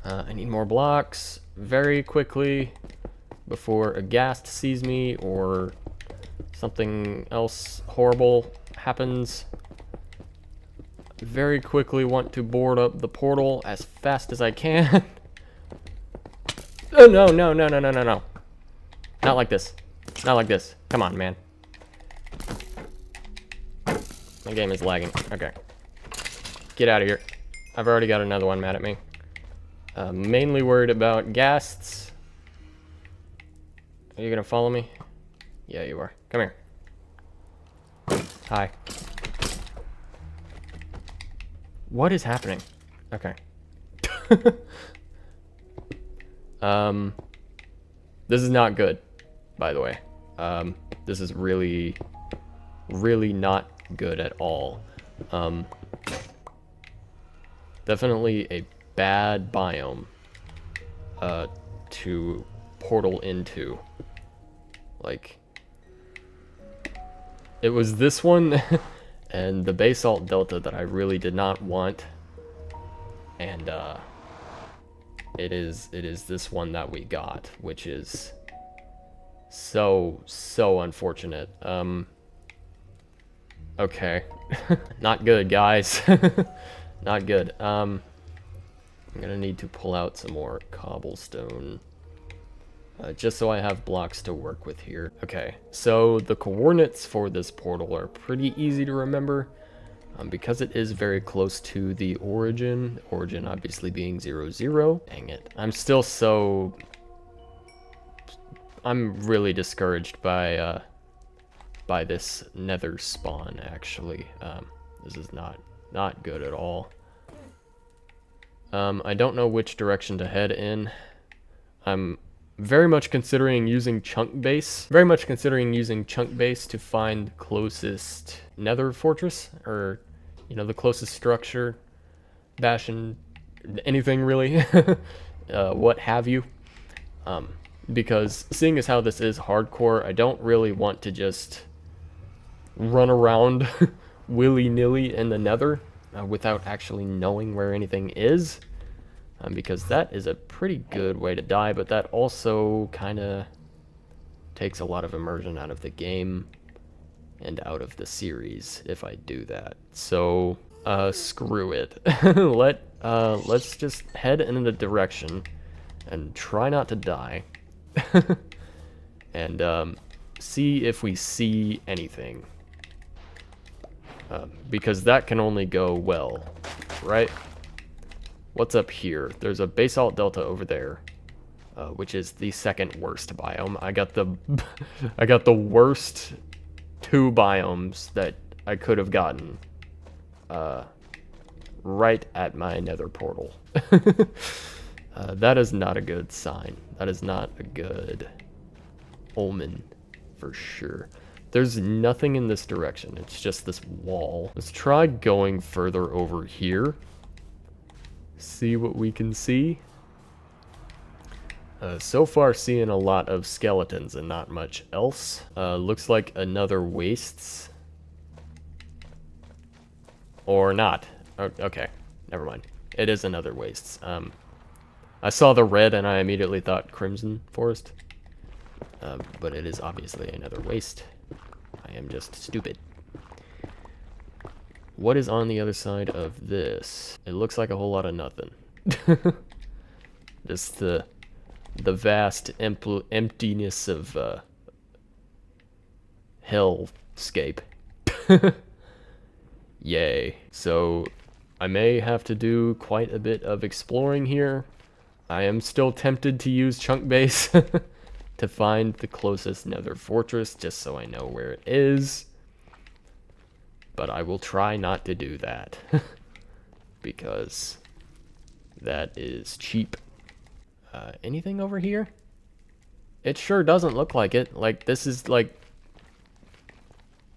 I need more blocks very quickly before a ghast sees me or something else horrible happens. Very quickly want to board up the portal as fast as I can. Oh, no, no, no, no, no, no, no. Not like this. Not like this. Come on, man. My game is lagging. Okay. Get out of here. I've already got another one mad at me. Mainly worried about ghasts. Are you gonna follow me? Yeah, you are. Come here. Hi. What is happening? Okay. This is not good, by the way. This is really, really not good at all. Definitely a bad biome to portal into. Like, it was this one and the basalt delta that I really did not want, and it is this one that we got, which is so unfortunate. Okay. Not good, guys. Not good. I'm gonna need to pull out some more cobblestone, just so I have blocks to work with here. Okay, so the coordinates for this portal are pretty easy to remember, because it is very close to the origin obviously being 0, 0. Dang it. I'm really discouraged by this nether spawn, actually. This is not good at all. I don't know which direction to head in. I'm very much considering using chunk base. To find closest nether fortress, or, you know, the closest structure, bastion, anything really, what have you. Because seeing as how this is hardcore, I don't really want to just run around willy-nilly in the nether without actually knowing where anything is, because that is a pretty good way to die, but that also kind of takes a lot of immersion out of the game and out of the series if I do that. So screw it. Let's just head in the direction and try not to die. And see if we see anything, because that can only go well, right? What's up here? There's a basalt delta over there, which is the second worst biome. I got the worst 2 biomes that I could have gotten right at my nether portal. That is not a good sign. That is not a good omen, for sure. There's nothing in this direction. It's just this wall. Let's try going further over here. See what we can see. So far, seeing a lot of skeletons and not much else. Looks like another wastes. Or not. Oh, okay, never mind. It is another wastes. I saw the red and I immediately thought Crimson Forest. But it is obviously another waste. I am just stupid. What is on the other side of this? It looks like a whole lot of nothing. Just the vast emptiness of hellscape. Yay. So I may have to do quite a bit of exploring here. I am still tempted to use chunk base to find the closest nether fortress, just so I know where it is. But I will try not to do that, because that is cheap. Anything over here? It sure doesn't look like it. Like, this is like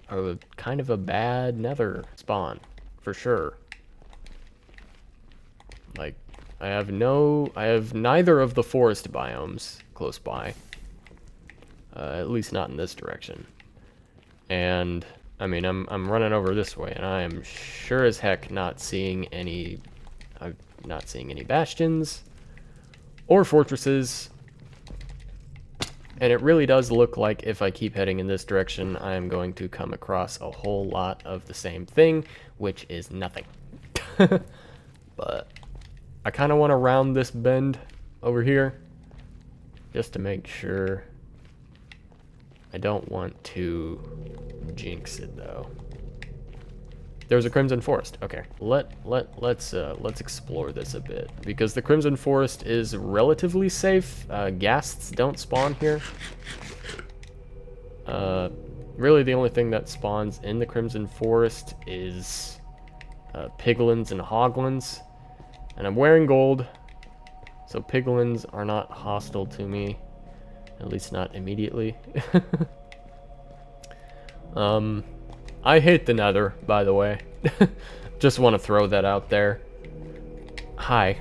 a kind of a bad nether spawn, for sure. Like, I have neither of the forest biomes close by. At least not in this direction. And I mean, I'm running over this way, and I am sure as heck not seeing any bastions or fortresses. And it really does look like if I keep heading in this direction, I am going to come across a whole lot of the same thing, which is nothing. But I kind of want to round this bend over here, just to make sure. I don't want to jinx it though. There's a Crimson Forest. Okay, let's explore this a bit, because the Crimson Forest is relatively safe. Ghasts don't spawn here. Really, the only thing that spawns in the Crimson Forest is piglins and hoglins. And I'm wearing gold, so piglins are not hostile to me. At least not immediately. I hate the nether, by the way. Just want to throw that out there. Hi.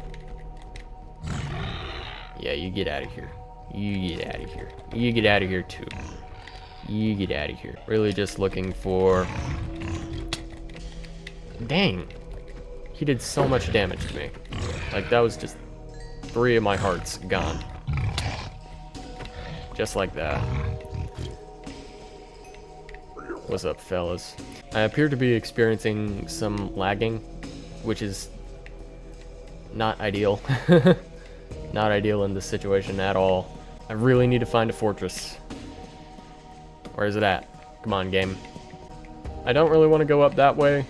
Yeah, you get out of here. You get out of here. You get out of here too. You get out of here. Really just looking for... Dang. He did so much damage to me. Like, that was just 3 of my hearts gone. Just like that. What's up, fellas? I appear to be experiencing some lagging, which is not ideal. Not ideal in this situation at all. I really need to find a fortress. Where is it at? Come on, game. I don't really want to go up that way,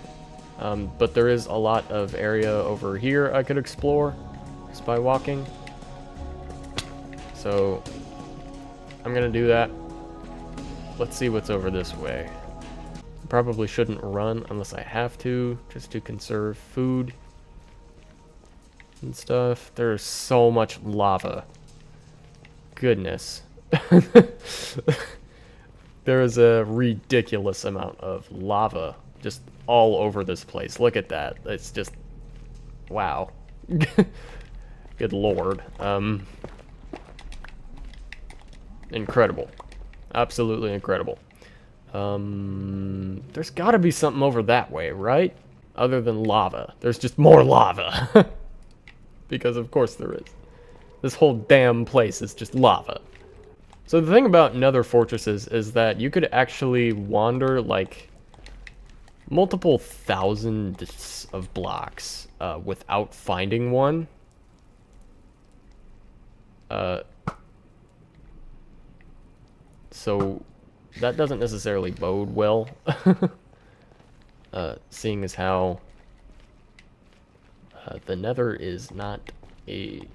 but there is a lot of area over here I could explore just by walking. So I'm gonna do that. Let's see what's over this way. Probably shouldn't run unless I have to, just to conserve food and stuff. There's so much lava. Goodness. There is a ridiculous amount of lava just all over this place. Look at that. It's just... wow. Good lord. Incredible. Absolutely incredible. There's gotta be something over that way, right? Other than lava. There's just more lava. Because of course there is. This whole damn place is just lava. So the thing about nether fortresses is that you could actually wander like multiple thousands of blocks without finding one. So that doesn't necessarily bode well, seeing as how the nether is not a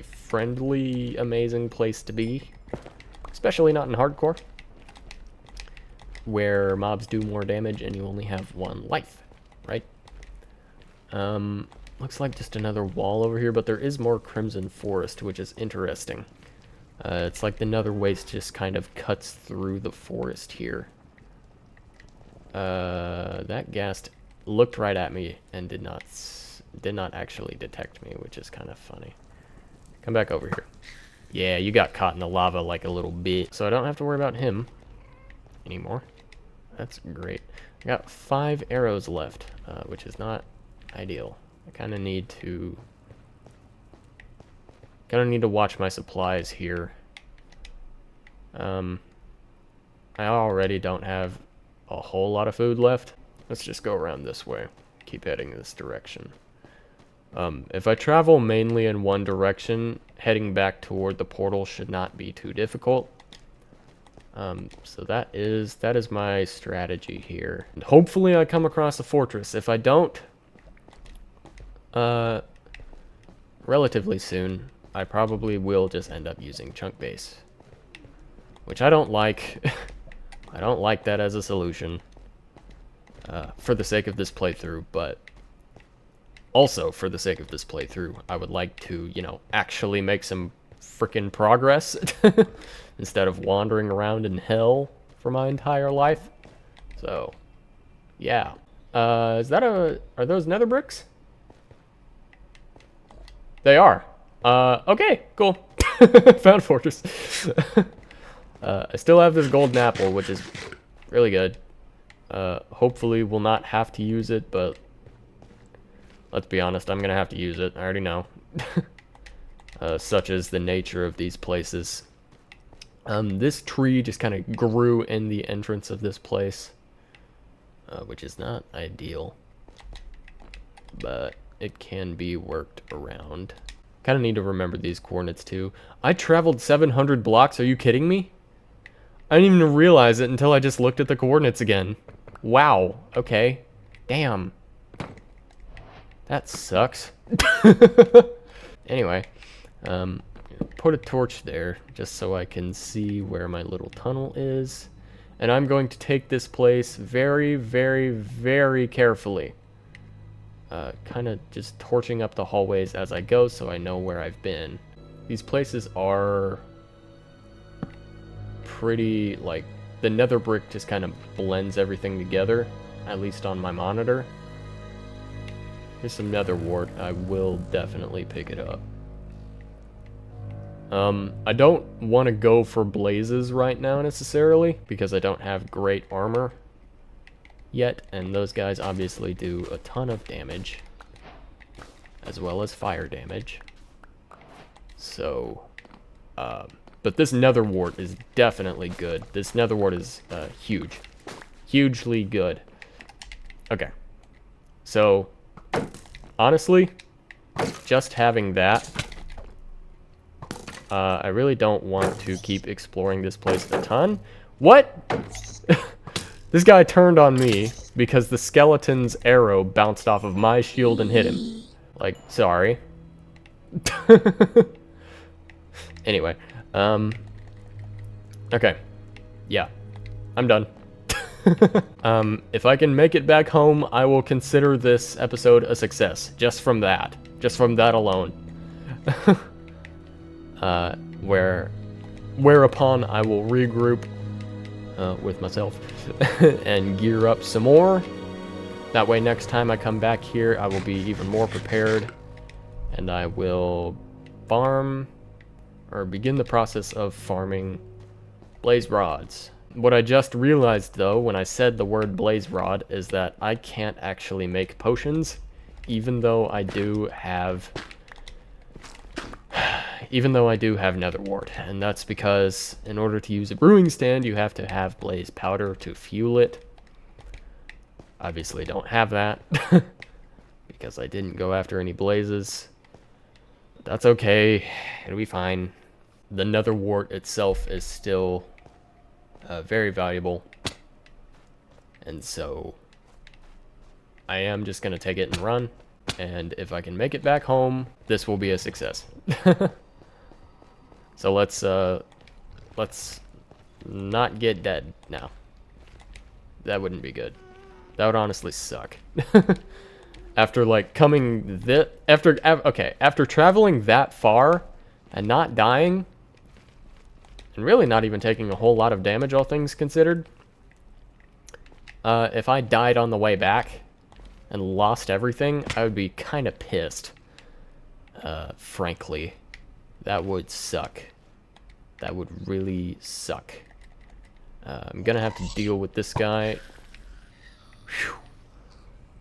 friendly, amazing place to be, especially not in hardcore, where mobs do more damage and you only have 1 life, right? Looks like just another wall over here, but there is more crimson forest, which is interesting. It's like the nether waste just kind of cuts through the forest here. That ghast looked right at me and did not actually detect me, which is kind of funny. Come back over here. Yeah, you got caught in the lava like a little bit, so I don't have to worry about him anymore. That's great. I got 5 arrows left, which is not ideal. I kind of need to watch my supplies here. I already don't have a whole lot of food left. Let's just go around this way. Keep heading this direction. If I travel mainly in one direction, heading back toward the portal should not be too difficult. So that is my strategy here. And hopefully I come across a fortress. If I don't, relatively soon, I probably will just end up using chunk base, which I don't like. I don't like that as a solution for the sake of this playthrough, but also for the sake of this playthrough, I would like to, you know, actually make some freaking progress instead of wandering around in hell for my entire life. So, yeah. Are those nether bricks? They are. Okay, cool. Found fortress. I still have this golden apple, which is really good. Hopefully we'll not have to use it, but let's be honest, I'm gonna have to use it. I already know. Such is the nature of these places. This tree just kind of grew in the entrance of this place, which is not ideal, but it can be worked around. Kind of need to remember these coordinates too. I traveled 700 blocks, are you kidding me? I didn't even realize it until I just looked at the coordinates again. Wow, okay. Damn. That sucks. Anyway, put a torch there just so I can see where my little tunnel is. And I'm going to take this place very, very, very carefully. kind of just torching up the hallways as I go so I know where I've been. These places are pretty, like, the nether brick just kind of blends everything together, at least on my monitor. Here's some nether wart. I will definitely pick it up. I don't want to go for blazes right now necessarily, because I don't have great armor yet, and those guys obviously do a ton of damage, as well as fire damage. So, but this nether wart is definitely good. This nether wart is huge. Hugely good. Okay. So, honestly, just having that, I really don't want to keep exploring this place a ton. What? This guy turned on me because the skeleton's arrow bounced off of my shield and hit him. Like, sorry. Anyway, okay. Yeah, I'm done. If I can make it back home, I will consider this episode a success. Just from that alone. Whereupon I will regroup with myself and gear up some more. That way next time I come back here, I will be even more prepared, and I will farm, or begin the process of farming blaze rods. What I just realized though when I said the word blaze rod is that I can't actually make potions, even though I do have nether wart, and that's because in order to use a brewing stand you have to have blaze powder to fuel it. Obviously don't have that because I didn't go after any blazes, but that's okay, it'll be fine. The nether wart itself is still very valuable, and so I am just gonna take it and run, and if I can make it back home, this will be a success. So let's not get dead now. That wouldn't be good. That would honestly suck. After like after traveling that far and not dying, and really not even taking a whole lot of damage, all things considered, if I died on the way back and lost everything, I would be kind of pissed. Frankly, that would suck. That would really suck. I'm gonna have to deal with this guy. Whew.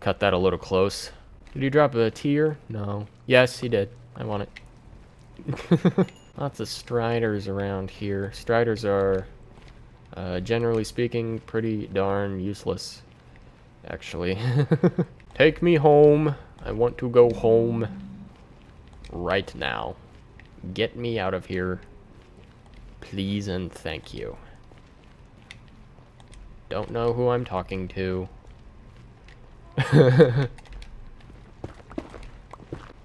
Cut that a little close. Did he drop a tear? No. Yes, he did. I want it. Lots of striders around here. Striders are, generally speaking, pretty darn useless, actually. Take me home. I want to go home right now. Get me out of here, please and thank you. Don't know who I'm talking to.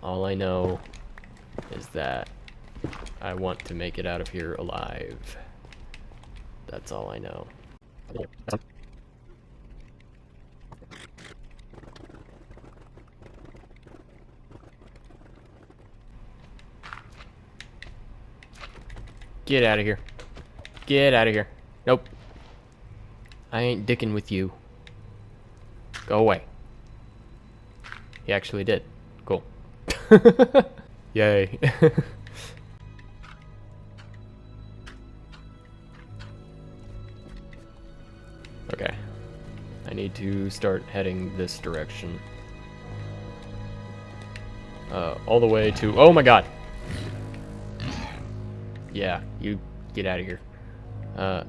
All I know is that I want to make it out of here alive. That's all I know. Get out of here. Get out of here. Nope. I ain't dicking with you. Go away. He actually did. Cool. Yay. Okay. I need to start heading this direction. All the way to... Oh my god! Yeah, you get out of here.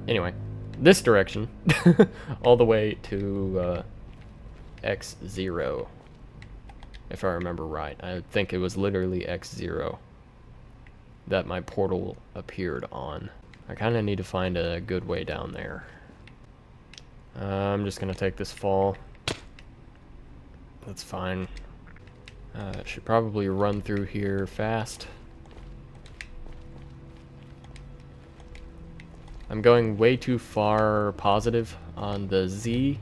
Anyway, this direction. All the way to, X0. If I remember right. I think it was literally X0 that my portal appeared on. I kind of need to find a good way down there. I'm just gonna take this fall. That's fine. Should probably run through here fast. I'm going way too far positive on the Z.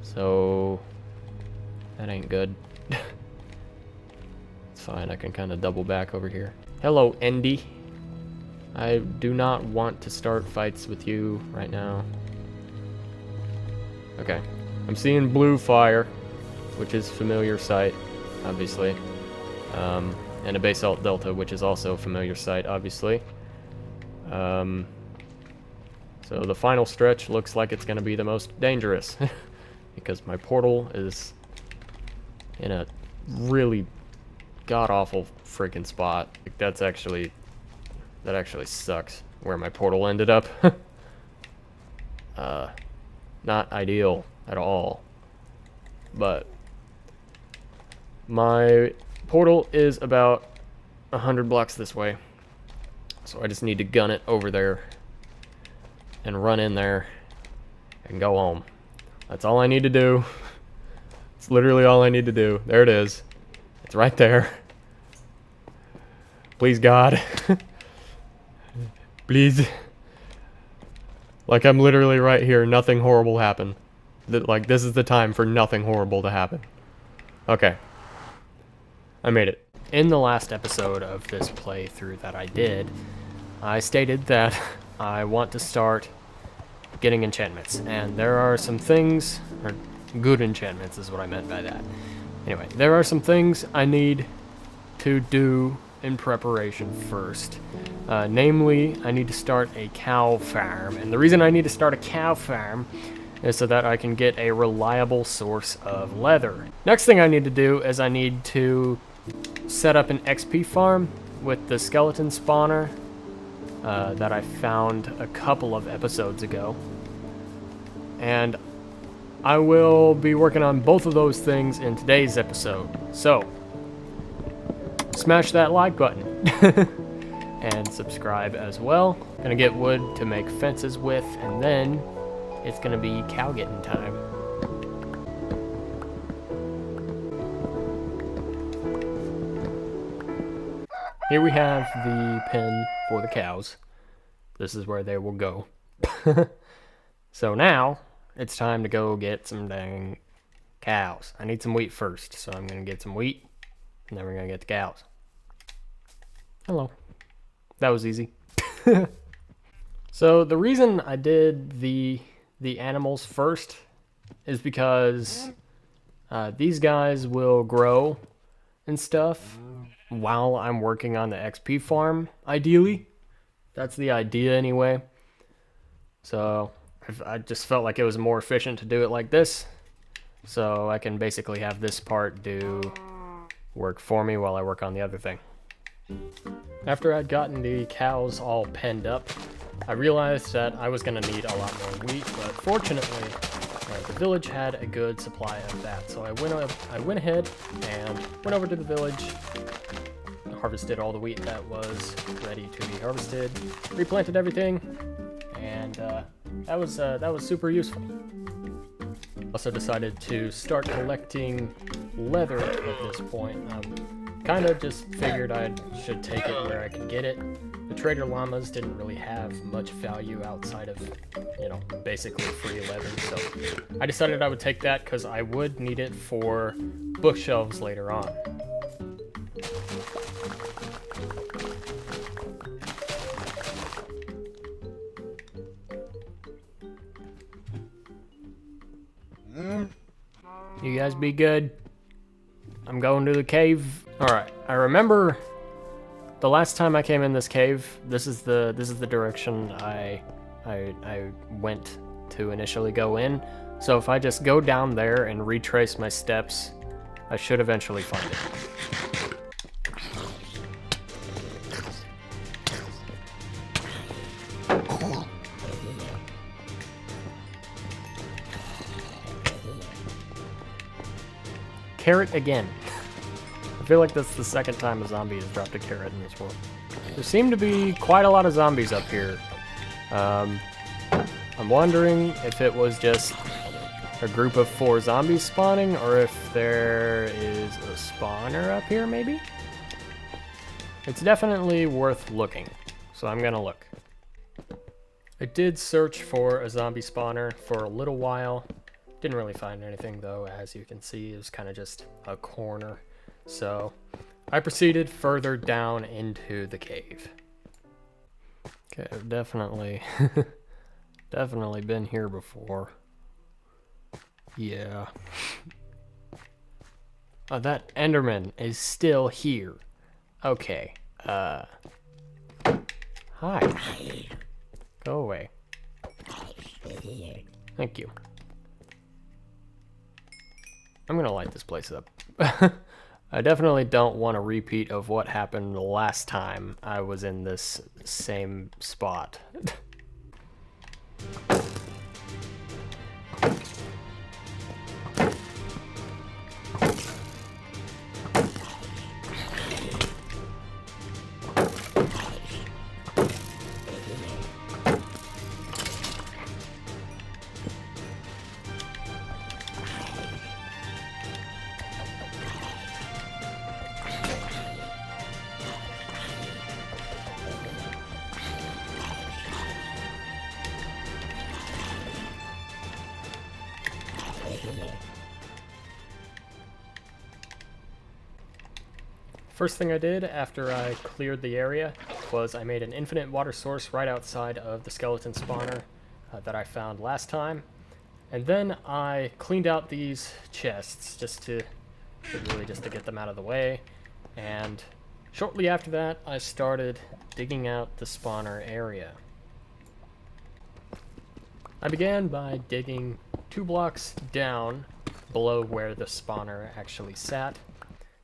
So That ain't good. It's fine, I can kind of double back over here. Hello, Endy. I do not want to start fights with you right now. Okay. I'm seeing blue fire, which is familiar sight, obviously. And a basalt delta, which is also a familiar sight, obviously. So the final stretch looks like it's going to be the most dangerous. Because my portal is in a really god-awful freaking spot. Like, that actually sucks, where my portal ended up. Not ideal at all. But my portal is about 100 blocks this way. So I just need to gun it over there and run in there and go home. That's all I need to do. It's literally all I need to do. There it is. It's right there. Please, God. Please. Like, I'm literally right here. Nothing horrible happened. Like, this is the time for nothing horrible to happen. Okay. I made it. In the last episode of this playthrough that I did, I stated that I want to start getting enchantments. And there are some things, or good enchantments is what I meant by that. Anyway, there are some things I need to do in preparation first. Namely, I need to start a cow farm. And the reason I need to start a cow farm is so that I can get a reliable source of leather. Next thing I need to do is I need to set up an XP farm with the skeleton spawner that I found a couple of episodes ago. And I will be working on both of those things in today's episode. So, smash that like button. And subscribe as well. Gonna get wood to make fences with, and then it's gonna be cow getting time. Here we have the pen for the cows. This is where they will go. So now, it's time to go get some dang cows. I need some wheat first, so I'm gonna get some wheat, and then we're gonna get the cows. Hello. That was easy. So the reason I did the animals first is because these guys will grow and stuff while I'm working on the XP farm, ideally. That's the idea anyway. So I just felt like it was more efficient to do it like this. So I can basically have this part do work for me while I work on the other thing. After I'd gotten the cows all penned up, I realized that I was going to need a lot more wheat, but fortunately, the village had a good supply of that. So I went ahead and went over to the village, harvested all the wheat that was ready to be harvested, replanted everything, and that was super useful. Also decided to start collecting leather at this point. Kind of just figured I should take it where I can get it. The trader llamas didn't really have much value outside of, you know, basically free leather, so I decided I would take that because I would need it for bookshelves later on. You guys be good. I'm going to the cave. Alright, I remember the last time I came in this cave, this is the direction I went to initially go in. So if I just go down there and retrace my steps, I should eventually find it. Carrot again. I feel like that's the second time a zombie has dropped a carrot in this world. There seem to be quite a lot of zombies up here. I'm wondering if it was just a group of 4 zombies spawning, or if there is a spawner up here, maybe? It's definitely worth looking, so I'm gonna look. I did search for a zombie spawner for a little while, Didn't really find anything though, as you can see. It was kind of just a corner. So I proceeded further down into the cave. Okay, I've definitely been here before. Yeah. Oh, that Enderman is still here. Okay. Hi. Go away. Thank you. I'm gonna light this place up. I definitely don't want a repeat of what happened the last time I was in this same spot. First thing I did after I cleared the area was I made an infinite water source right outside of the skeleton spawner that I found last time. And then I cleaned out these chests just to get them out of the way. And shortly after that, I started digging out the spawner area. I began by digging 2 blocks down below where the spawner actually sat.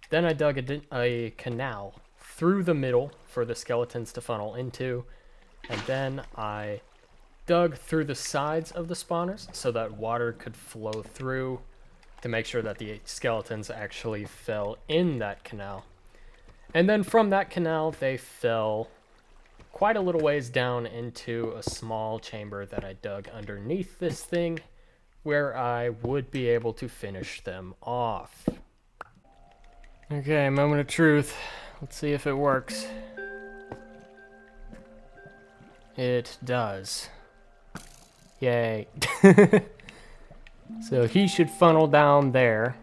Then I dug a canal through the middle for the skeletons to funnel into, and then I dug through the sides of the spawners so that water could flow through to make sure that the skeletons actually fell in that canal. And then from that canal, they fell quite a little ways down into a small chamber that I dug underneath this thing, where I would be able to finish them off. Okay, moment of truth. Let's see if it works. It does. Yay. So he should funnel down there.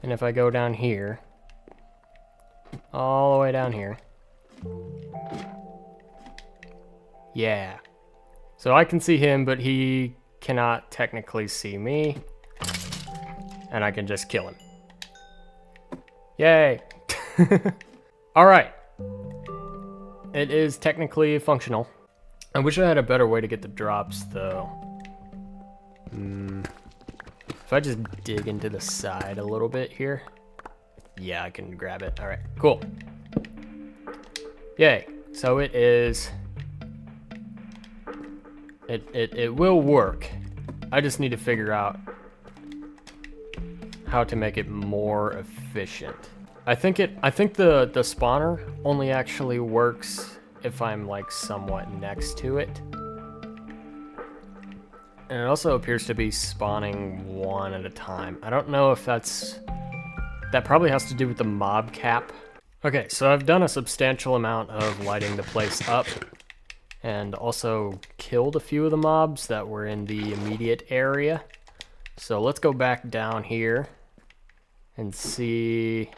And if I go down here, all the way down here. Yeah. So I can see him, but he cannot technically see me. And I can just kill him. Yay! Alright. It is technically functional. I wish I had a better way to get the drops, though. If I just dig into the side a little bit here. Yeah, I can grab it. Alright, cool. Yay. So it is... It will work. I just need to figure out how to make it more efficient. I think the spawner only actually works if I'm like somewhat next to it. And it also appears to be spawning one at a time. I don't know if that probably has to do with the mob cap. Okay, so I've done a substantial amount of lighting the place up and also killed a few of the mobs that were in the immediate area. So let's go back down here and see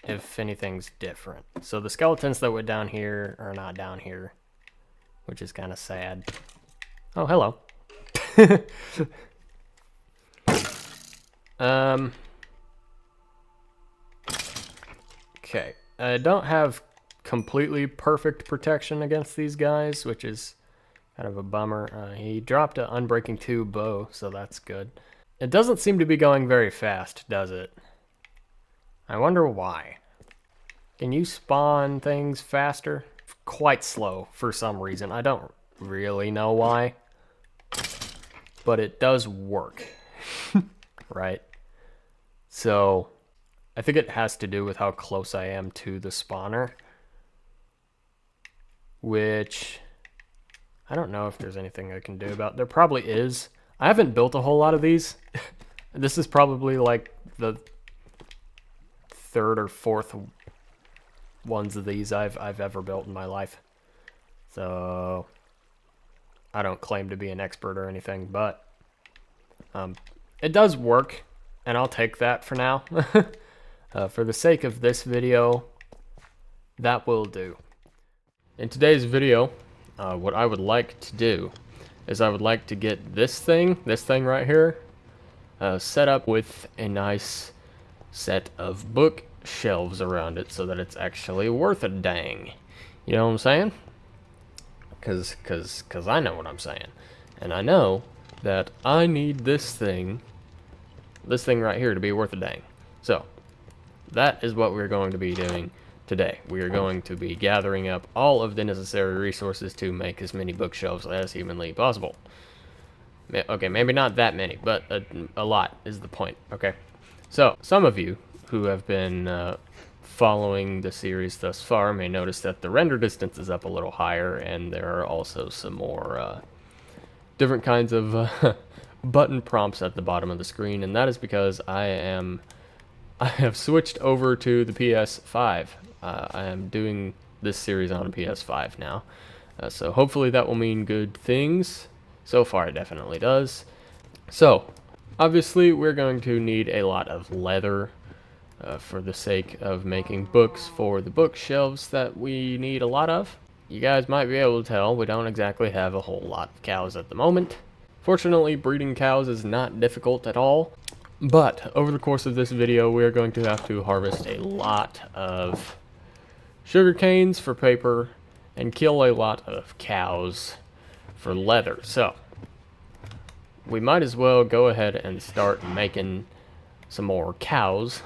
if anything's different. So the skeletons that were down here are not down here, which is kind of sad. Oh, hello. Okay, I don't have completely perfect protection against these guys, which is kind of a bummer. He dropped an Unbreaking 2 bow, so that's good. It doesn't seem to be going very fast, does it? I wonder why. Can you spawn things faster? Quite slow for some reason. I don't really know why. But it does work. Right? So, I think it has to do with how close I am to the spawner. Which, I don't know if there's anything I can do about. There probably is. I haven't built a whole lot of these. This is probably like the 3rd or 4th ones of these I've ever built in my life. So I don't claim to be an expert or anything, but it does work, and I'll take that for now. For the sake of this video, that will do. In today's video, what I would like to do is I would like to get this thing right here, set up with a nice set of bookshelves around it so that it's actually worth a dang. You know what I'm saying? Cause I know what I'm saying. And I know that I need this thing right here to be worth a dang. So, that is what we're going to be doing today. We are going to be gathering up all of the necessary resources to make as many bookshelves as humanly possible. Okay, maybe not that many, but a lot is the point, okay? So, some of you who have been following the series thus far may notice that the render distance is up a little higher, and there are also some more different kinds of button prompts at the bottom of the screen, and that is because I have switched over to the PS5. I am doing this series on a PS5 now, so hopefully that will mean good things. So far it definitely does. So, obviously we're going to need a lot of leather for the sake of making books for the bookshelves that we need a lot of. You guys might be able to tell we don't exactly have a whole lot of cows at the moment. Fortunately, breeding cows is not difficult at all, but over the course of this video we are going to have to harvest a lot of sugar canes for paper and kill a lot of cows for leather. So we might as well go ahead and start making some more cows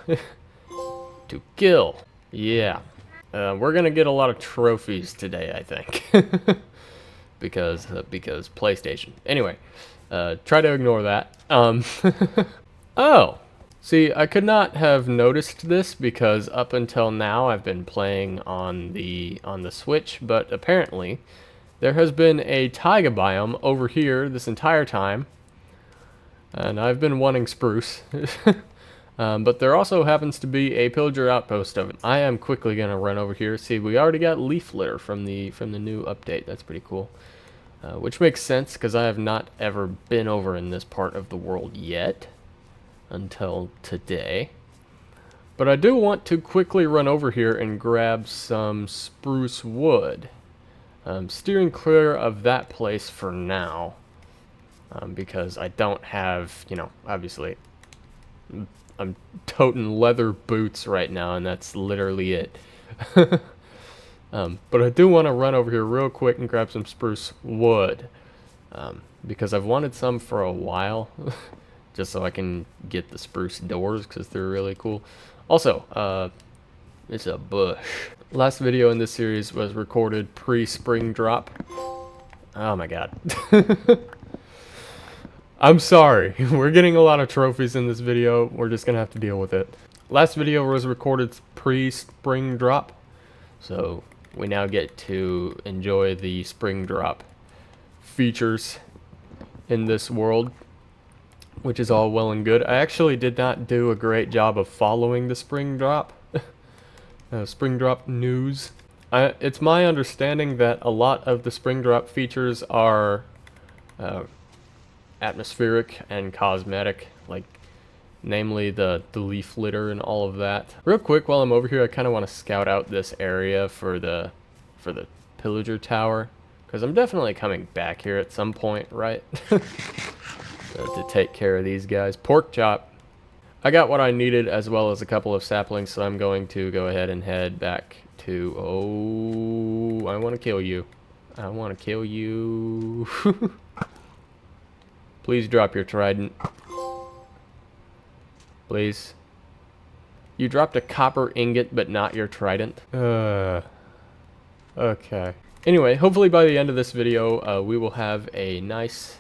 to kill. Yeah, we're gonna get a lot of trophies today, I think. because PlayStation. Anyway, try to ignore that. Oh, see, I could not have noticed this because up until now I've been playing on the Switch, but apparently there has been a taiga biome over here this entire time, and I've been wanting spruce. But there also happens to be a pillager outpost of it. I am quickly gonna run over here. See, we already got leaf litter from the new update. That's pretty cool. Which makes sense because I have not ever been over in this part of the world yet until today. But I do want to quickly run over here and grab some spruce wood. Steering clear of that place for now, because I don't have, you know, obviously I'm toting leather boots right now, and that's literally it. But I do want to run over here real quick and grab some spruce wood, because I've wanted some for a while, just so I can get the spruce doors, because they're really cool. Also, it's a bush. Last video in this series was recorded pre-spring drop. Oh my god. I'm sorry. We're getting a lot of trophies in this video. We're just gonna have to deal with it. Last video was recorded pre-spring drop, so we now get to enjoy the spring drop features in this world, which is all well and good. I actually did not do a great job of following the spring drop. Spring drop news. It's my understanding that a lot of the spring drop features are atmospheric and cosmetic, like namely the leaf litter and all of that. Real quick, while I'm over here, I kind of want to scout out this area for the pillager tower, because I'm definitely coming back here at some point, right? To take care of these guys. Pork chop. I got what I needed as well as a couple of saplings, so I'm going to go ahead and head back to... Oh, I want to kill you. I want to kill you. Please drop your trident. Please. You dropped a copper ingot, but not your trident. Okay. Anyway, hopefully by the end of this video, we will have a nice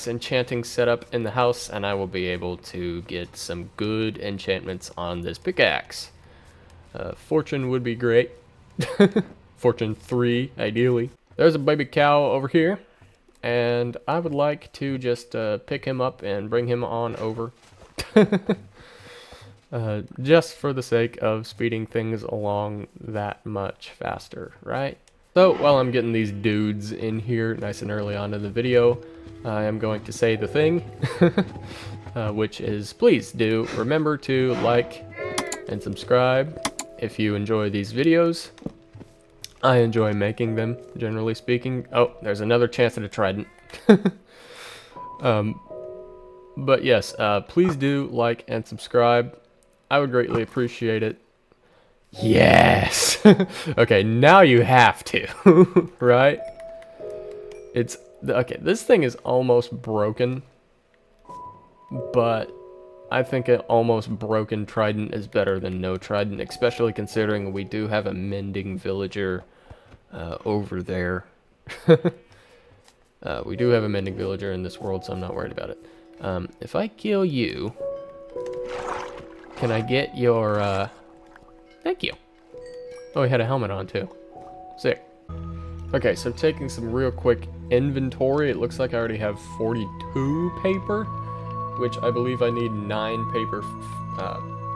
enchanting setup in the house, and I will be able to get some good enchantments on this pickaxe. Fortune would be great. Fortune 3, ideally. There's a baby cow over here, and I would like to just pick him up and bring him on over. Just for the sake of speeding things along that much faster, right? So while I'm getting these dudes in here nice and early on in the video, I am going to say the thing, which is please do remember to like and subscribe if you enjoy these videos. I enjoy making them, generally speaking. Oh, there's another chance at a trident. But yes, please do like and subscribe. I would greatly appreciate it. Yes! Okay, now you have to, right? Okay, this thing is almost broken, but I think an almost broken trident is better than no trident, especially considering we do have a mending villager over there. We do have a mending villager in this world, so I'm not worried about it. If I kill you, can I get your, thank you. Oh, he had a helmet on too. Sick. Okay, so taking some real quick inventory, it looks like I already have 42 paper, which I believe I need 9 paper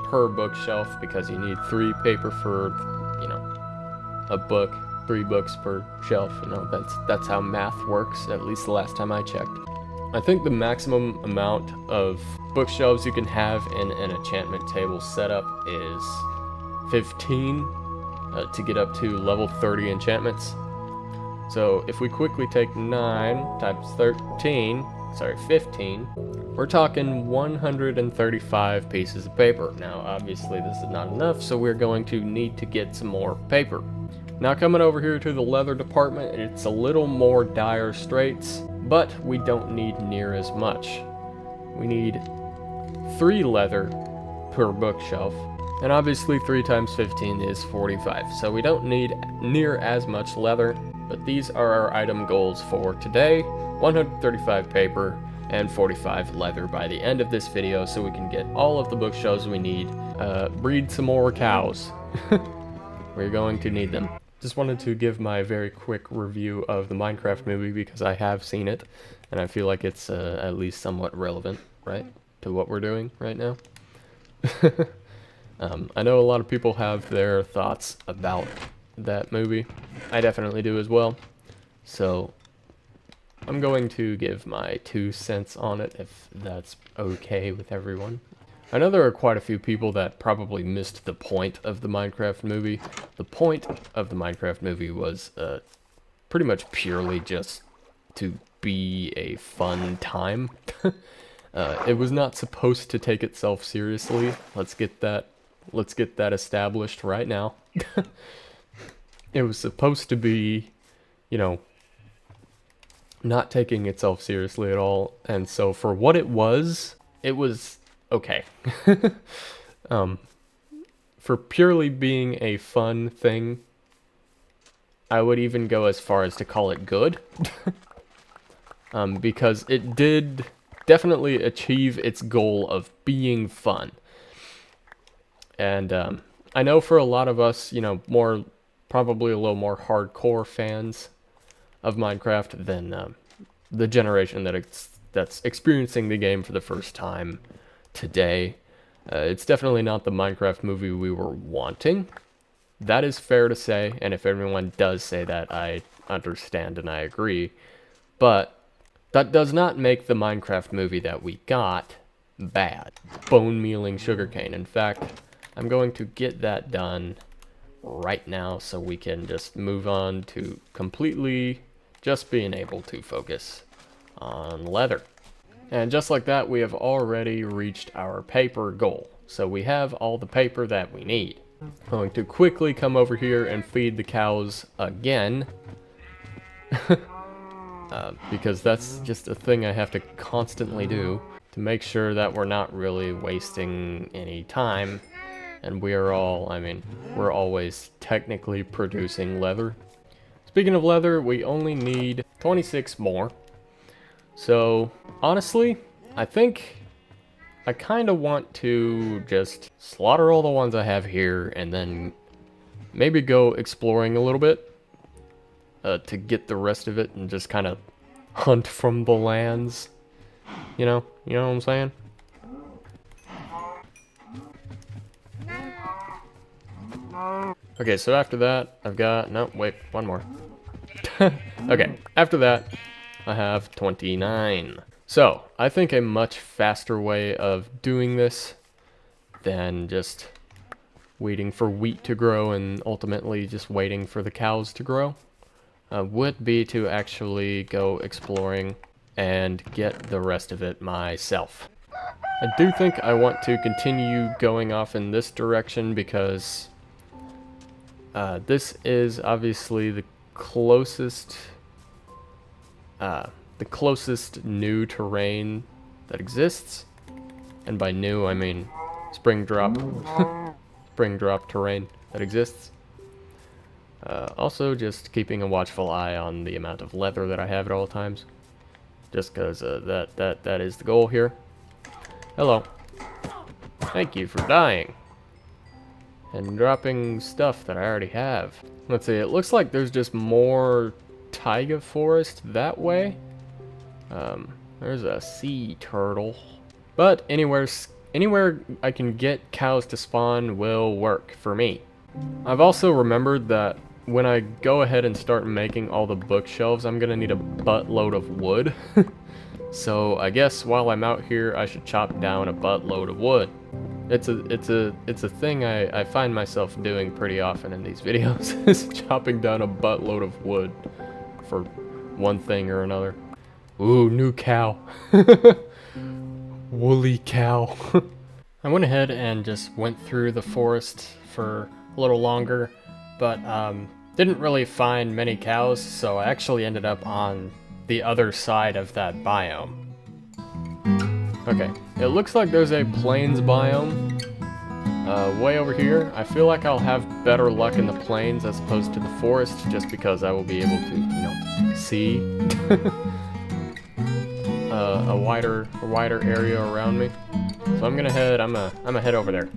per bookshelf, because you need 3 paper for, you know, a book, 3 books per shelf. You know, that's how math works, at least the last time I checked. I think the maximum amount of bookshelves you can have in an enchantment table setup is 15 to get up to level 30 enchantments. So if we quickly take 9 times 15, we're talking 135 pieces of paper. Now obviously this is not enough, so we're going to need to get some more paper. Now coming over here to the leather department, it's a little more dire straits, but we don't need near as much. We need 3 leather per bookshelf, and obviously 3 times 15 is 45, so we don't need near as much leather, but these are our item goals for today: 135 paper and 45 leather by the end of this video, so we can get all of the bookshelves we need. Breed some more cows. We're going to need them. Just wanted to give my very quick review of the Minecraft movie because I have seen it, and I feel like it's at least somewhat relevant, right, to what we're doing right now. I know a lot of people have their thoughts about that movie. I definitely do as well. So I'm going to give my 2 cents on it, if that's okay with everyone. I know there are quite a few people that probably missed the point of the Minecraft movie. The point of the Minecraft movie was pretty much purely just to be a fun time. It was not supposed to take itself seriously. Let's get that established right now. It was supposed to be, you know, not taking itself seriously at all, and so for what it was okay. For purely being a fun thing, I would even go as far as to call it good. Because it did definitely achieve its goal of being fun. And I know for a lot of us, you know, probably a little more hardcore fans of Minecraft than the generation that's experiencing the game for the first time today. It's definitely not the Minecraft movie we were wanting. That is fair to say, and if everyone does say that, I understand and I agree. But that does not make the Minecraft movie that we got bad. Bone mealing sugarcane. In fact, I'm going to get that done right now so we can just move on to completely just being able to focus on leather. And just like that, we have already reached our paper goal. So we have all the paper that we need. I'm going to quickly come over here and feed the cows again. Because that's just a thing I have to constantly do to make sure that we're not really wasting any time. And we're always technically producing leather. Speaking of leather, we only need 26 more. So, honestly, I think I kind of want to just slaughter all the ones I have here and then maybe go exploring a little bit to get the rest of it and just kind of hunt from the lands. You know what I'm saying? Okay, so after that, I've got, no, wait, one more. Okay, after that, I have 29. So, I think a much faster way of doing this than just waiting for wheat to grow and ultimately just waiting for the cows to grow would be to actually go exploring and get the rest of it myself. I do think I want to continue going off in this direction because this is obviously the closest new terrain that exists, and by new I mean spring drop spring drop terrain that exists. Also, just keeping a watchful eye on the amount of leather that I have at all times, just because that is the goal here. Hello. Thank you for dying and dropping stuff that I already have. Let's see, it looks like there's just more taiga forest that way. There's a sea turtle. But anywhere I can get cows to spawn will work for me. I've also remembered that when I go ahead and start making all the bookshelves, I'm gonna need a buttload of wood. So I guess while I'm out here, I should chop down a buttload of wood. It's a thing I find myself doing pretty often in these videos, is chopping down a buttload of wood for one thing or another. Ooh, new cow. Woolly cow. I went ahead and just went through the forest for a little longer, but didn't really find many cows, so I actually ended up on the other side of that biome. Okay, it looks like there's a plains biome way over here. I feel like I'll have better luck in the plains as opposed to the forest, just because I will be able to, you know, see a wider area around me. So I'm gonna head over there.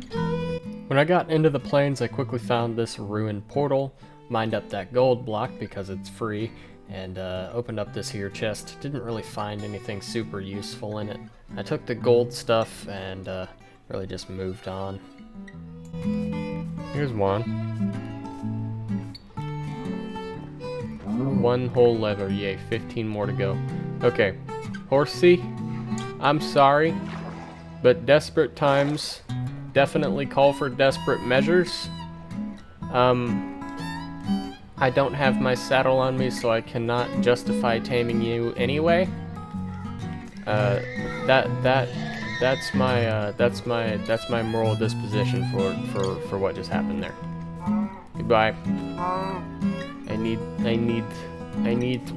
When I got into the plains, I quickly found this ruined portal, mined up that gold block because it's free, and opened up this here chest. Didn't really find anything super useful in it. I took the gold stuff and really just moved on. Here's one. One whole leather, yay, 15 more to go. Okay, Horsey, I'm sorry, but desperate times definitely call for desperate measures. I don't have my saddle on me, so I cannot justify taming you anyway. That's my moral disposition for what just happened there. Goodbye. I need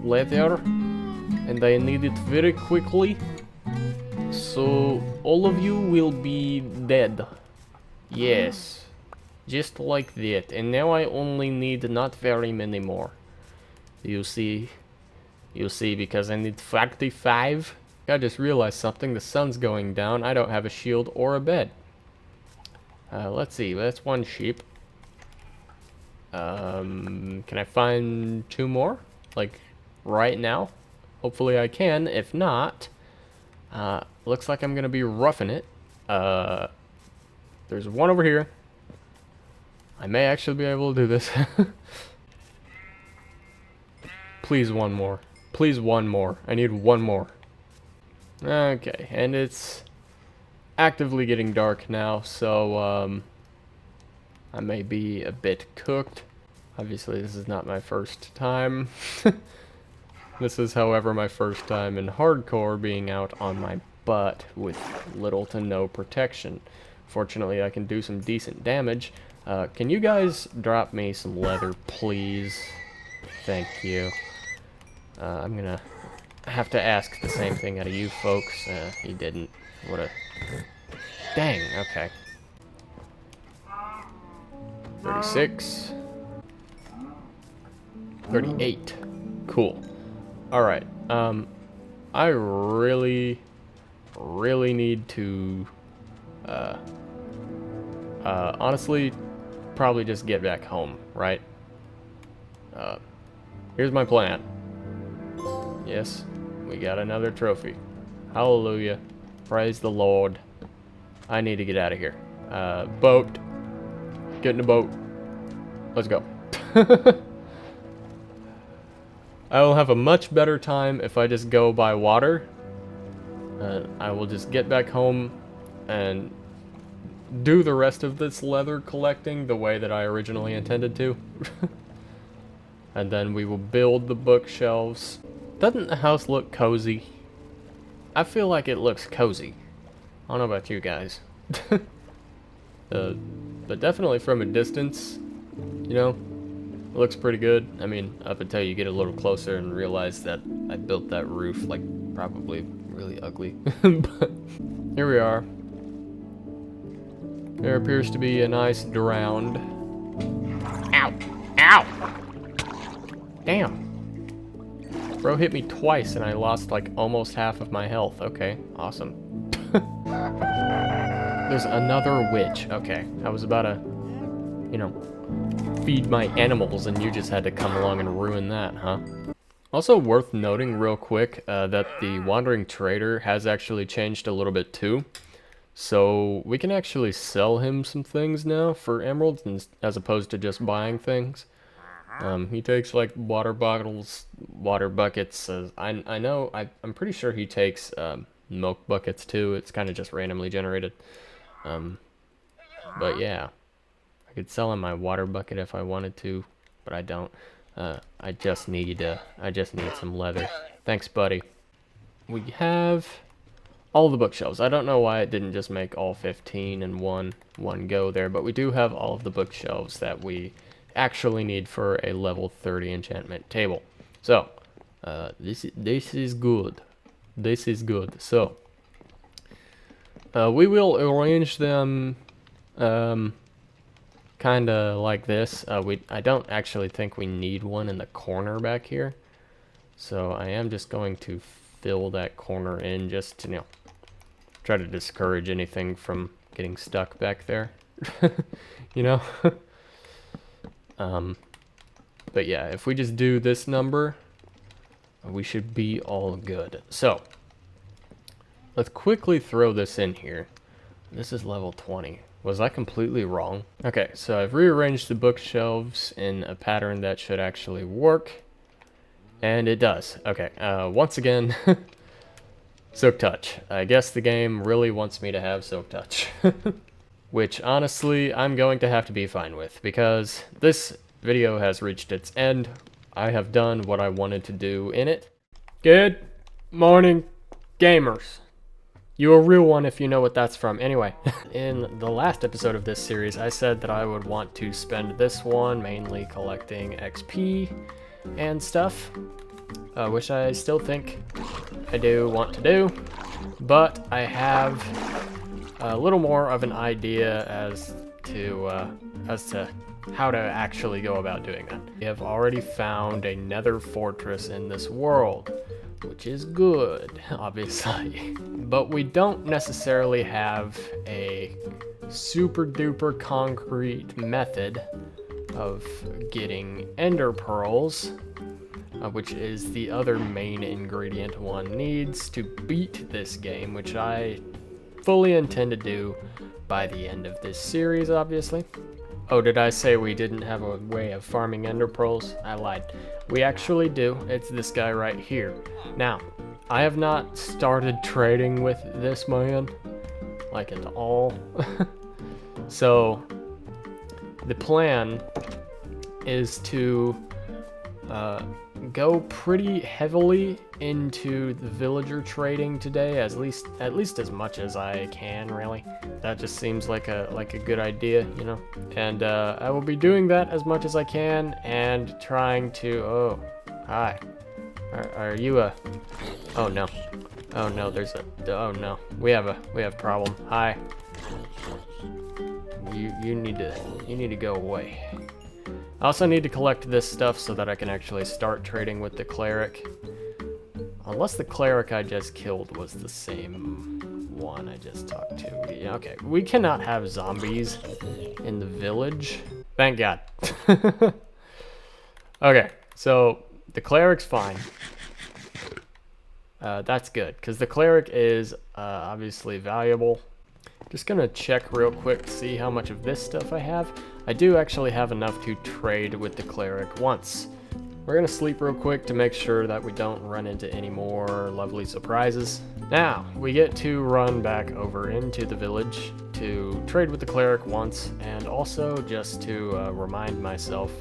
leather, and I need it very quickly. So all of you will be dead. Yes. Just like that, and now I only need not very many more. You see, because I need 45. I just realized something, the sun's going down, I don't have a shield or a bed. Let's see, that's one sheep. Can I find 2 more? Like, right now? Hopefully I can, if not, looks like I'm gonna be roughing it. There's one over here. I may actually be able to do this. Please, one more. Please, one more. I need one more. Okay, and it's actively getting dark now, so I may be a bit cooked. Obviously, this is not my first time. This is, however, my first time in hardcore being out on my butt with little to no protection. Fortunately, I can do some decent damage. Can you guys drop me some leather, please? Thank you. I'm gonna have to ask the same thing out of you folks. He didn't. What a... Dang, okay. 36. 38. Cool. Alright, I really need to, honestly, probably just get back home, right? Here's my plan. Yes, we got another trophy. Hallelujah. Praise the Lord. I need to get out of here. Boat. Get in the boat. Let's go. I will have a much better time if I just go by water. I will just get back home and do the rest of this leather collecting the way that I originally intended to. And then we will build the bookshelves. Doesn't the house look cozy? I feel like it looks cozy. I don't know about you guys. But definitely from a distance, you know, it looks pretty good. I mean, up until you get a little closer and realize that I built that roof, like, probably really ugly. But here we are. There appears to be a nice drowned. Ow! Ow! Damn. Bro hit me twice and I lost like almost half of my health. Okay, awesome. There's another witch. Okay, I was about to, you know, feed my animals and you just had to come along and ruin that, huh? Also worth noting real quick that the Wandering Trader has actually changed a little bit too. So we can actually sell him some things now for emeralds as opposed to just buying things. He takes like water bottles, water buckets. I know, I'm pretty sure he takes milk buckets too. It's kind of just randomly generated. But yeah, I could sell him my water bucket if I wanted to, but I don't. I just need some leather. Thanks, buddy. We have all the bookshelves. I don't know why it didn't just make all 15 in one go there, but we do have all of the bookshelves that we actually need for a level 30 enchantment table. So, this is good. This is good. So, we will arrange them kind of like this. I don't actually think we need one in the corner back here. So I am just going to fill that corner in just to, you know, try to discourage anything from getting stuck back there. You know? But yeah, if we just do this number, we should be all good. So, let's quickly throw this in here. This is level 20. Was I completely wrong? Okay, so I've rearranged the bookshelves in a pattern that should actually work. And it does. Okay, once again, Silk Touch. I guess the game really wants me to have Silk Touch. Which, honestly, I'm going to have to be fine with, because this video has reached its end. I have done what I wanted to do in it. Good morning, gamers. You a real one if you know what that's from. Anyway, in the last episode of this series, I said that I would want to spend this one mainly collecting XP and stuff, which I still think I do want to do, but I have a little more of an idea as to how to actually go about doing that. We have already found a nether fortress in this world, which is good, obviously. But we don't necessarily have a super duper concrete method of getting ender pearls, which is the other main ingredient one needs to beat this game, which I fully intend to do by the end of this series, obviously. Oh, did I say we didn't have a way of farming ender pearls? I lied. We actually do. It's this guy right here. Now, I have not started trading with this man, like at all. So, the plan is to go pretty heavily into the villager trading today, at least as much as I can, really. That just seems like a good idea, you know. And I will be doing that as much as I can and trying to. Oh, hi. Are you a? Oh no. Oh no. There's a. Oh no. We have problem. Hi. You need to go away. I also need to collect this stuff so that I can actually start trading with the cleric. Unless the cleric I just killed was the same one I just talked to. Yeah, okay, we cannot have zombies in the village. Thank God. Okay, so the cleric's fine. That's good, because the cleric is obviously valuable. Just gonna check real quick to see how much of this stuff I have. I do actually have enough to trade with the cleric once. we're gonna sleep real quick to make sure that we don't run into any more lovely surprises. Now, we get to run back over into the village to trade with the cleric once, and also just to remind myself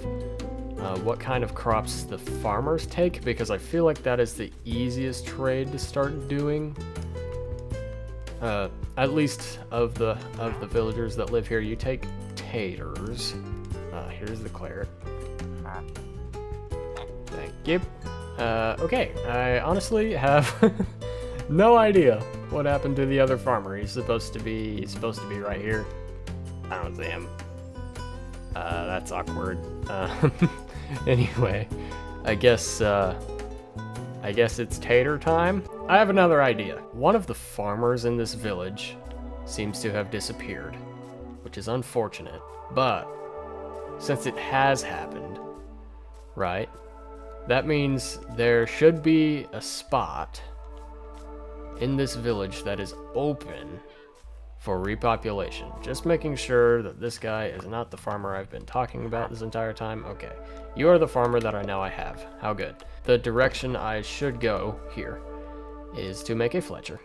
what kind of crops the farmers take, because I feel like that is the easiest trade to start doing. At least of the villagers that live here, you take taters. Here's the cleric. Thank you. Okay, I honestly have no idea what happened to the other farmer. He's supposed to be right here. I don't see him. That's awkward. Anyway, I guess it's tater time. I have another idea. One of the farmers in this village seems to have disappeared, which is unfortunate, but since it has happened, right, that means there should be a spot in this village that is open for repopulation. Just making sure that this guy is not the farmer I've been talking about this entire time. Okay, you are the farmer that I know I have. How good. The direction I should go here is to make a Fletcher,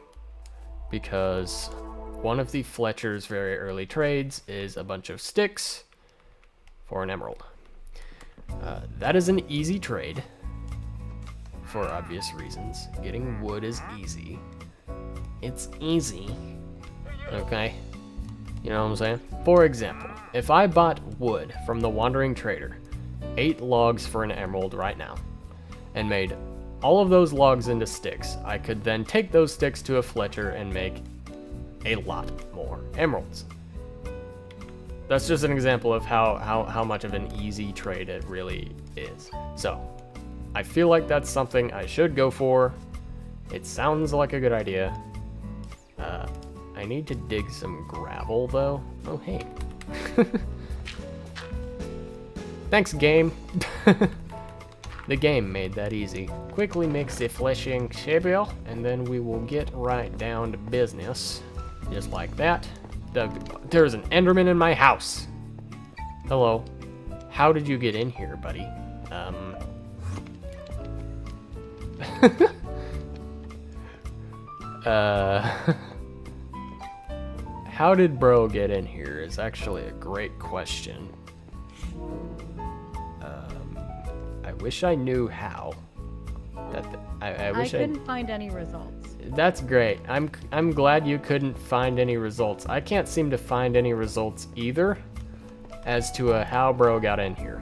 because one of the Fletcher's very early trades is a bunch of sticks for an emerald. That is an easy trade for obvious reasons. Getting wood is easy. It's easy. Okay? You know what I'm saying? For example, if I bought wood from the Wandering Trader, 8 logs for an emerald right now, and made all of those logs into sticks, I could then take those sticks to a Fletcher and make a lot more emeralds. That's just an example of how much of an easy trade it really is. So, I feel like that's something I should go for. It sounds like a good idea. I need to dig some gravel, though. Oh, hey. Thanks, game. The game made that easy. Quickly mix the fleshing table, and then we will get right down to business. Just like that. There's an Enderman in my house. Hello. How did you get in here, buddy? How did bro get in here is actually a great question. I wish I knew how. I wish I couldn't find any results. That's great. I'm glad you couldn't find any results. I can't seem to find any results either as to how bro got in here.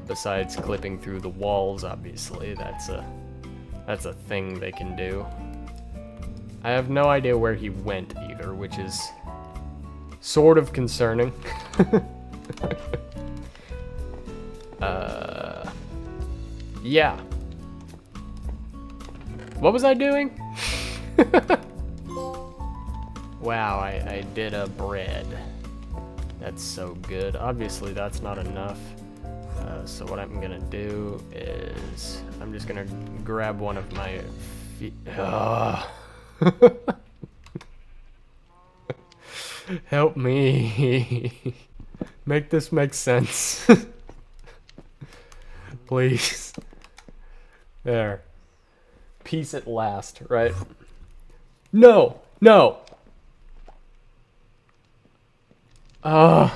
Besides clipping through the walls, obviously. That's a thing they can do. I have no idea where he went either, which is sort of concerning. Yeah. What was I doing? Wow, I did a bread. That's so good. Obviously, that's not enough. So what I'm gonna do is I'm just gonna grab one of my feet. Help me. Make this make sense. Please. There. Peace at last, right? No! No! I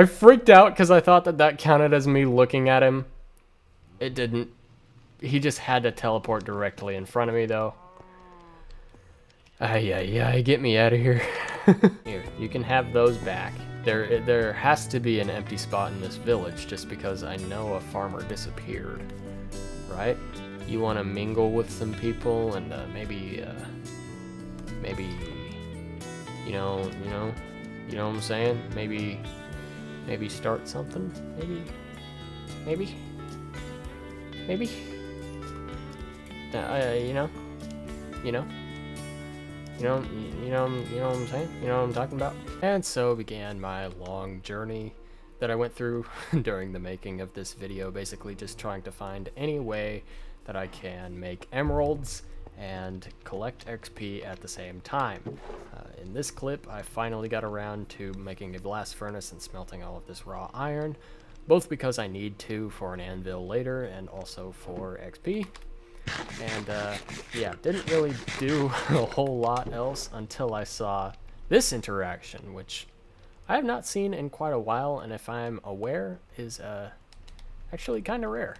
freaked out because I thought that counted as me looking at him. It didn't. He just had to teleport directly in front of me, though. Ay, get me out of here. Here, you can have those back. There has to be an empty spot in this village just because I know a farmer disappeared, right? You want to mingle with some people and maybe, you know what I'm saying? Maybe start something. Maybe. You know what I'm saying? You know what I'm talking about? And so began my long journey that I went through during the making of this video, basically just trying to find any way that I can make emeralds and collect XP at the same time. In this clip, I finally got around to making a blast furnace and smelting all of this raw iron, both because I need to for an anvil later and also for XP. And yeah, didn't really do a whole lot else until I saw this interaction, which I have not seen in quite a while, and if I'm aware, is actually kind of rare.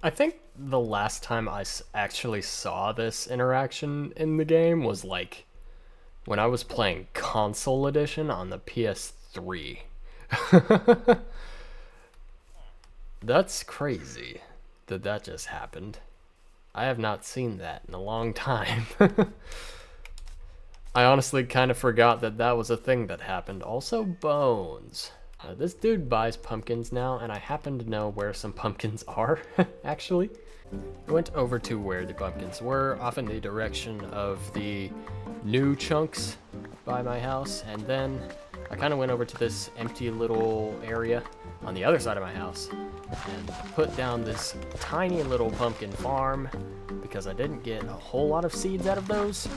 I think the last time I actually saw this interaction in the game was like when I was playing Console Edition on the PS3. That's crazy that that just happened. I have not seen that in a long time. I honestly kind of forgot that that was a thing that happened. Also, bones. This dude buys pumpkins now, and I happen to know where some pumpkins are, actually. I went over to where the pumpkins were, off in the direction of the new chunks by my house, and then I kind of went over to this empty little area on the other side of my house and put down this tiny little pumpkin farm because I didn't get a whole lot of seeds out of those.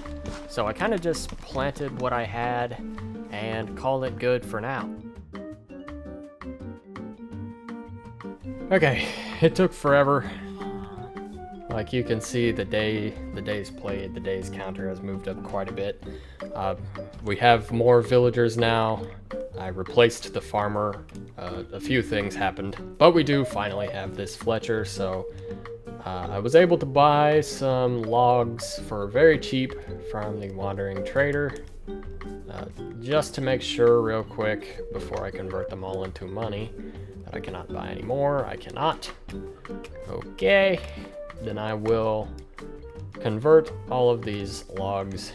So I kind of just planted what I had and called it good for now. Okay, it took forever. Like you can see, the days played, the days counter has moved up quite a bit. We have more villagers now. I replaced the farmer. A few things happened, but we do finally have this Fletcher, so I was able to buy some logs for very cheap from the wandering trader. Just to make sure real quick before I convert them all into money that I cannot buy any more. I cannot. Okay. Then I will convert all of these logs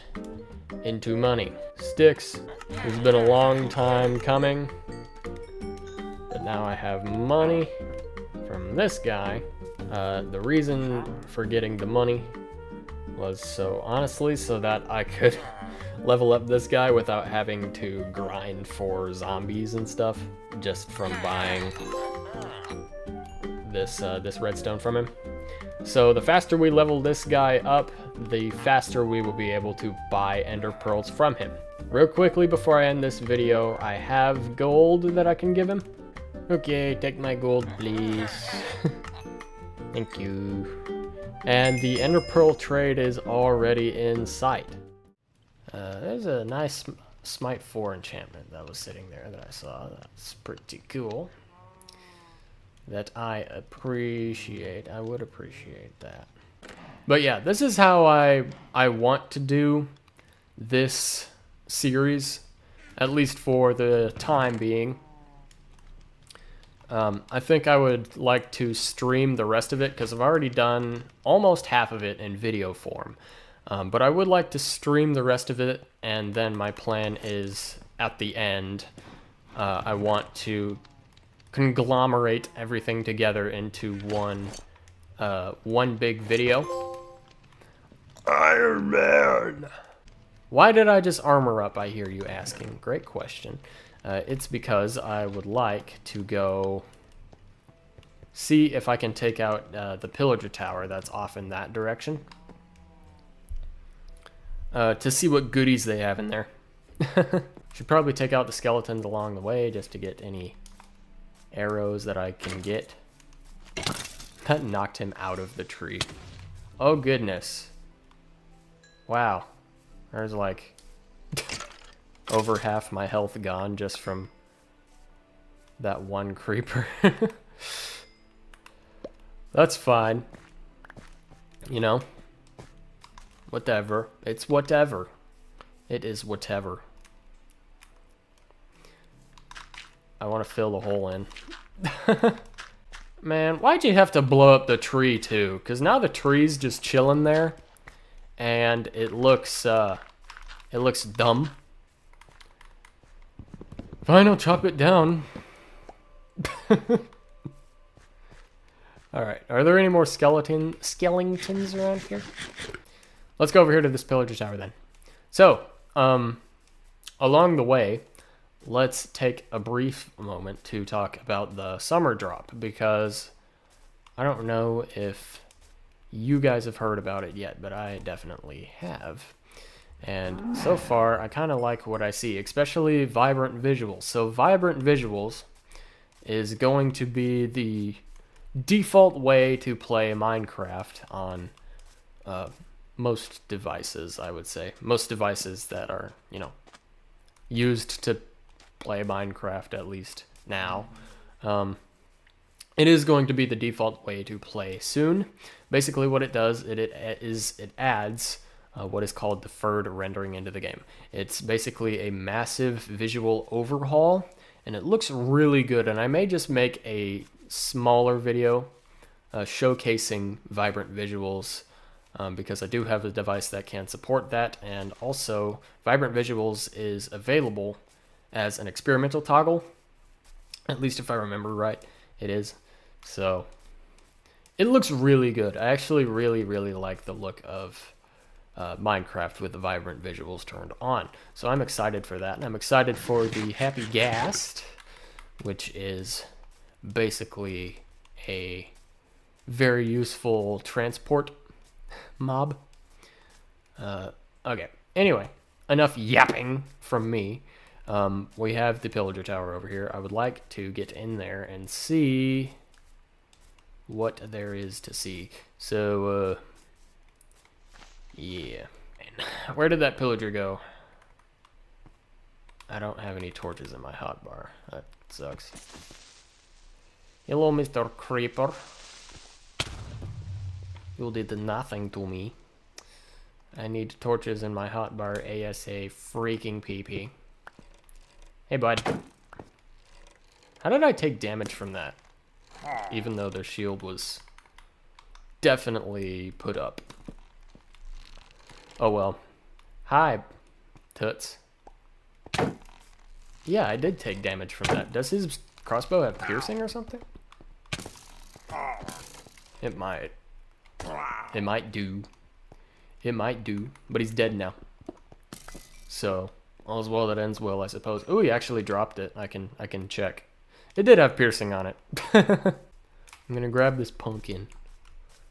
into money. Sticks. It's been a long time coming, but now I have money from this guy. The reason for getting the money was so that I could level up this guy without having to grind for zombies and stuff, just from buying this redstone from him. So the faster we level this guy up, the faster we will be able to buy ender pearls from him. Real quickly before I end this video, I have gold that I can give him. Okay, take my gold, please. Thank you. And the ender pearl trade is already in sight. There's a nice Smite 4 enchantment that was sitting there that I saw. That's pretty cool. That I appreciate. I would appreciate that. But yeah, this is how I want to do this series, at least for the time being. I think I would like to stream the rest of it because I've already done almost half of it in video form. But I would like to stream the rest of it, and then my plan is at the end, I want to conglomerate everything together into one big video. Iron Man! Why did I just armor up, I hear you asking? Great question. It's because I would like to go see if I can take out the pillager tower that's off in that direction. To see what goodies they have in there. Should probably take out the skeletons along the way just to get any arrows that I can get. That knocked him out of the tree. Oh goodness. Wow. There's like over half my health gone just from that one creeper. That's fine. You know? Whatever. It's whatever. It is whatever. I want to fill the hole in. Man, why'd you have to blow up the tree too? Because now the tree's just chilling there, and it looks dumb. Fine, I'll chop it down. All right, are there any more skeletons around here? Let's go over here to this pillager tower then. So, along the way, let's take a brief moment to talk about the summer drop, because I don't know if you guys have heard about it yet, but I definitely have. And so far, I kind of like what I see, especially vibrant visuals. So vibrant visuals is going to be the default way to play Minecraft on most devices, I would say. Most devices that are, used to play Minecraft, at least now. It is going to be the default way to play soon. Basically what it does, it adds what is called deferred rendering into the game. It's basically a massive visual overhaul, and it looks really good, and I may just make a smaller video showcasing vibrant visuals because I do have a device that can support that, and also vibrant visuals is available as an experimental toggle, at least if I remember right, it is. So it looks really good. I actually really like the look of Minecraft with the vibrant visuals turned on. So I'm excited for that, and I'm excited for the Happy Ghast, which is basically a very useful transport mob. Okay, anyway, enough yapping from me. We have the pillager tower over here. I would like to get in there and see what there is to see. So, yeah. Where did that pillager go? I don't have any torches in my hotbar. That sucks. Hello, Mr. Creeper. You did nothing to me. I need torches in my hotbar ASA freaking PP. Hey, bud. How did I take damage from that? Even though their shield was definitely put up. Oh well. Hi, Toots. Yeah, I did take damage from that. Does his crossbow have piercing or something? It might. It might do. It might do. But he's dead now. So, all's well that ends well, I suppose. Oh, he actually dropped it. I can check. It did have piercing on it. I'm gonna grab this pumpkin.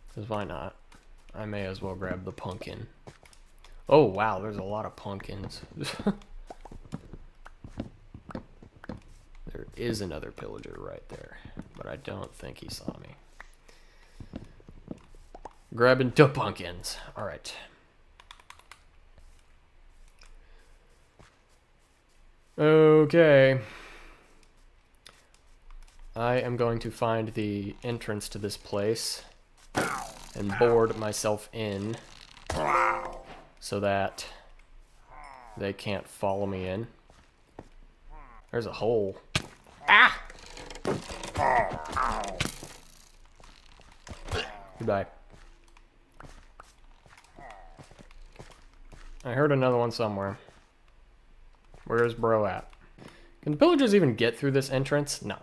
Because why not? I may as well grab the pumpkin. Oh, wow, there's a lot of pumpkins. There is another pillager right there. But I don't think he saw me. Grabbing 2 pumpkins. Alright. Okay. I am going to find the entrance to this place and board myself in so that they can't follow me in. There's a hole. Ah! Goodbye. I heard another one somewhere. Where's bro at? Can the pillagers even get through this entrance? No.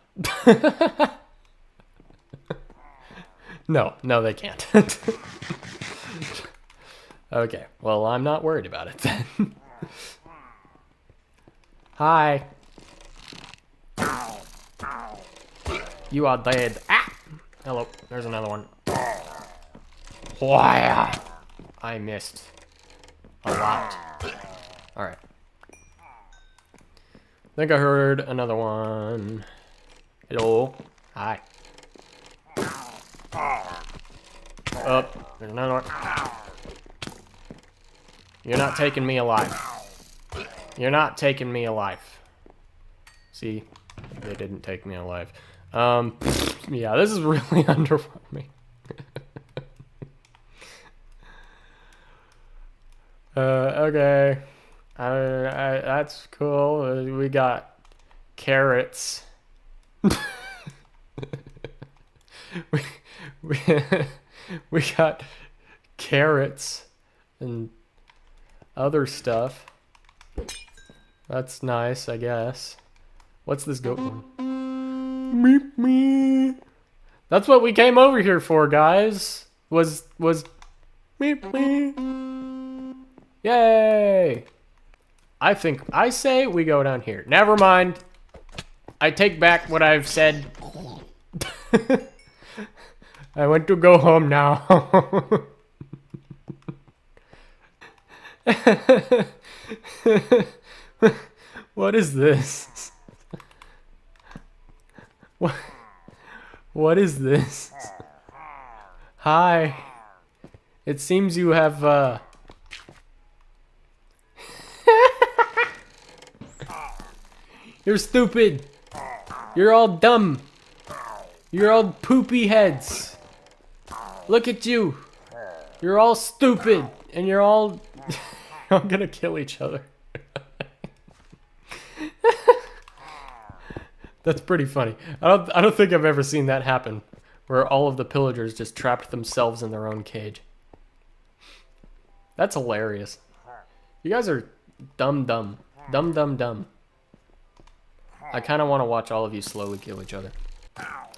No, they can't. Okay, well, I'm not worried about it then. Hi. You are dead. Ah! Hello, there's another one. Wow. I missed a lot. Alright. I think I heard another one. Hello. Hi. Up. There's another one. You're not taking me alive. You're not taking me alive. See? They didn't take me alive. Yeah, this is really underwhelming. Okay. That's cool. We got carrots. we, we, we got carrots and other stuff. That's nice, I guess. What's this goat one? Meep me. That's what we came over here for, guys. Was meep me. Yay! I say we go down here. Never mind. I take back what I've said. I want to go home now. What is this? What? What is this? Hi. It seems you have, You're stupid. You're all dumb. You're all poopy heads. Look at you. You're all stupid. And you're all... I'm gonna kill each other. That's pretty funny. I don't think I've ever seen that happen, where all of the pillagers just trapped themselves in their own cage. That's hilarious. You guys are dumb. Dumb. I kind of want to watch all of you slowly kill each other.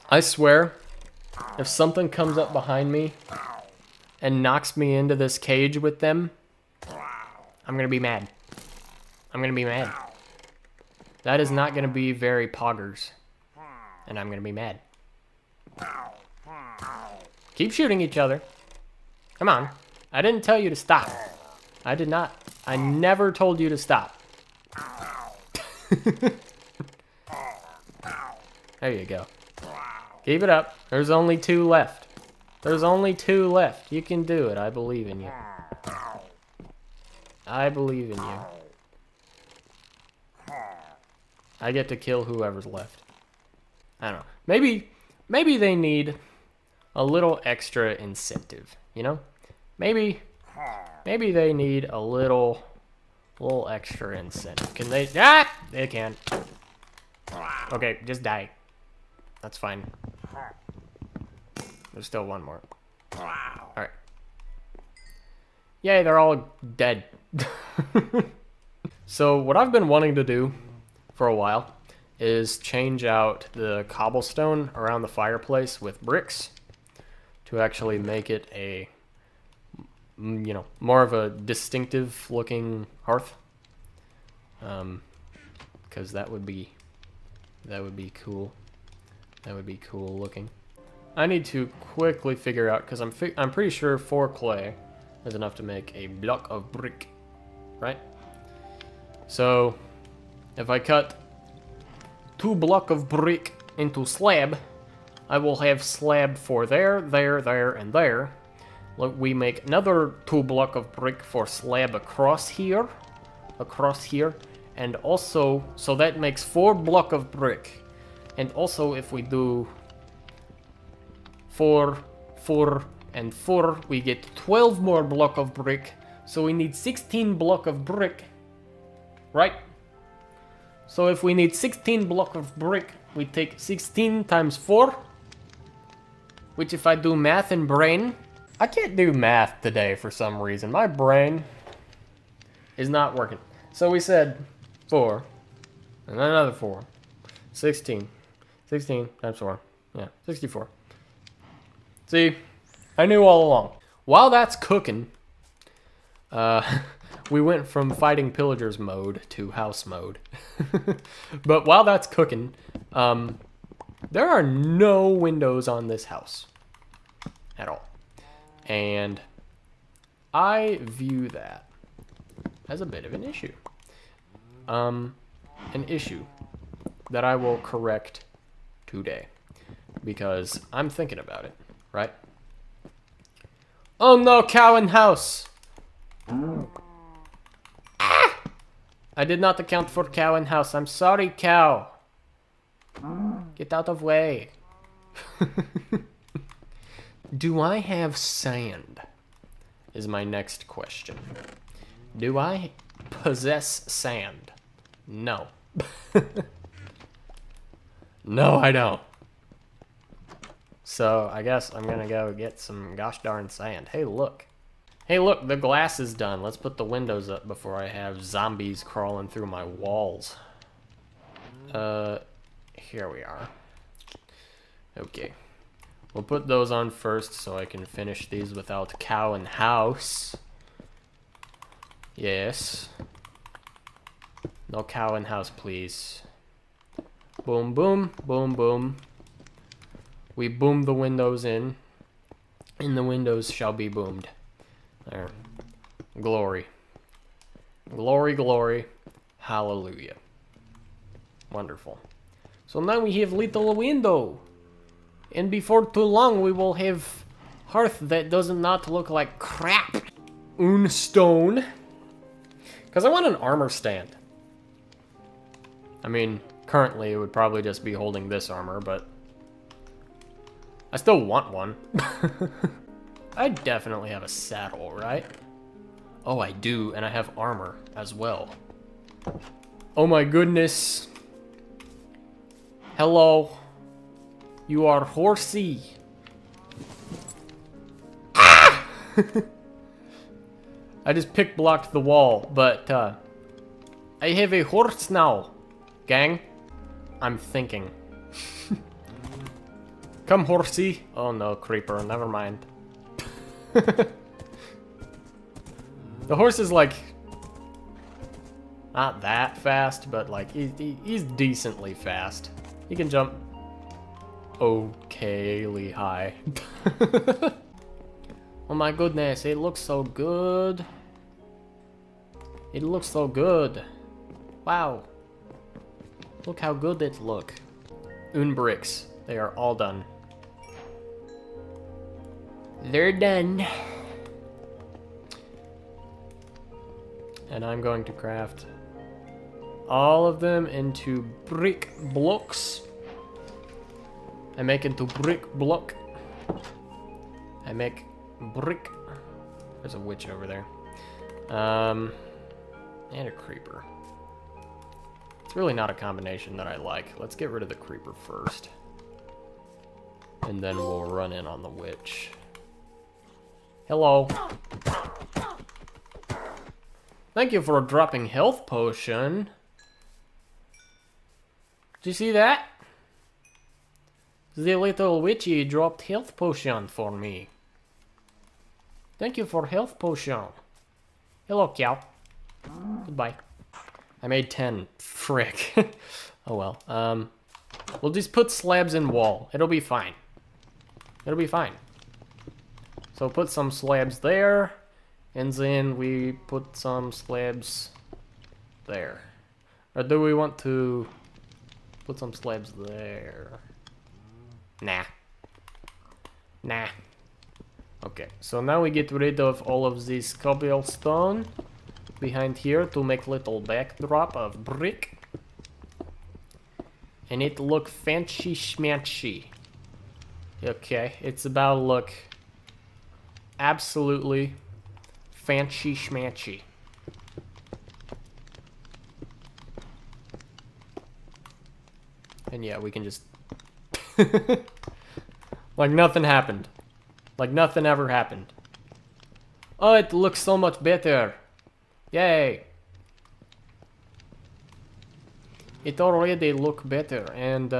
I swear, if something comes up behind me and knocks me into this cage with them, I'm gonna be mad. I'm gonna be mad. That is not gonna be very poggers. And I'm gonna be mad. Keep shooting each other. Come on. I didn't tell you to stop. I did not. I never told you to stop. There you go. Keep it up. There's only 2 left. There's only 2 left. You can do it. I believe in you. I believe in you. I get to kill whoever's left. I don't know. Maybe they need a little extra incentive, you know? Maybe they need a little extra incentive. Can they? Ah! They can. Okay, just die. That's fine. There's still 1 more. Alright. Yay, they're all dead. So what I've been wanting to do for a while is change out the cobblestone around the fireplace with bricks to actually make it a, you know, more of a distinctive looking hearth. Because that would be cool. That would be cool looking. I need to quickly figure out, because I'm pretty sure 4 clay is enough to make a block of brick, right? So if I cut 2 block of brick into slab, I will have slab for there, and there. Look, we make another 2 block of brick for slab across here, and also, so that makes 4 block of brick. And also, if we do 4, 4, and 4, we get 12 more block of brick. So we need 16 block of brick, right? So if we need 16 block of brick, we take 16 times 4, which if I do math and brain, I can't do math today for some reason. My brain is not working. So we said 4, and then another 4, 16. 16 times 4, yeah, 64. See, I knew all along. While that's cooking, we went from fighting pillagers mode to house mode. But while that's cooking, there are no windows on this house at all. And I view that as a bit of an issue. An issue that I will correct today, because I'm thinking about it, right? Oh no, cow in house! Ah! I did not account for cow in house. I'm sorry, cow. Get out of way. Do I have sand? Is my next question. Do I possess sand? No. No, I don't. So, I guess I'm gonna go get some gosh darn sand. Hey, look. Hey, look, the glass is done. Let's put the windows up before I have zombies crawling through my walls. Here we are. Okay. We'll put those on first so I can finish these without cow in house. Yes. No cow in house, please. Boom, boom, boom, boom. We boom the windows in, and the windows shall be boomed. There. Glory. Glory, glory. Hallelujah. Wonderful. So now we have little window. And before too long we will have hearth that does not look like crap. Un stone. Because I want an armor stand. I mean, currently it would probably just be holding this armor, but I still want one. I definitely have a saddle, right? Oh, I do, and I have armor as well. Oh my goodness. Hello. You are horsey. I just pick blocked the wall, but I have a horse now, gang. I'm thinking. Come, horsey. Oh no, creeper, never mind. The horse is like not that fast, but like he's decently fast. He can jump okayly high. Oh my goodness, it looks so good. It looks so good. Wow. Look how good it look. Bricks. They are all done. They're done. And I'm going to craft all of them into brick blocks. I make into brick block. I make brick. There's a witch over there. And a creeper. It's really not a combination that I like. Let's get rid of the creeper first. And then we'll run in on the witch. Hello. Thank you for dropping health potion. Did you see that? The little witchy dropped health potion for me. Thank you for health potion. Hello, cow. Goodbye. I made 10. Frick. Oh well. We'll just put slabs in wall. It'll be fine. It'll be fine. So put some slabs there. And then we put some slabs there. Or do we want to put some slabs there? Nah. Nah. Okay, so now we get rid of all of this cobblestone behind here to make little backdrop of brick. And it look fancy schmancy. Okay, it's about to look absolutely fancy schmancy. And yeah, we can just like nothing happened. Like nothing ever happened. Oh, it looks so much better. Yay. It already look better. And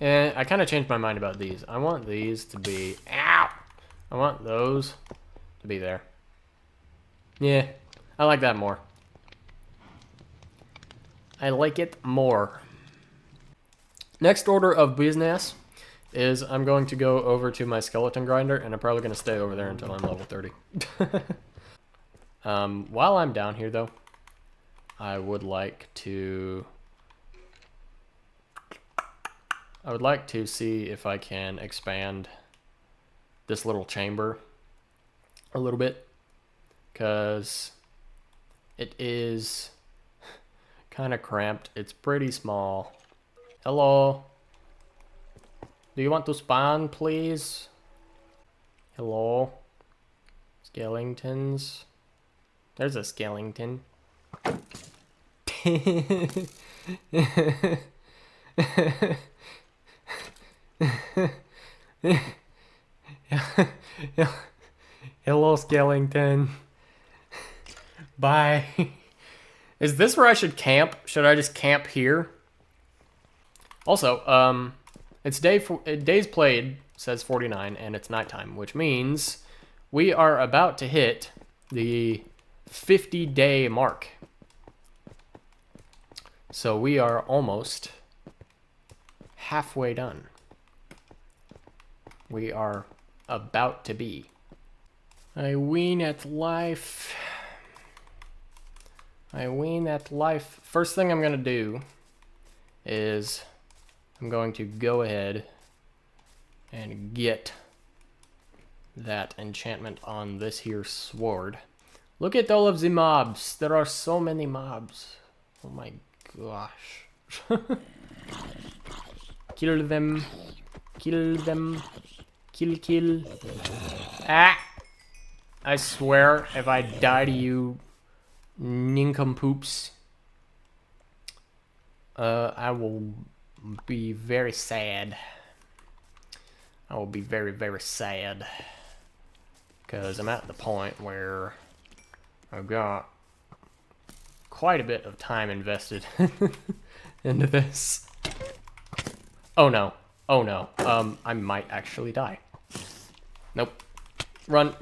I kind of changed my mind about these. I want these to be... Ow! I want those to be there. Yeah, I like that more. I like it more. Next order of business is I'm going to go over to my skeleton grinder, and I'm probably going to stay over there until I'm level 30. While I'm down here, though, I would like to see if I can expand this little chamber a little bit, because it is kind of cramped. It's pretty small. Hello. Do you want to spawn, please? Hello? Skeletons? There's a skeleton. Hello, skeleton. Bye. Is this where I should camp? Should I just camp here? Also, it's days played says 49, and it's nighttime, which means we are about to hit the 50-day mark. So we are almost halfway done. We are about to be. I win at life. I win at life. First thing I'm gonna do is I'm going to go ahead and get that enchantment on this here sword. Look at all of the mobs. There are so many mobs. Oh my gosh. Kill them. Kill them. Kill. Ah! I swear, if I die to you nincompoops, I will be very sad. I will be very, very sad. Because I'm at the point where I've got quite a bit of time invested into this. Oh no. Oh no. I might actually die. Nope. Run.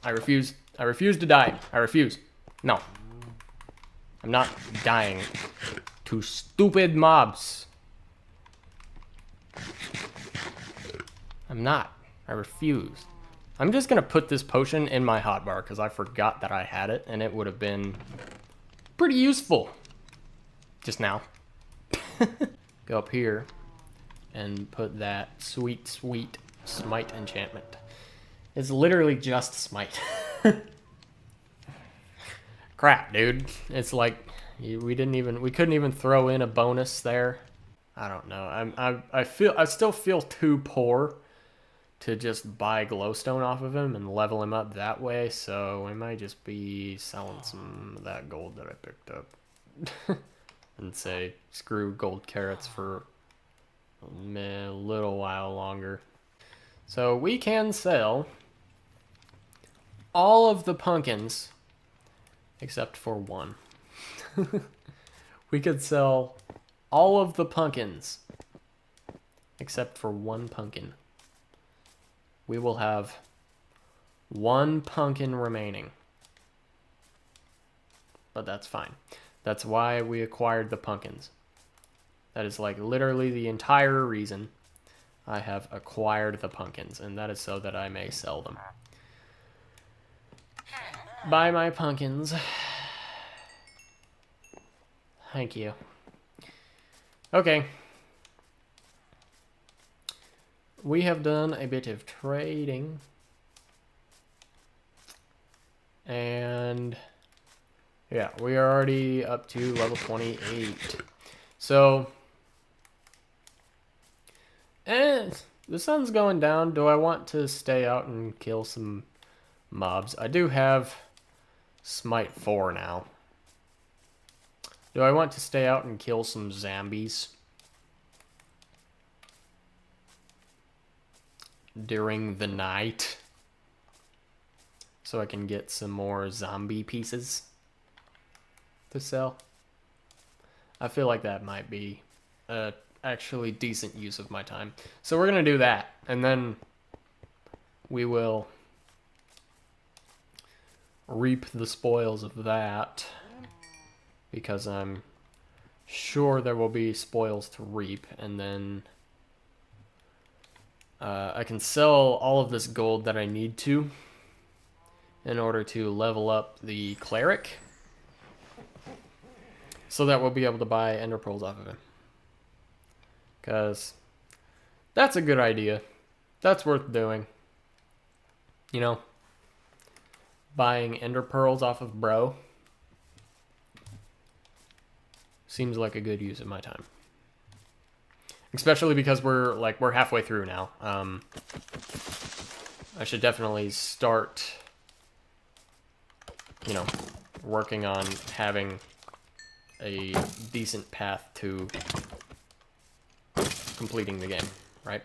I refuse. I refuse to die. I refuse. No. I'm not dying to stupid mobs. I'm not. I refuse. I'm just gonna put this potion in my hotbar because I forgot that I had it and it would have been pretty useful just now. Go up here and put that sweet, sweet smite enchantment. It's literally just smite. Crap, dude. It's like we couldn't even throw in a bonus there. I don't know. I still feel too poor to just buy glowstone off of him and level him up that way, so I might just be selling some of that gold that I picked up. And say, screw gold carrots for a little while longer. So we can sell all of the pumpkins except for one. We could sell all of the pumpkins except for one pumpkin. We will have one pumpkin remaining. But that's fine. That's why we acquired the pumpkins. That is like literally the entire reason I have acquired the pumpkins, and that is so that I may sell them. Buy my pumpkins. Thank you. Okay. We have done a bit of trading. And yeah, we are already up to level 28. So, the sun's going down. Do I want to stay out and kill some mobs? I do have Smite 4 now. Do I want to stay out and kill some zombies during the night so I can get some more zombie pieces to sell? I feel like that might be a actually decent use of my time. So we're going to do that, and then we will reap the spoils of that, because I'm sure there will be spoils to reap, and then I can sell all of this gold that I need to in order to level up the cleric, so that we'll be able to buy ender pearls off of him. Because that's a good idea. That's worth doing. You know, buying ender pearls off of bro seems like a good use of my time. Especially because we're halfway through now. I should definitely start, you know, working on having a decent path to completing the game, right?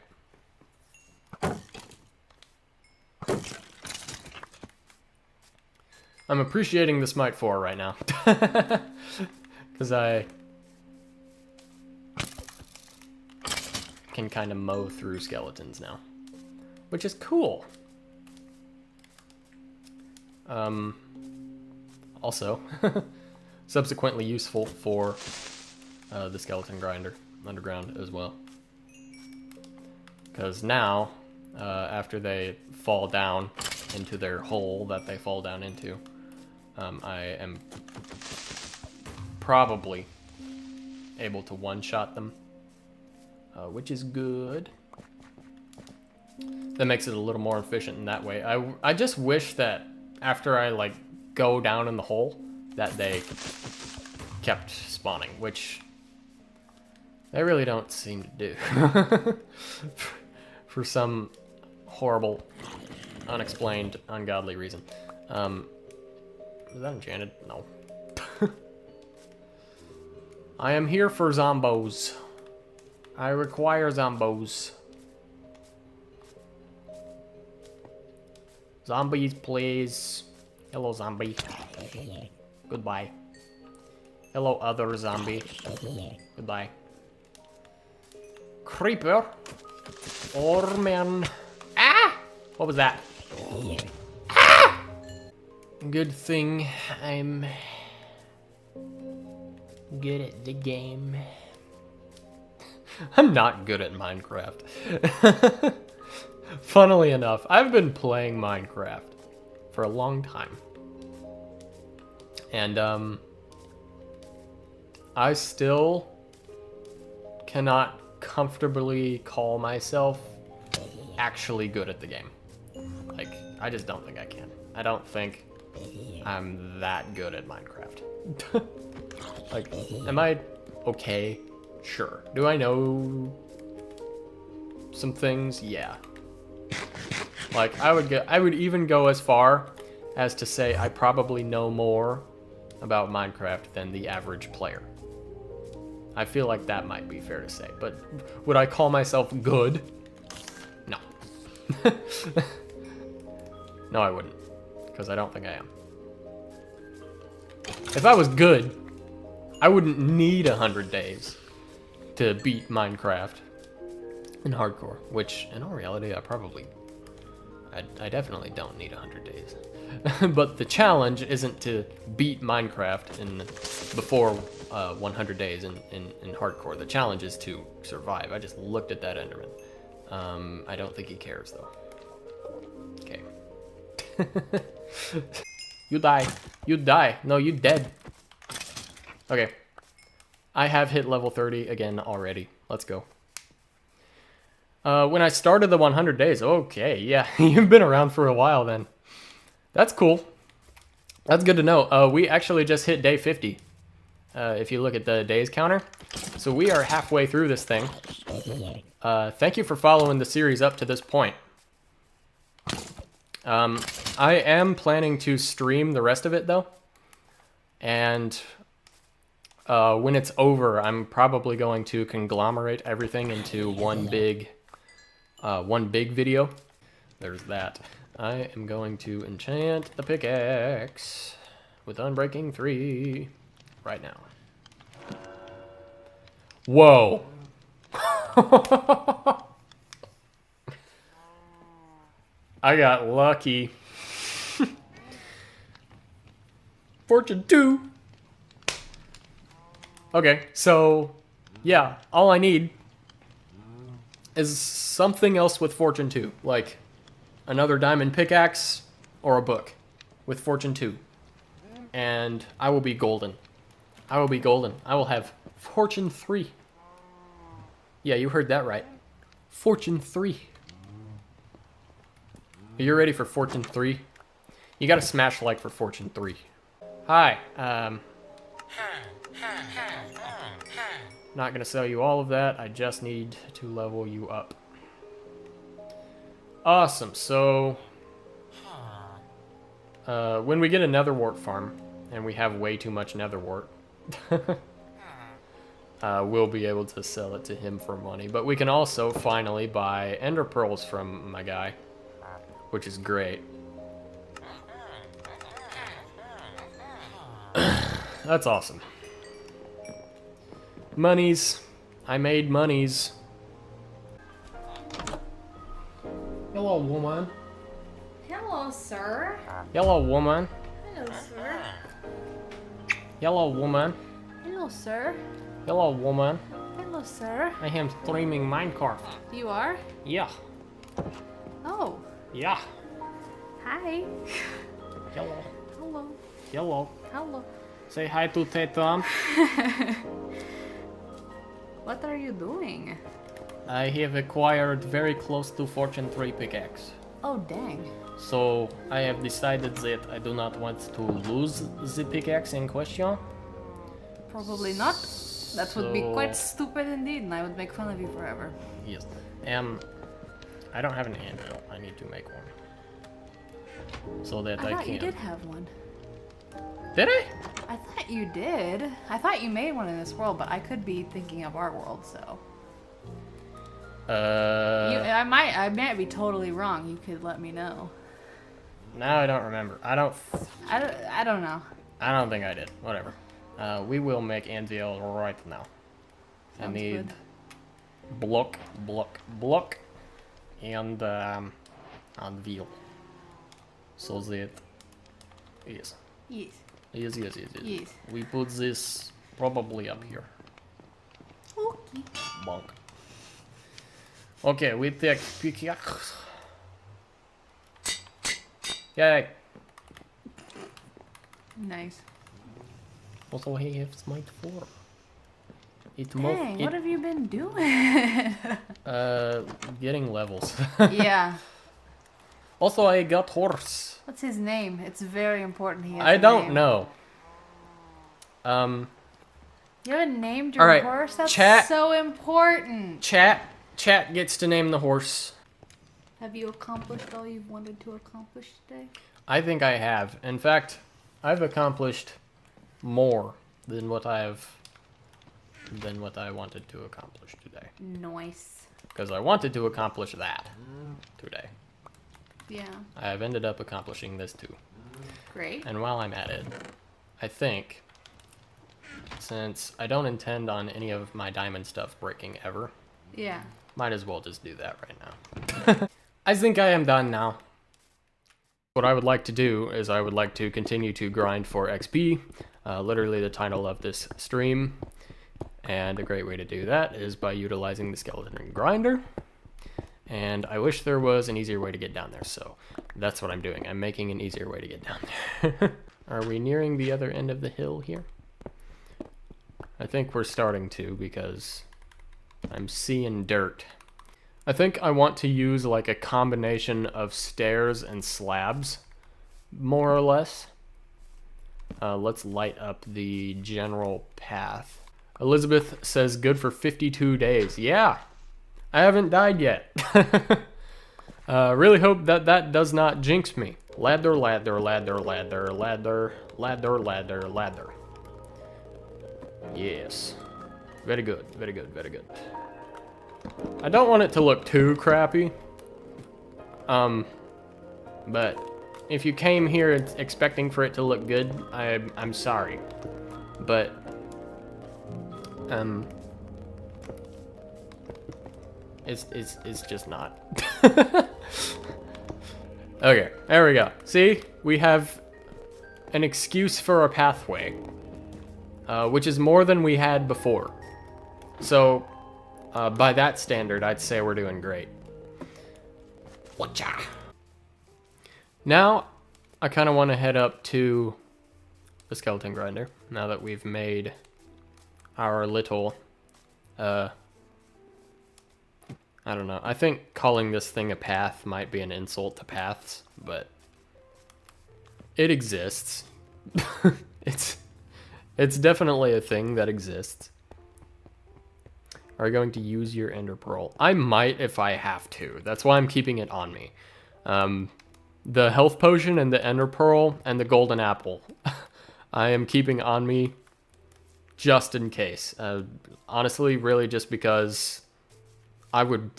I'm appreciating the Smite 4 right now. Because I can kind of mow through skeletons now, which is cool. Also, subsequently useful for the skeleton grinder underground as well. Because now, after they fall down into their hole that they fall down into, I am probably able to one-shot them, which is good. That makes it a little more efficient in that way. I just wish that after I like go down in the hole that they kept spawning, which they really don't seem to do. For some horrible, unexplained, ungodly reason. Is that enchanted? No. I am here for zombos. I require zombos. Zombies, please. Hello, zombie. Goodbye. Hello, other zombie. Goodbye. Creeper. Or man. Ah! What was that? Ah! Good thing I'm good at the game. I'm not good at Minecraft. Funnily enough, I've been playing Minecraft for a long time. And, I still cannot comfortably call myself actually good at the game. Like, I just don't think I can. I don't think I'm that good at Minecraft. Like, am I okay? Sure. Do I know some things? Yeah. Like, I would even go as far as to say I probably know more about Minecraft than the average player. I feel like that might be fair to say, but would I call myself good? No. No, I wouldn't, because I don't think I am. If I was good, I wouldn't need 100 days to beat Minecraft in hardcore, which in all reality, I definitely don't need 100 days. But the challenge isn't to beat Minecraft before 100 days in hardcore. The challenge is to survive. I just looked at that Enderman. I don't think he cares though. Okay. You die. You die. No, you dead. Okay. I have hit level 30 again already. Let's go. When I started the 100 days, okay, yeah, you've been around for a while then. That's cool. That's good to know. We actually just hit day 50. If you look at the days counter. So we are halfway through this thing. Thank you for following the series up to this point. I am planning to stream the rest of it though. And when it's over, I'm probably going to conglomerate everything into one big video. There's that. I am going to enchant the pickaxe with Unbreaking 3 right now. Whoa. I got lucky. Fortune 2. Okay, so yeah, all I need is something else with Fortune 2, like another diamond pickaxe or a book with Fortune 2. And I will be golden. I will be golden. I will have Fortune 3. Yeah, you heard that right. Fortune 3. Are you ready for Fortune 3? You gotta smash like for Fortune 3. Hi, not gonna sell you all of that. I just need to level you up. Awesome, so when we get a nether wart farm, and we have way too much nether wart, we'll be able to sell it to him for money. But we can also finally buy ender pearls from my guy, which is great. That's awesome. Monies. I made monies. Hello, woman. Hello, sir. Hello, woman. Hello, sir. Hello, woman. Hello, sir. Hello, woman. Hello, Hello, sir. I am streaming Minecraft. You are? Yeah. Oh. Yeah. Hi. Hello. Hello. Hello. Hello. Say hi to Tatum. What are you doing? I have acquired very close to Fortune 3 pickaxe. Oh, dang. So I have decided that I do not want to lose the pickaxe in question. Probably not. That would be So- quite stupid indeed, and I would make fun of you forever. Yes. I don't have an anvil. I need to make one. So that I I thought can. you did have one. Did I? I thought you did. I thought you made one in this world, but I could be thinking of our world, so. I might be totally wrong. You could let me know. Now I don't remember. I don't know. I don't think I did. Whatever. We will make anvil right now. I Sounds need good. block, and anvil. So that yes. Yes. Yes. Yes. We put this probably up here. Okay. Bonk. Okay, we take pickaxe. Yay. Nice. Also, he has smite 4. Dang, what have you been doing? Getting levels. Yeah. Also, I got horse. What's his name? It's very important he has I a don't name. know. You haven't named your Alright, horse? That's chat. so important. Chat gets to name the horse. Have you accomplished all you've wanted to accomplish today? I think I have. In fact, I've accomplished more than what I wanted to accomplish today. Nice. Because I wanted to accomplish that today. Yeah. I have ended up accomplishing this too. Great. And while I'm at it, I think, since I don't intend on any of my diamond stuff breaking ever, Yeah. might as well just do that right now. I think I am done now. What I would like to do is I would like to continue to grind for XP, literally the title of this stream. And a great way to do that is by utilizing the skeleton grinder. And I wish there was an easier way to get down there, so that's what I'm doing. I'm making an easier way to get down there. Are we nearing the other end of the hill here? I think we're starting to, because I'm seeing dirt. I think I want to use like a combination of stairs and slabs, more or less. Let's light up the general path. Elizabeth says good for 52 days. Yeah, I haven't died yet. Really hope that that does not jinx me. Ladder. Yes. Very good. I don't want it to look too crappy. But if you came here expecting for it to look good, I'm sorry. But it's just not. Okay, there we go. See, we have an excuse for a pathway, which is more than we had before. So, by that standard, I'd say we're doing great. Whatcha? Now, I kind of want to head up to the skeleton grinder, now that we've made our little, I don't know. I think calling this thing a path might be an insult to paths, but it exists. It's definitely a thing that exists. Are you going to use your ender pearl? I might if I have to. That's why I'm keeping it on me. The health potion and the ender pearl and the golden apple, I am keeping on me just in case. Honestly, really just because I would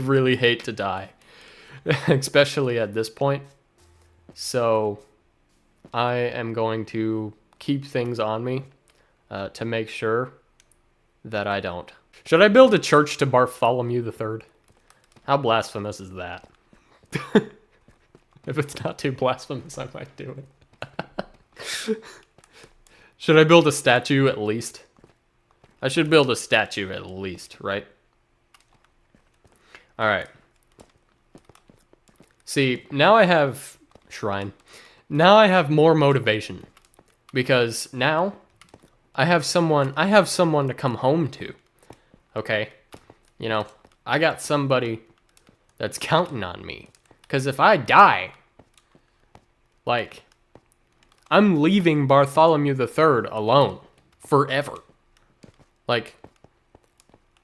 really hate to die, especially at this point. So I am going to keep things on me to make sure that I don't. Should I build a church to Bartholomew III? How blasphemous is that? If it's not too blasphemous, I might do it. Should I build a statue at least? I should build a statue at least, right? Alright. See, now I have... Shrine. Now I have more motivation. Because now I have someone to come home to. Okay? You know, I got somebody that's counting on me. Because if I die, like, I'm leaving Bartholomew III alone forever. Like,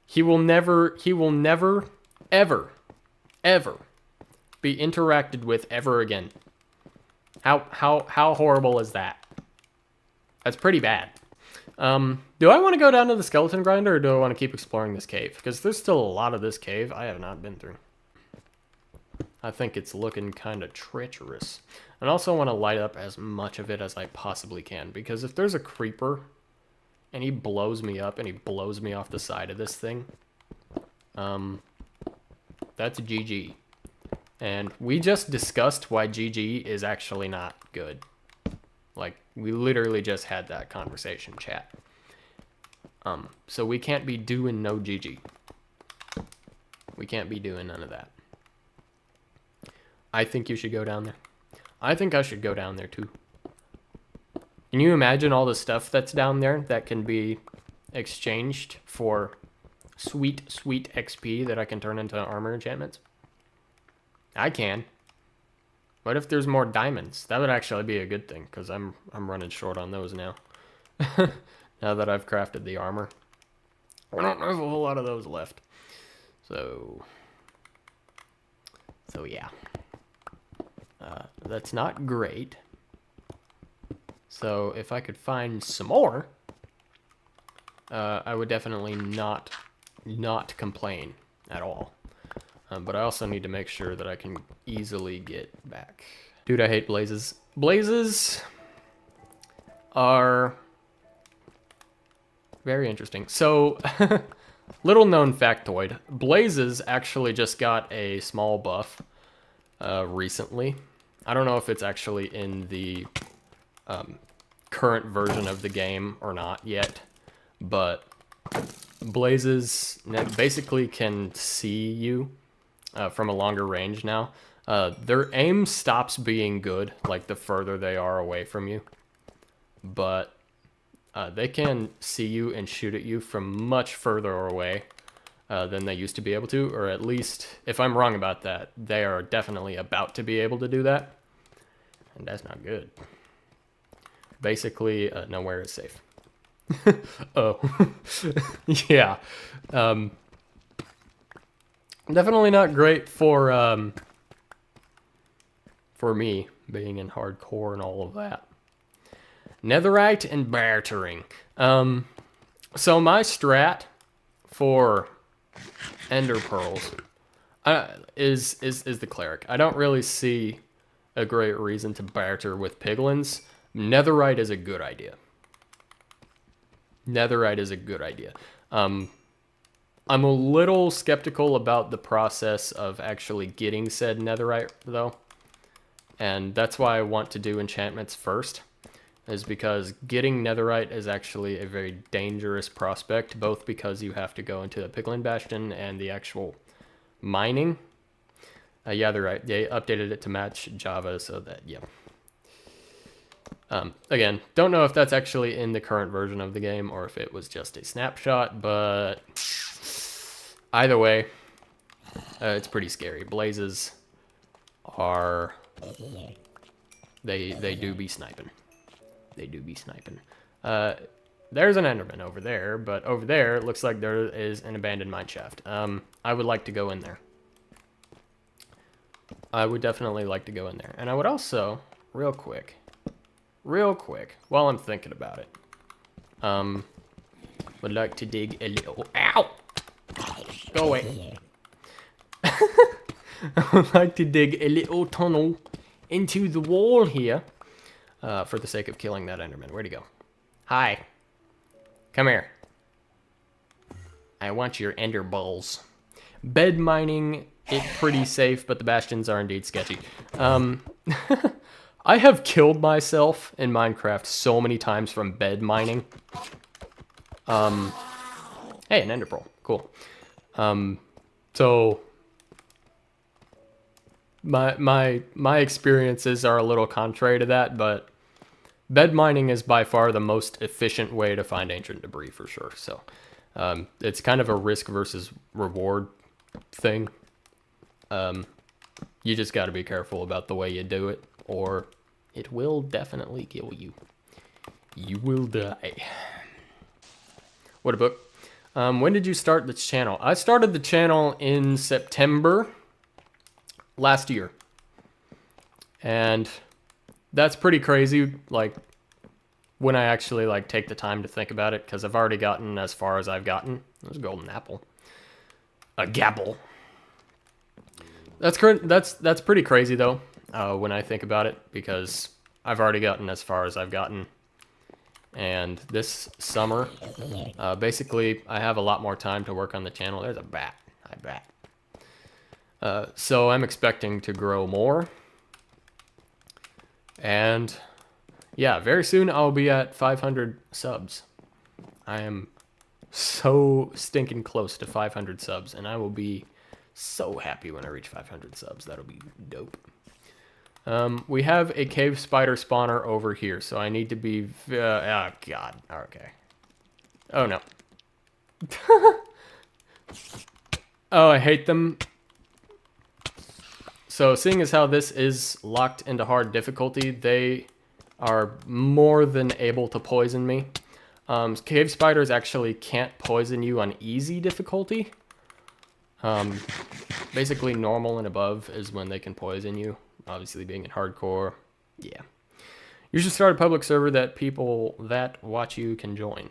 he will never, ever, ever be interacted with ever again. How horrible is that? That's pretty bad. Do I want to go down to the skeleton grinder, or do I want to keep exploring this cave? Because there's still a lot of this cave I have not been through. I think it's looking kind of treacherous. And also want to light up as much of it as I possibly can, because if there's a creeper and he blows me up and he blows me off the side of this thing, that's GG. And we just discussed why GG is actually not good. Like, we literally just had that conversation, chat. So we can't be doing no GG. We can't be doing none of that. I think you should go down there. I think I should go down there too. Can you imagine all the stuff that's down there that can be exchanged for sweet, sweet XP that I can turn into armor enchantments? I can. What if there's more diamonds? That would actually be a good thing, because I'm running short on those now. Now that I've crafted the armor. I don't have a whole lot of those left. So yeah. That's not great. So if I could find some more, I would definitely not complain at all. But I also need to make sure that I can easily get back. Dude, I hate blazes. Blazes are very interesting. So, little known factoid. Blazes actually just got a small buff recently. I don't know if it's actually in the current version of the game or not yet, but blazes basically can see you from a longer range now. Their aim stops being good, like the further they are away from you. But they can see you and shoot at you from much further away than they used to be able to. Or at least, if I'm wrong about that, they are definitely about to be able to do that. And that's not good. Basically, nowhere is safe. Oh. Yeah. Definitely not great for me, being in hardcore and all of that. Netherite and bartering. So my strat for ender pearls is the cleric. I don't really see a great reason to barter with piglins. Netherite is a good idea. Netherite is a good idea. I'm a little skeptical about the process of actually getting said netherite, though. And that's why I want to do enchantments first, is because getting netherite is actually a very dangerous prospect, both because you have to go into the piglin bastion and the actual mining. Yeah, they're right. They updated it to match Java, so that, yeah. Again, don't know if that's actually in the current version of the game or if it was just a snapshot, but either way, it's pretty scary. Blazes are... They do be sniping. They do be sniping. There's an enderman over there, but over there, it looks like there is an abandoned mineshaft. I would like to go in there. I would definitely like to go in there. And I would also, real quick, while I'm thinking about it, would like to dig a little... Ow! Go away. I would like to dig a little tunnel into the wall here, for the sake of killing that enderman. Where'd he go? Hi. Come here. I want your ender balls. Bed mining is pretty safe, but the bastions are indeed sketchy. I have killed myself in Minecraft so many times from bed mining. Hey, an ender pearl. Cool. So my experiences are a little contrary to that, but bed mining is by far the most efficient way to find ancient debris for sure. So it's kind of a risk versus reward thing. You just got to be careful about the way you do it, or it will definitely kill you. You will die. What a book. When did you start this channel? I started the channel in September last year. And that's pretty crazy, like, when I actually, like, take the time to think about it, because I've already gotten as far as I've gotten. There's a golden apple. A gapple. That's pretty crazy, though, when I think about it, because I've already gotten as far as I've gotten. And this summer, basically, I have a lot more time to work on the channel. There's a bat. I bat. So I'm expecting to grow more. And yeah, very soon I'll be at 500 subs. I am so stinking close to 500 subs, and I will be so happy when I reach 500 subs. That'll be dope. We have a cave spider spawner over here, so I need to be... oh, God. Okay. Oh, no. Oh, I hate them. So, seeing as how this is locked into hard difficulty, they are more than able to poison me. Cave spiders actually can't poison you on easy difficulty. Basically, normal and above is when they can poison you. Obviously, being in hardcore, yeah. You should start a public server that people that watch you can join.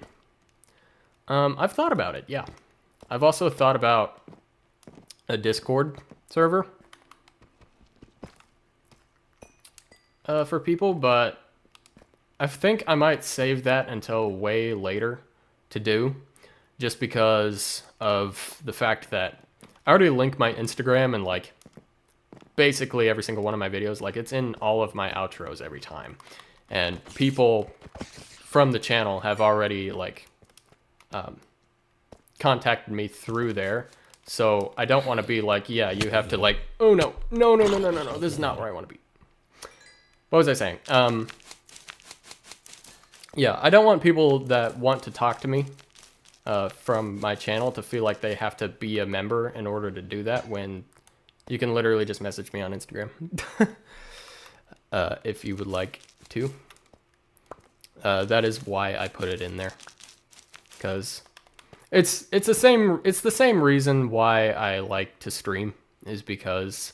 I've thought about it, yeah. I've also thought about a Discord server for people, but I think I might save that until way later to do, just because of the fact that I already linked my Instagram and, like, basically every single one of my videos. Like, it's in all of my outros every time. And people from the channel have already, like, contacted me through there. So I don't want to be like, yeah, you have to, like, oh, no, this is not where I want to be. What was I saying? Yeah, I don't want people that want to talk to me from my channel to feel like they have to be a member in order to do that, when you can literally just message me on Instagram if you would like to. That is why I put it in there, because it's the same reason why I like to stream, is because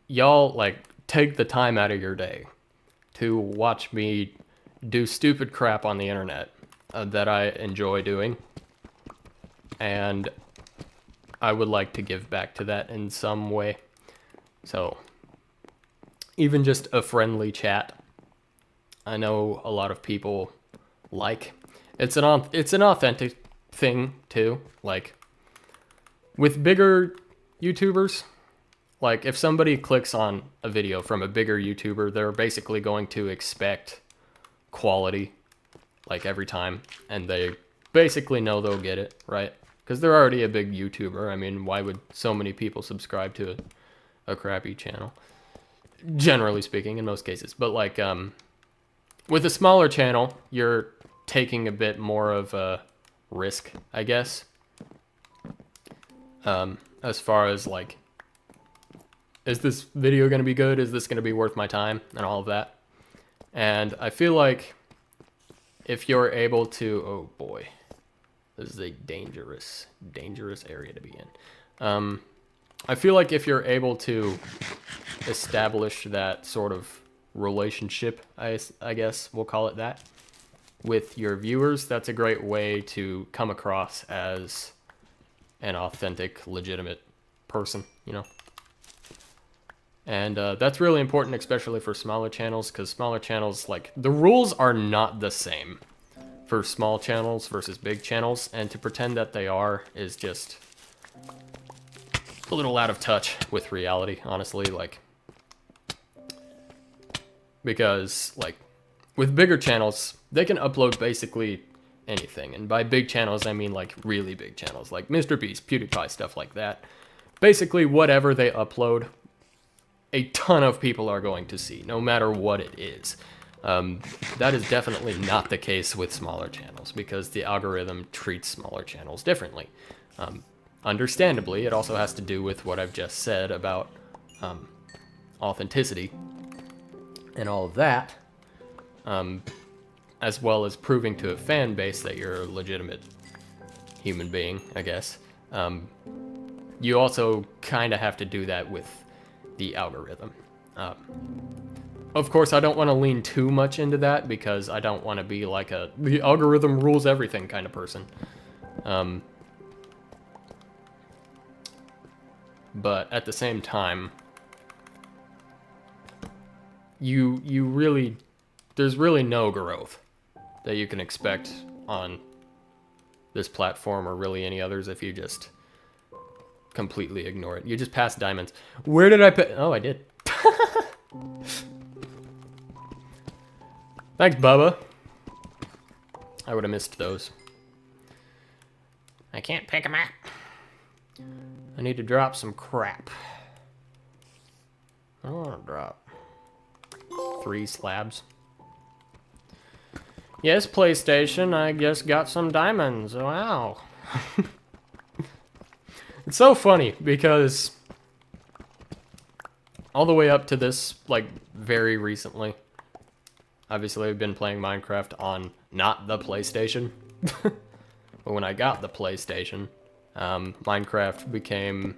y'all, like, take the time out of your day to watch me do stupid crap on the internet that I enjoy doing, and I would like to give back to that in some way. So, even just a friendly chat, I know a lot of people like. It's an authentic thing too. Like, with bigger YouTubers, like, if somebody clicks on a video from a bigger YouTuber, they're basically going to expect quality, like, every time, and they basically know they'll get it, right? Because they're already a big YouTuber. I mean, why would so many people subscribe to a crappy channel? Generally speaking, in most cases. But, like, with a smaller channel, you're taking a bit more of a risk, I guess. As far as, like, is this video going to be good? Is this going to be worth my time? And all of that. And I feel like if you're able to... Oh, boy. This is a dangerous area to be in. I feel like if you're able to establish that sort of relationship, I guess we'll call it that, with your viewers, that's a great way to come across as an authentic, legitimate person, you know? And that's really important, especially for smaller channels, because smaller channels, like, the rules are not the same for small channels versus big channels, and to pretend that they are is just a little out of touch with reality, honestly. Like, because, like, with bigger channels, they can upload basically anything. And by big channels, I mean like really big channels, like Mr. Beast, PewDiePie, stuff like that. Basically, whatever they upload, a ton of people are going to see, no matter what it is. That is definitely not the case with smaller channels, because the algorithm treats smaller channels differently. Understandably, it also has to do with what I've just said about authenticity and all of that, as well as proving to a fan base that you're a legitimate human being, I guess. You also kind of have to do that with the algorithm. Of course, I don't want to lean too much into that, because I don't want to be like the algorithm rules everything kind of person. But at the same time, there's really no growth that you can expect on this platform or really any others if you just completely ignore it. You just pass diamonds. Where did I put? Oh, I did. Thanks, Bubba. I would have missed those. I can't pick them up. I need to drop some crap. I don't want to drop 3 slabs. Yes, PlayStation, I just got some diamonds. Wow. It's so funny, because all the way up to this, like, very recently, obviously I've been playing Minecraft on not the PlayStation. But when I got the PlayStation, Minecraft became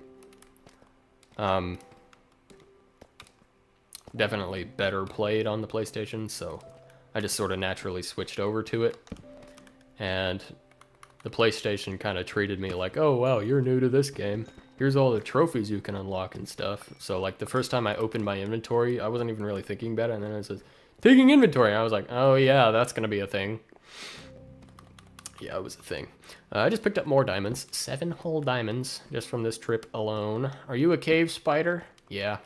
definitely better played on the PlayStation, so I just sort of naturally switched over to it. And the PlayStation kind of treated me like, oh wow, you're new to this game. Here's all the trophies you can unlock and stuff. So like the first time I opened my inventory, I wasn't even really thinking about it, and then it says, taking inventory. And I was like, oh yeah, that's gonna be a thing. Yeah, it was a thing. I just picked up more diamonds. 7 whole diamonds just from this trip alone. Are you a cave spider? Yeah.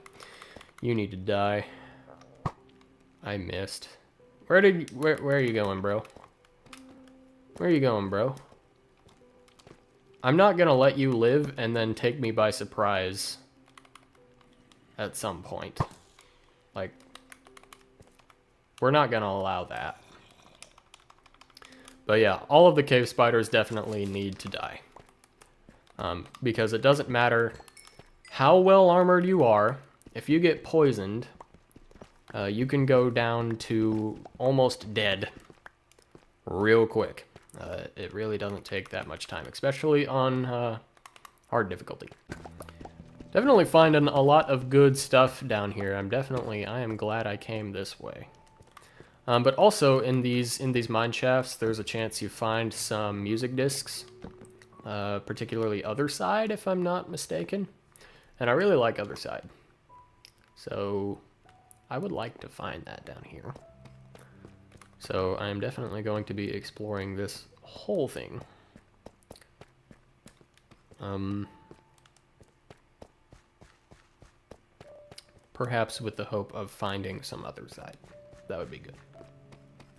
You need to die. I missed. Where are you going, bro? Where are you going, bro? I'm not gonna let you live and then take me by surprise at some point. Like, we're not gonna allow that. But yeah, all of the cave spiders definitely need to die. Because it doesn't matter how well armored you are, if you get poisoned, you can go down to almost dead real quick. It really doesn't take that much time, especially on hard difficulty. Definitely finding a lot of good stuff down here. I am glad I came this way. But also in these mine shafts, there's a chance you find some music discs, particularly Other Side, if I'm not mistaken. And I really like Other Side, so I would like to find that down here. So I'm definitely going to be exploring this whole thing. Perhaps with the hope of finding some Other Side. That would be good.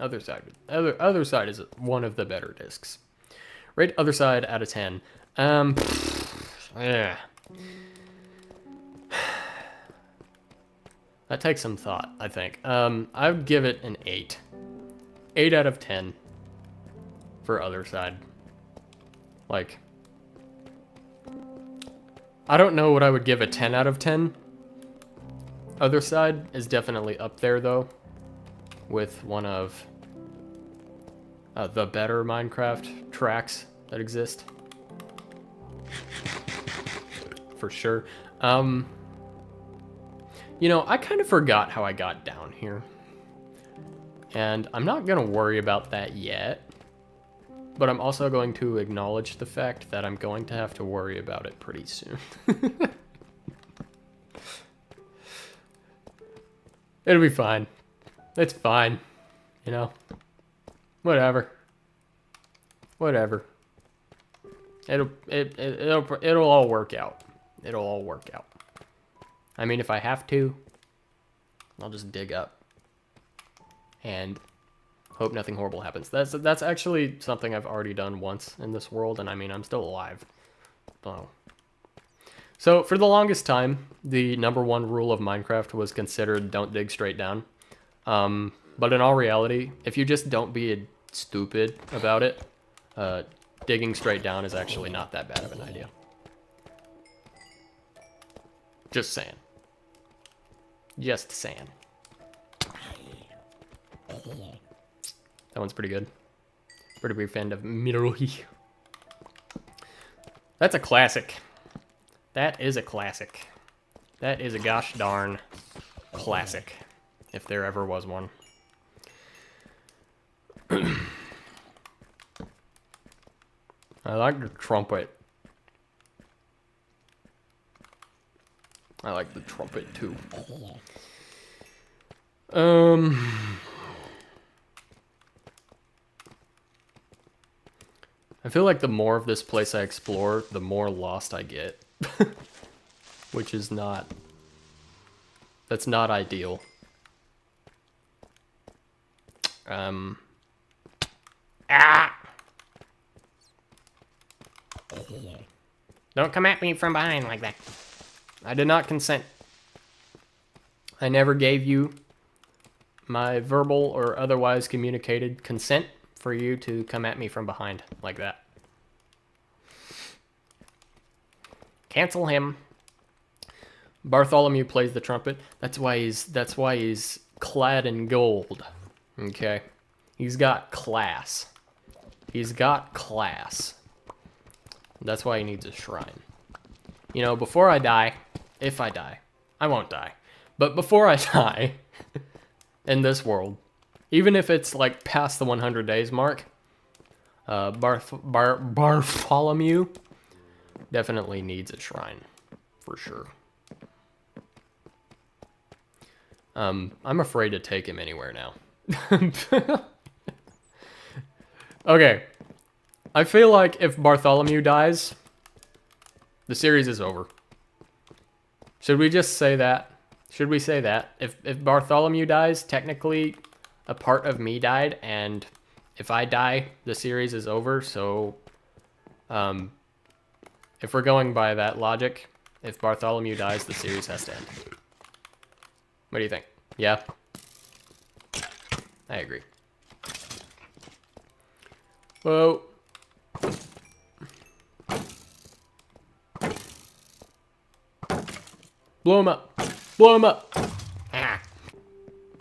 Other Side is one of the better discs. Rate Other Side out of 10. Yeah. That takes some thought, I think. I would give it an 8. 8 out of 10 for Other Side. Like, I don't know what I would give a 10 out of 10. Other Side is definitely up there, though, with one of the better Minecraft tracks that exist. For sure. You know, I kind of forgot how I got down here. And I'm not going to worry about that yet. But I'm also going to acknowledge the fact that I'm going to have to worry about it pretty soon. It'll be fine. It's fine. You know? Whatever. Whatever. It'll all work out. It'll all work out. I mean, if I have to, I'll just dig up and Hope nothing horrible happens. That's actually something I've already done once in this world, and I mean, I'm still alive. Oh. So, for the longest time, the #1 rule of Minecraft was considered don't dig straight down. But in all reality, if you just don't be stupid about it, digging straight down is actually not that bad of an idea. Just saying. Just saying. That one's pretty good. Pretty big fan of Miruhi. That's a classic. That is a classic. That is a gosh darn classic, if there ever was one. I like the trumpet. I like the trumpet too. I feel like the more of this place I explore, the more lost I get. Which is not... That's not ideal. Don't come at me from behind like that. I did not consent. I never gave you my verbal or otherwise communicated consent for you to come at me from behind like that. Cancel him. Bartholomew plays the trumpet. That's why he's clad in gold. Okay. He's got class. He's got class. That's why he needs a shrine. You know, before I die, if I die, I won't die. But before I die in this world, even if it's like past the 100 days mark, Bartholomew definitely needs a shrine, for sure. I'm afraid to take him anywhere now. Okay. I feel like if Bartholomew dies, the series is over. Should we just say that? Should we say that? If Bartholomew dies, technically a part of me died, and if I die, the series is over, so if we're going by that logic, if Bartholomew dies, the series has to end. What do you think? Yeah? I agree. Whoa. Blow him up. Blow him up. Ah.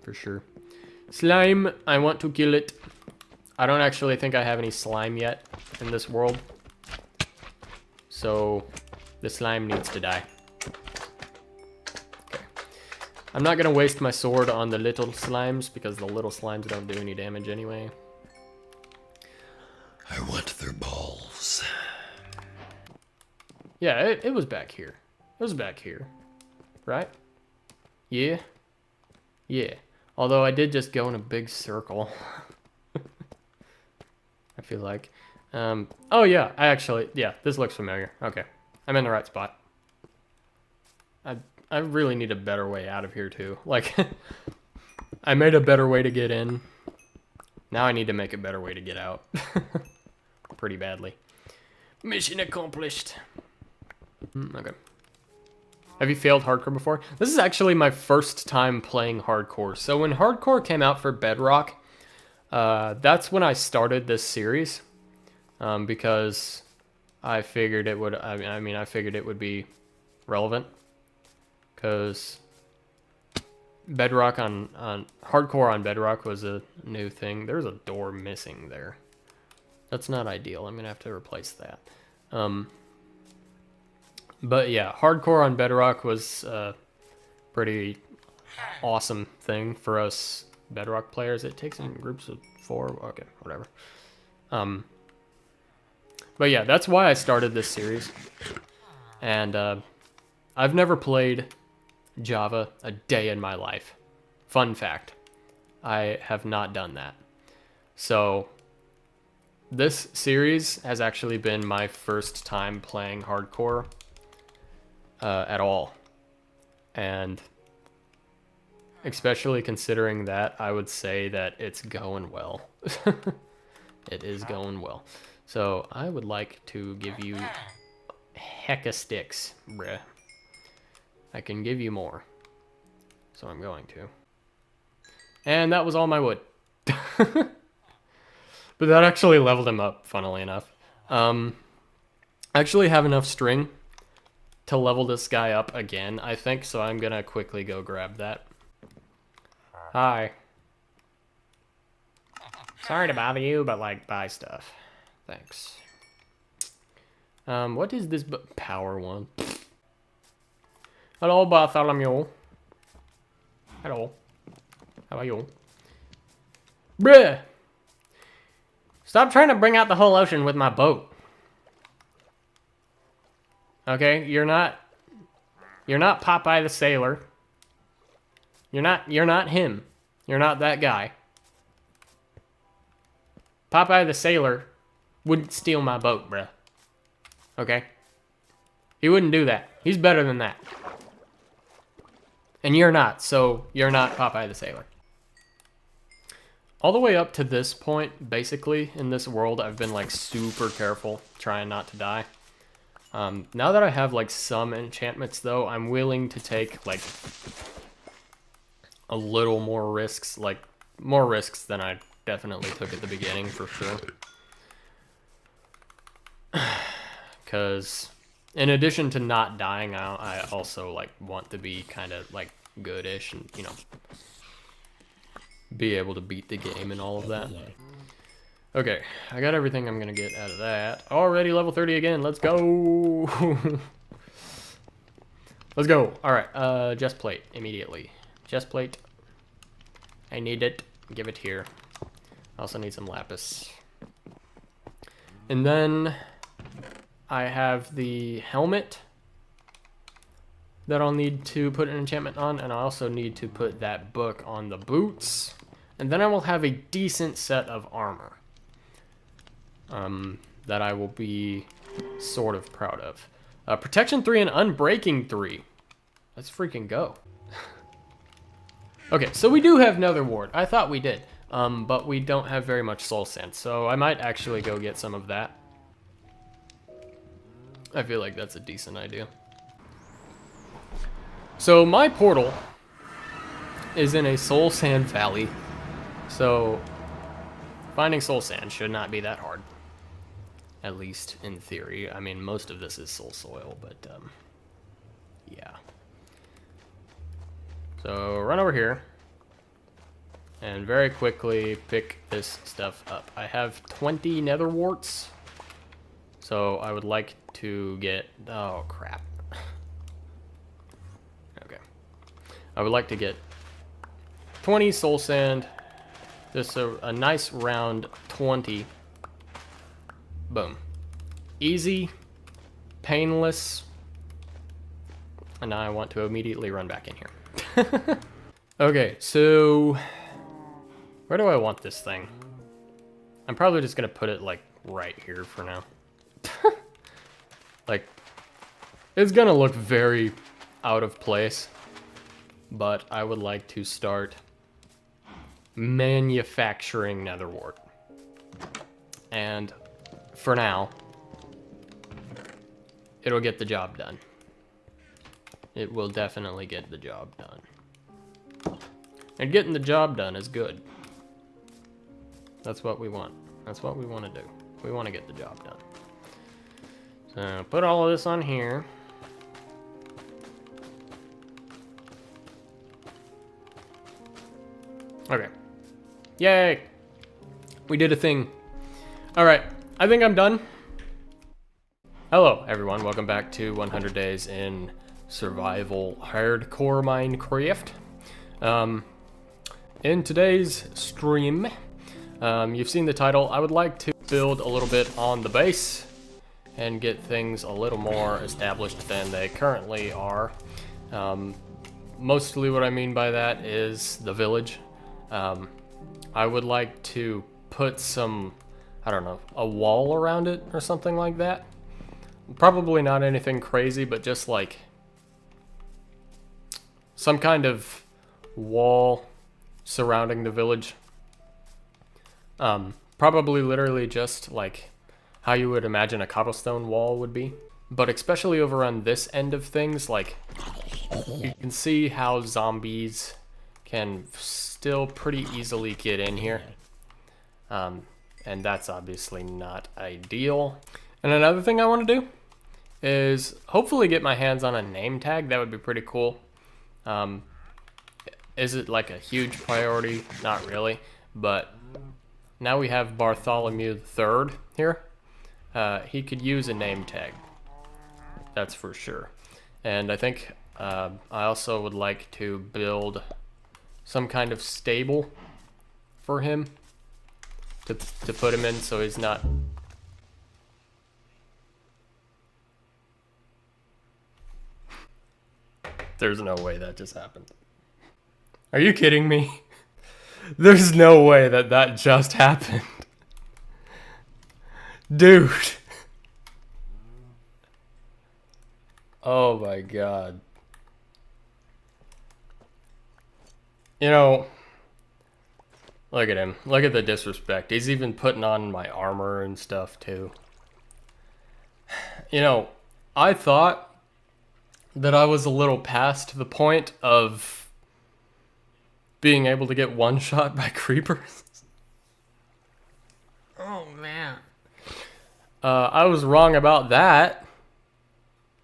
For sure. Slime, I want to kill it. I don't actually think I have any slime yet in this world. So, the slime needs to die. Okay. I'm not gonna waste my sword on the little slimes because the little slimes don't do any damage anyway. I want their balls. Yeah, it was back here. It was back here. Right? Yeah? Yeah. Although I did just go in a big circle. I feel like. Oh yeah, yeah, this looks familiar. Okay. I'm in the right spot. I really need a better way out of here too. Like, I made a better way to get in. Now I need to make a better way to get out. Pretty badly. Mission accomplished. Okay. Have you failed hardcore before? This is actually my first time playing hardcore. So when hardcore came out for Bedrock, that's when I started this series. Because I figured it would, I figured it would be relevant. Because Bedrock on hardcore on Bedrock was a new thing. There's a door missing there. That's not ideal. I'm gonna have to replace that. But yeah, hardcore on Bedrock was a pretty awesome thing for us Bedrock players. It takes in groups of 4. Okay, whatever. But yeah, that's why I started this series. And I've never played Java a day in my life. Fun fact. I have not done that. So this series has actually been my first time playing hardcore at all. And Especially considering that, I would say that it's going well. It is going well. So I would like to give you hecka sticks, bruh. I can give you more. So I'm going to. And that was all my wood. But that actually leveled him up, funnily enough. I actually have enough string to level this guy up again, I think, so I'm gonna quickly go grab that. Hi. Sorry to bother you, but like, buy stuff. Thanks. What is this power one? Hello, Bartholomew. Hello. How are you? Bruh! Stop trying to bring out the whole ocean with my boat. Okay, you're not Popeye the Sailor. You're not him. You're not that guy. Popeye the Sailor wouldn't steal my boat, bruh. Okay? He wouldn't do that. He's better than that. And you're not, so you're not Popeye the Sailor. All the way up to this point, basically, in this world, I've been, like, super careful, trying not to die. Now that I have, like, some enchantments, though, I'm willing to take, like, a little more risks, like, more risks than I definitely took at the beginning, for sure. Because, in addition to not dying out, I also, like, want to be kind of, like, goodish and, you know, be able to beat the game and all of that. Okay, I got everything I'm gonna get out of that. Already level 30 again, let's go! Let's go. Alright, chest plate, immediately. Chest plate. I need it. Give it here. I also need some lapis. And then I have the helmet that I'll need to put an enchantment on, and I also need to put that book on the boots. And then I will have a decent set of armor. That I will be sort of proud of. Protection 3 and Unbreaking 3. Let's freaking go. Okay, so we do have Nether Wart. I thought we did. But we don't have very much soul sand, so I might actually go get some of that. I feel like that's a decent idea. So my portal is in a soul sand valley. So finding soul sand should not be that hard. At least in theory. I mean, most of this is soul soil, but yeah. So run over here and very quickly pick this stuff up. I have 20 nether warts, so I would like to get, oh crap. Okay. I would like to get 20 soul sand, just a nice round 20. Boom. Easy, painless, and now I want to immediately run back in here. Okay, so where do I want this thing? I'm probably just gonna put it like right here for now. Like, it's gonna look very out of place, but I would like to start manufacturing nether wart. And for now, it'll get the job done. It will definitely get the job done. And getting the job done is good. That's what we want. That's what we want to do. We want to get the job done. So put all of this on here. Okay. Yay! We did a thing. Alright, I think I'm done. Hello everyone, welcome back to 100 Days in Survival Hardcore Minecraft. In today's stream, you've seen the title. I would like to build a little bit on the base and get things a little more established than they currently are. Mostly what I mean by that is the village. I would like to put some, I don't know, a wall around it or something like that. Probably not anything crazy, but just like some kind of wall surrounding the village. Probably literally just like how you would imagine a cobblestone wall would be. But especially over on this end of things, like you can see how zombies can still pretty easily get in here. And that's obviously not ideal. And another thing I want to do is hopefully get my hands on a name tag. That would be pretty cool. Is it like a huge priority? Not really, but now we have Bartholomew III here. He could use a name tag, that's for sure. And I think I also would like to build some kind of stable for him to put him in, so he's not... There's no way that just happened. Are you kidding me? There's no way that that just happened. Dude. Oh my god. You know, look at him. Look at the disrespect. He's even putting on my armor and stuff too. You know, I thought that I was a little past the point of being able to get one shot by creepers. Oh man. I was wrong about that.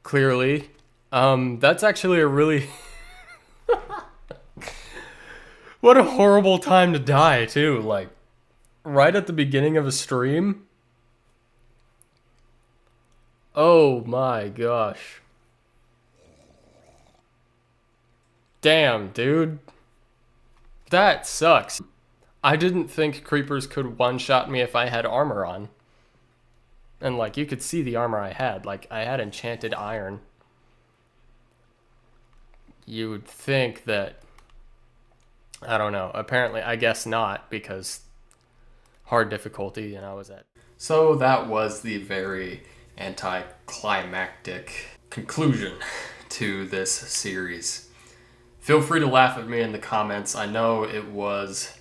Clearly. That's actually a really... What a horrible time to die too. Like, right at the beginning of a stream. Oh my gosh. Damn, dude. That sucks. I didn't think creepers could one-shot me if I had armor on. And like, you could see the armor I had. Like, I had enchanted iron. You would think that... I don't know. Apparently, I guess not, because hard difficulty and I was at... So that was the very anticlimactic conclusion to this series. Feel free to laugh at me in the comments. I know it was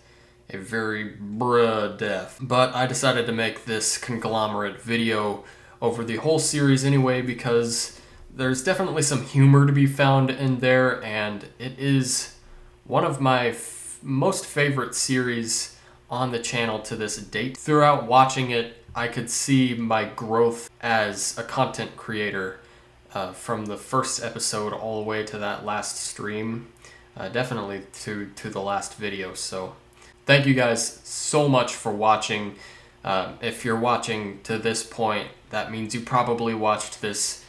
a very bruh death, but I decided to make this conglomerate video over the whole series anyway because there's definitely some humor to be found in there, and it is one of my most favorite series on the channel to this date. Throughout watching it, I could see my growth as a content creator from the first episode all the way to that last stream. Definitely to the last video. So thank you guys so much for watching. If you're watching to this point, that means you probably watched this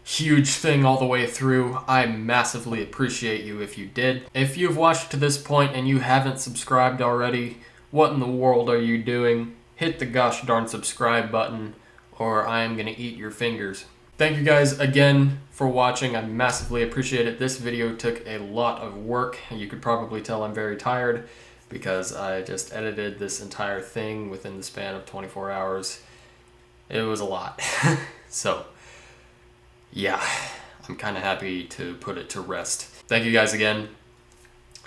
huge thing all the way through. I massively appreciate you if you did. If you've watched to this point and you haven't subscribed already, what in the world are you doing? Hit the gosh darn subscribe button or I am gonna eat your fingers. Thank you guys again for watching. I massively appreciate it. This video took a lot of work. You could probably tell I'm very tired because I just edited this entire thing within the span of 24 hours. It was a lot. So, yeah, I'm kind of happy to put it to rest. Thank you guys again.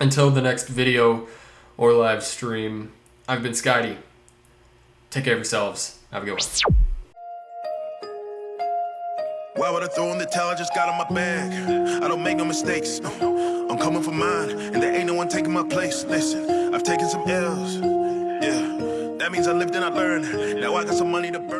Until the next video or live stream, I've been Skydee. Take care of yourselves. Have a good one. Why would I throw in the towel? I just got on my bag. I don't make no mistakes. No, I'm coming for mine, and there ain't no one taking my place. Listen, I've taken some L's. Yeah, that means I lived and I learned. Now I got some money to burn.